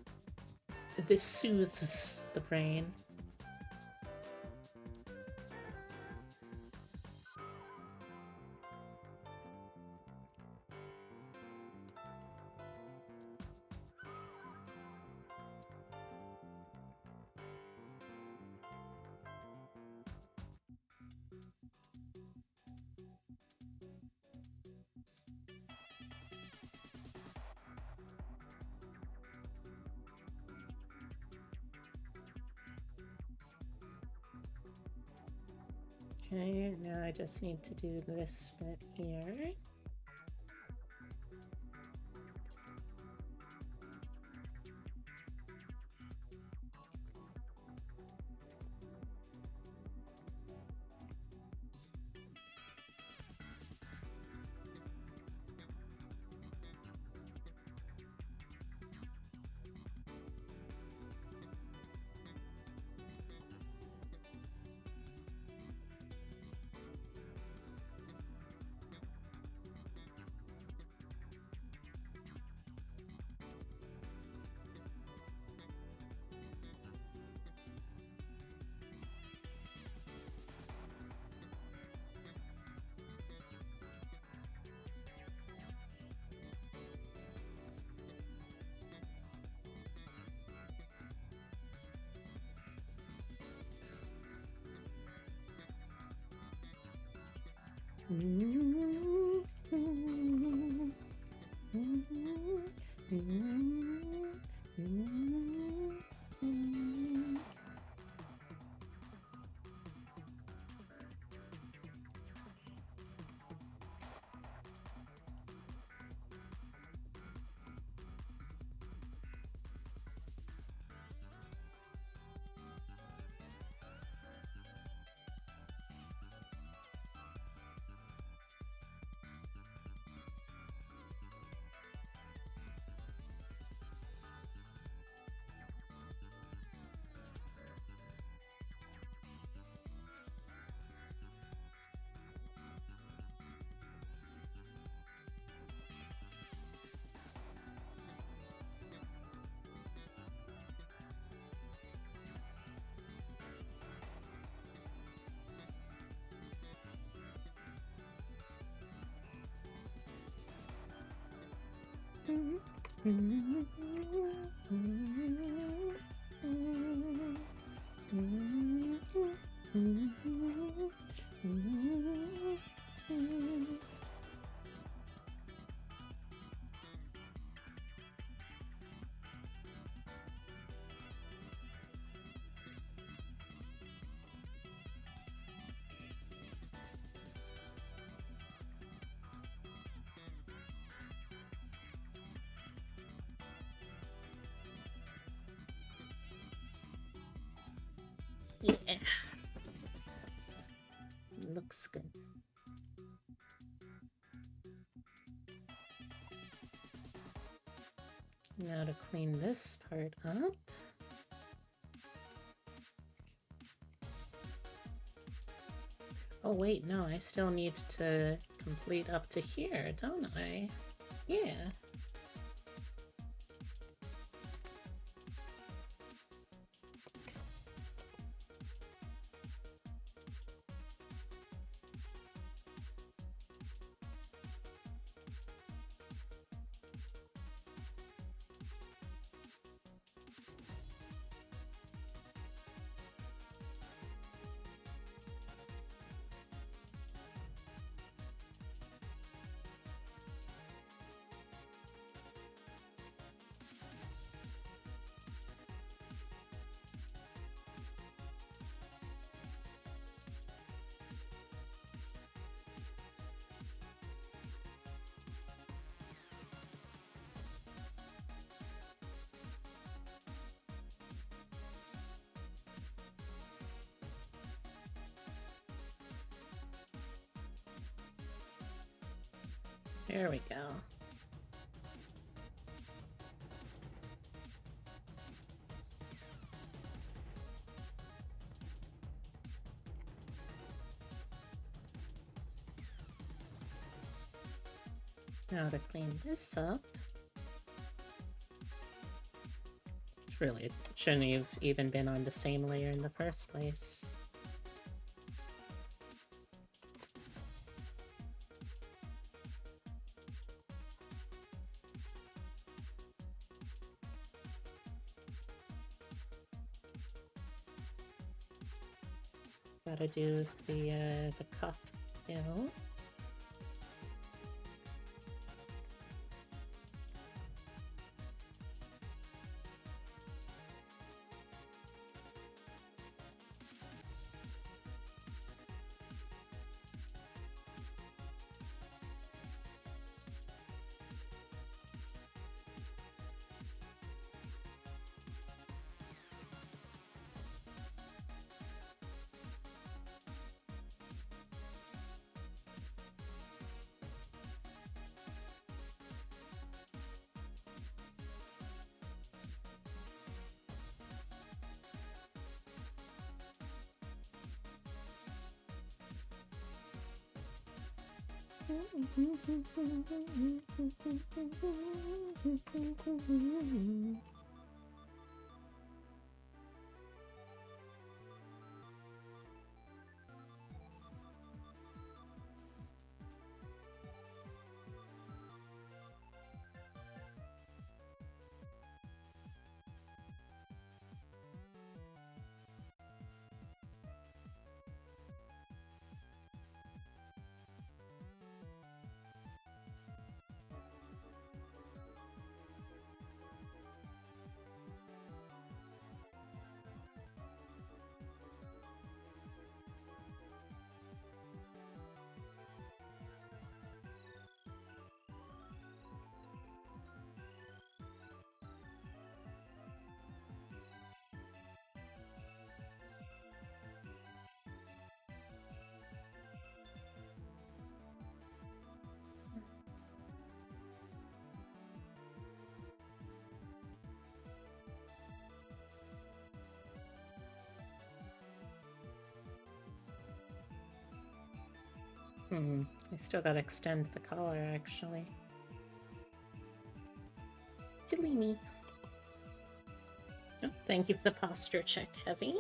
soothes the brain. Okay, now I just need to do this bit here. Yeah. Looks good. Now to clean this part up. Oh wait, no, I still need to complete up to here, don't I? Yeah. There we go. Now to clean this up. Really shouldn't have even been on the same layer in the first place. Gotta do the cuff still. I still gotta extend the collar, actually. Silly me. Oh, thank you for the posture check, Heavy.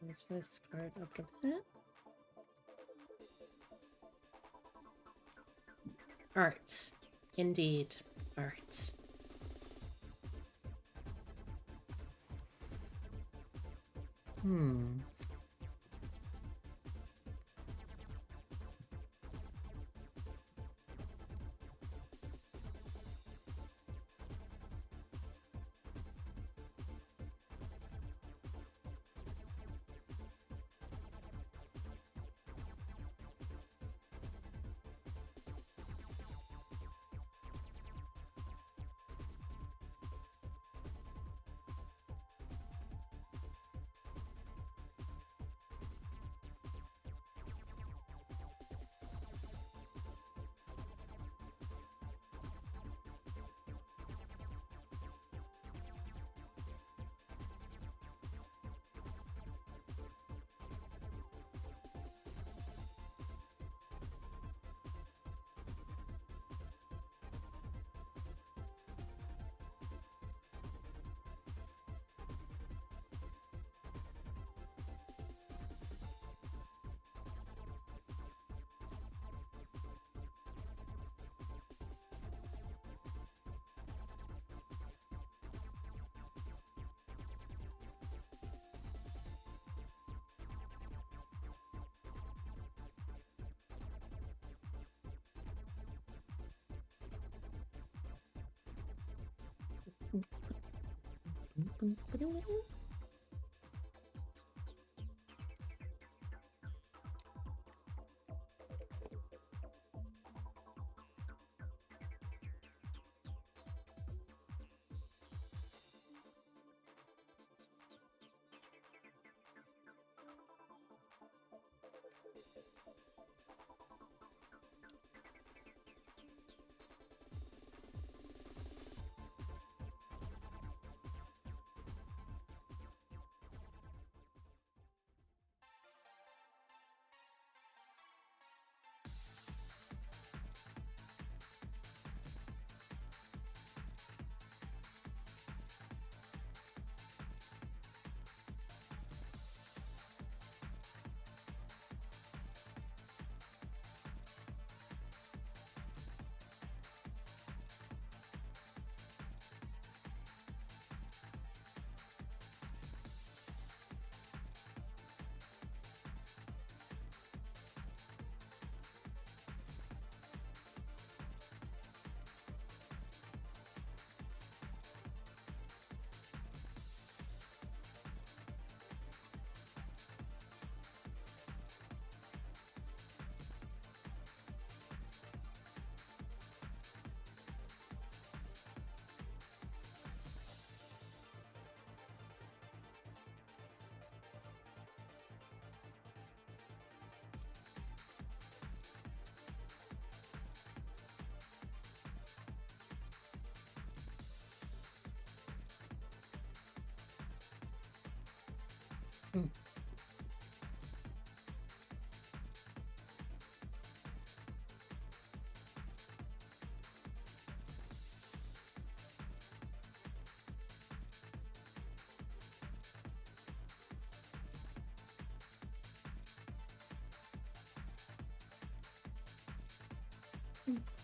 Move this part up a bit. Art. Indeed. Art. Hmm.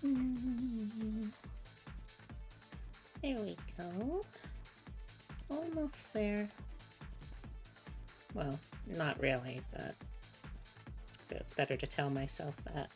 Hmm. There we go. Almost there. Well, not really, but it's better to tell myself that.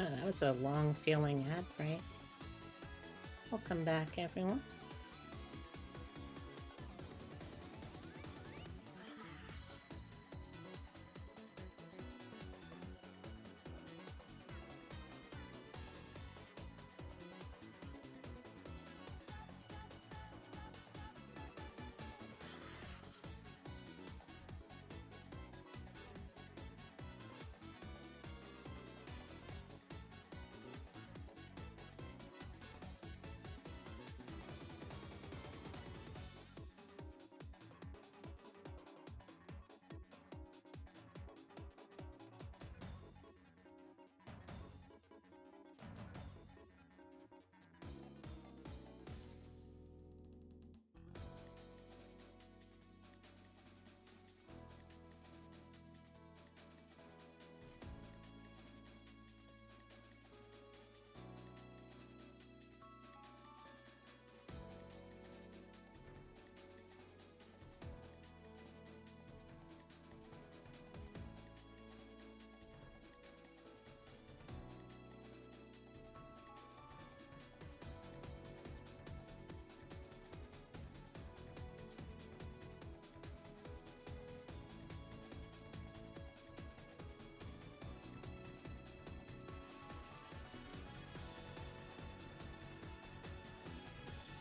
Oh, that was a long feeling ad break. Welcome back, everyone.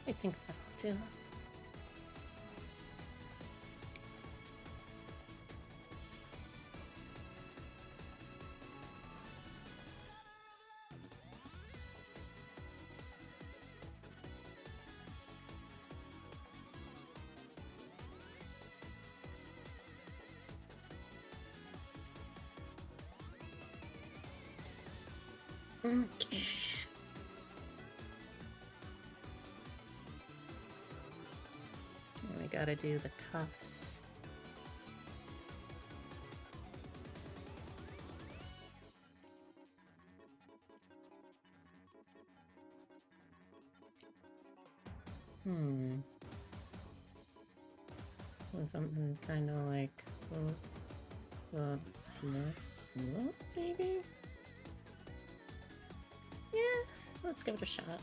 I think that'll do it. Okay. And we gotta do the cuffs. With something kind of like maybe? Yeah, let's give it a shot.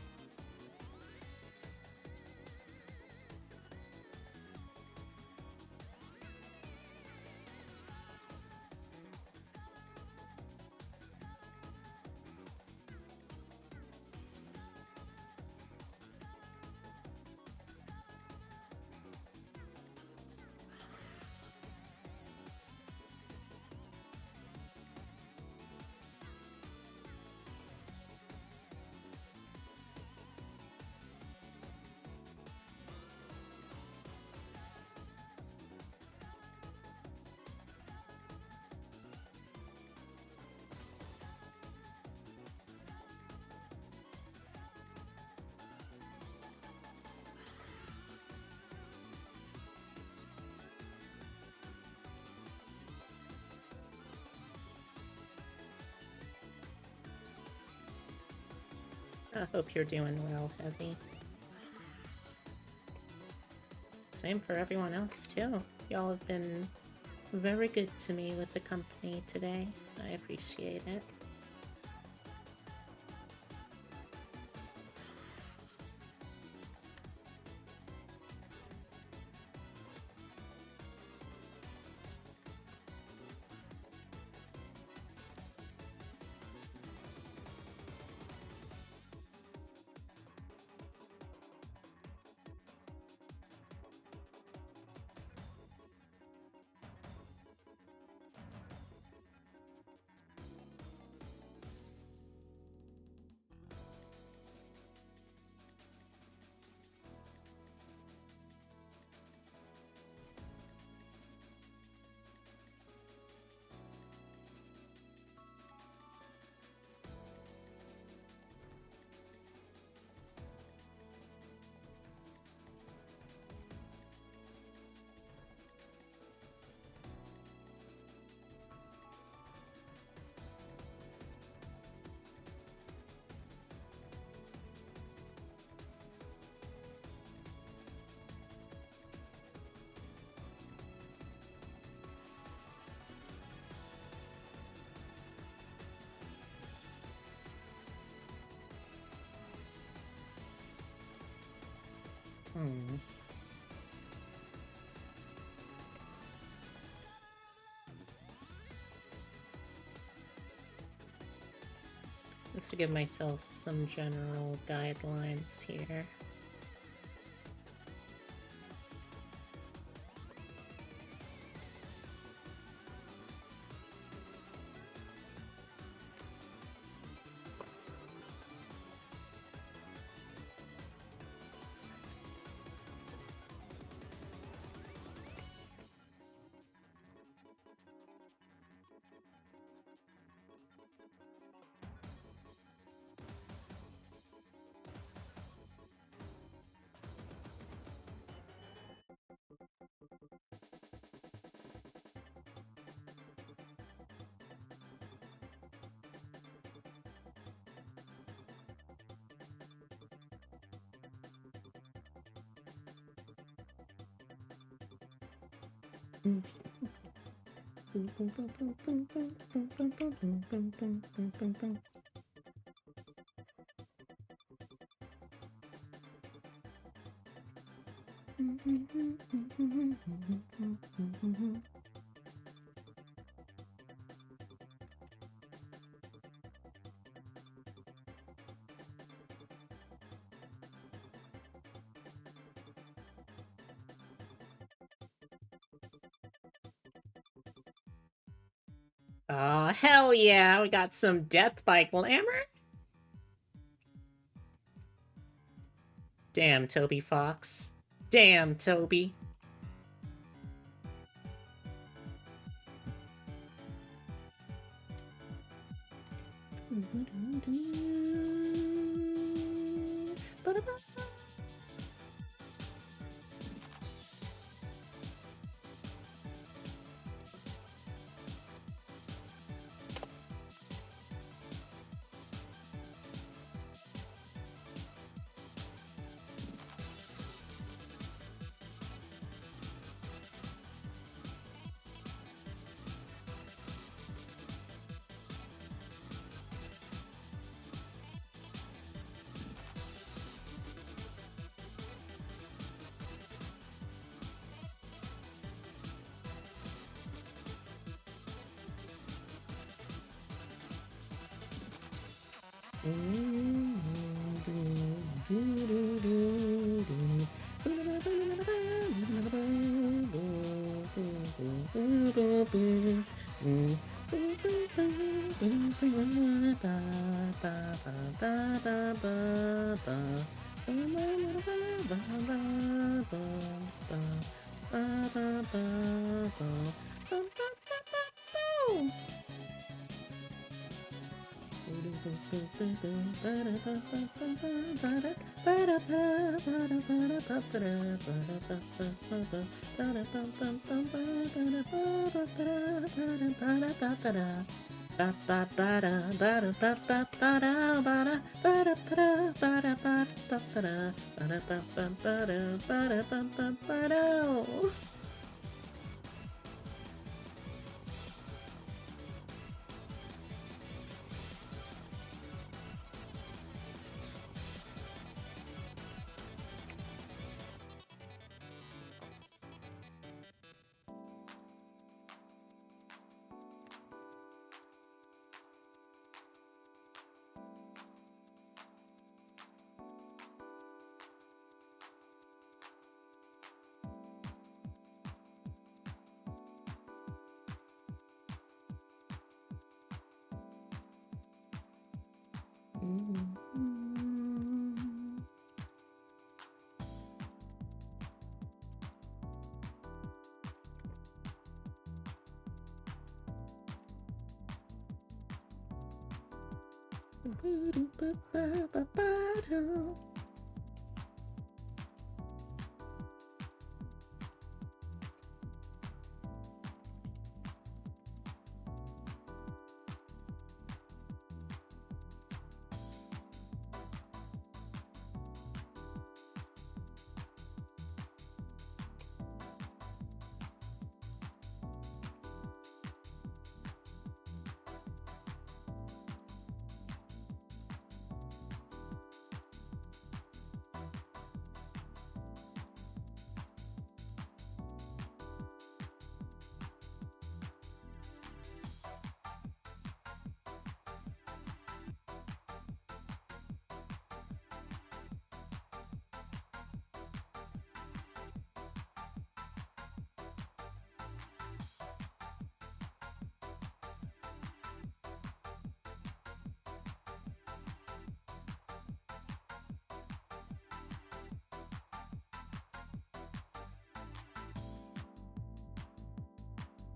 I hope you're doing well, Heavy. Same for everyone else, too. Y'all have been very good to me with the company today. I appreciate it. Hmm. Just to give myself some general guidelines here. Oh, hell yeah, we got some death by glamour. Damn, Toby Fox. Damn, Toby.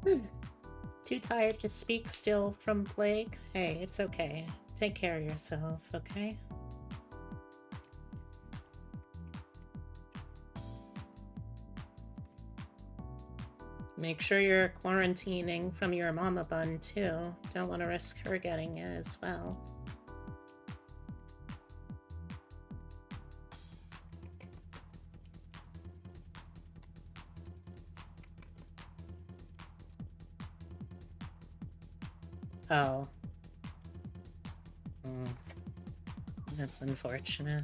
Too tired to speak still from plague? Hey, it's okay. Take care of yourself, okay? Make sure you're quarantining from your mama bun, too. Don't want to risk her getting it as well. Oh. That's unfortunate.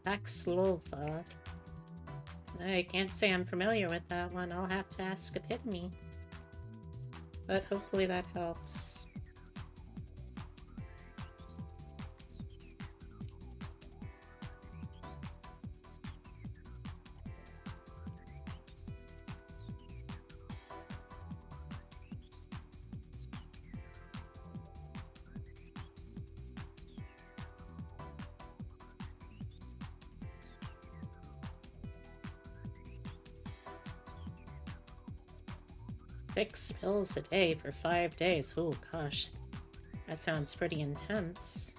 Paxlova. I can't say I'm familiar with that one. I'll have to ask Epitome. But hopefully that helps. Six pills a day for 5 days. Oh gosh, that sounds pretty intense.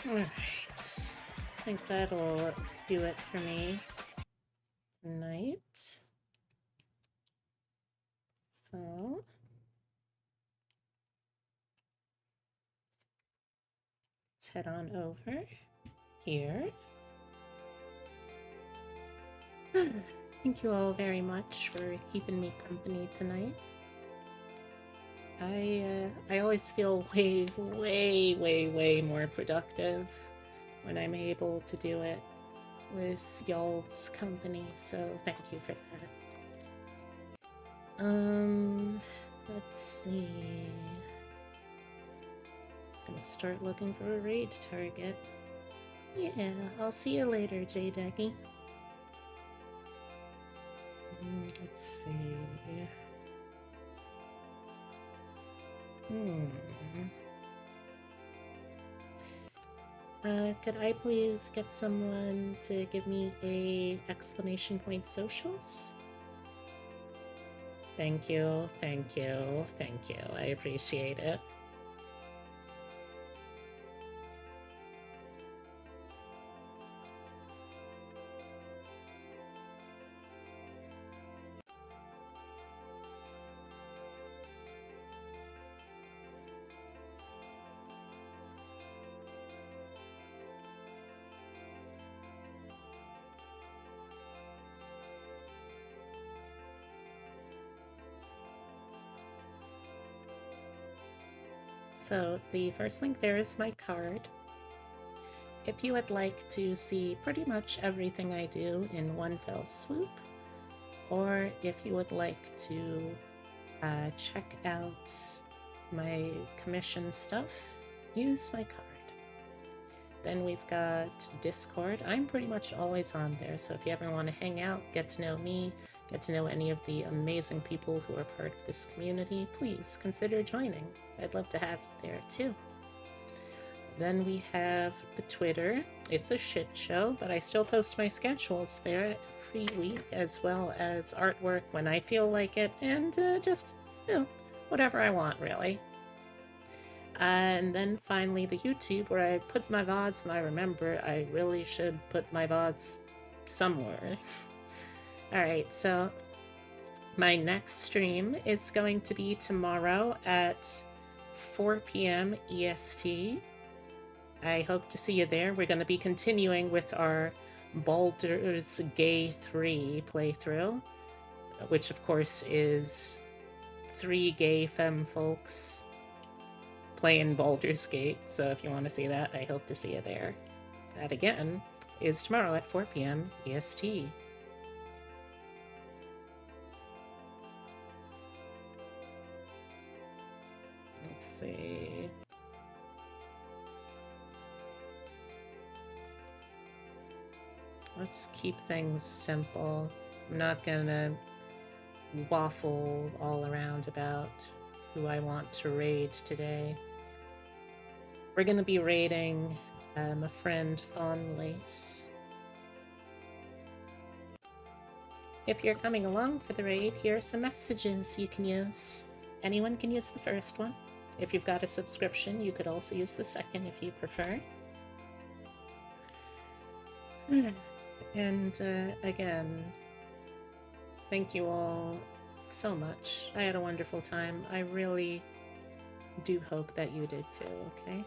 Alright. I think that'll do it for me tonight. So... let's head on over here. Thank you all very much for keeping me company tonight. I always feel way more productive when I'm able to do it with y'all's company, so thank you for that. Let's see. Gonna start looking for a raid target. Yeah, I'll see you later, J-Deggy. Let's see. Could I please get someone to give me a exclamation point socials? Thank you, thank you, thank you. I appreciate it. So the first link there is my card. If you would like to see pretty much everything I do in one fell swoop, or if you would like to check out my commission stuff, use my card. Then we've got Discord. I'm pretty much always on there, so if you ever want to hang out, get to know me, get to know any of the amazing people who are part of this community, please consider joining. I'd love to have you there too. Then we have the Twitter. It's a shit show, but I still post my schedules there every week, as well as artwork when I feel like it, and just, whatever I want, really. And then finally the YouTube, where I put my VODs when I remember. I really should put my VODs somewhere. Alright, so my next stream is going to be tomorrow at 4 p.m. EST. I hope to see you there. We're going to be continuing with our Baldur's Gate 3 playthrough, which of course is 3 gay femme folks playing Baldur's Gate, so if you want to see that, I hope to see you there. That again is tomorrow at 4 p.m. EST. Let's see. Let's keep things simple. I'm not gonna waffle all around about who I want to raid today. We're gonna be raiding a friend, Fawnlace. If you're coming along for the raid, here are some messages you can use. Anyone can use the first one. If you've got a subscription, you could also use the second if you prefer. And again, thank you all so much. I had a wonderful time. I really do hope that you did too, okay?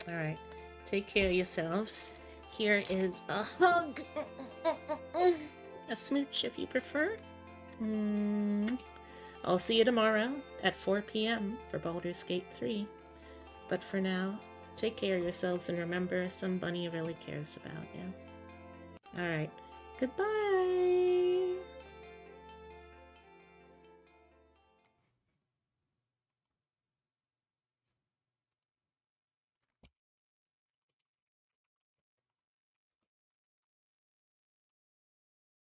Alright, take care of yourselves. Here is a hug. A smooch if you prefer. I'll see you tomorrow at 4 p.m. for Baldur's Gate 3. But for now, take care of yourselves and remember, some bunny really cares about you. Alright, goodbye!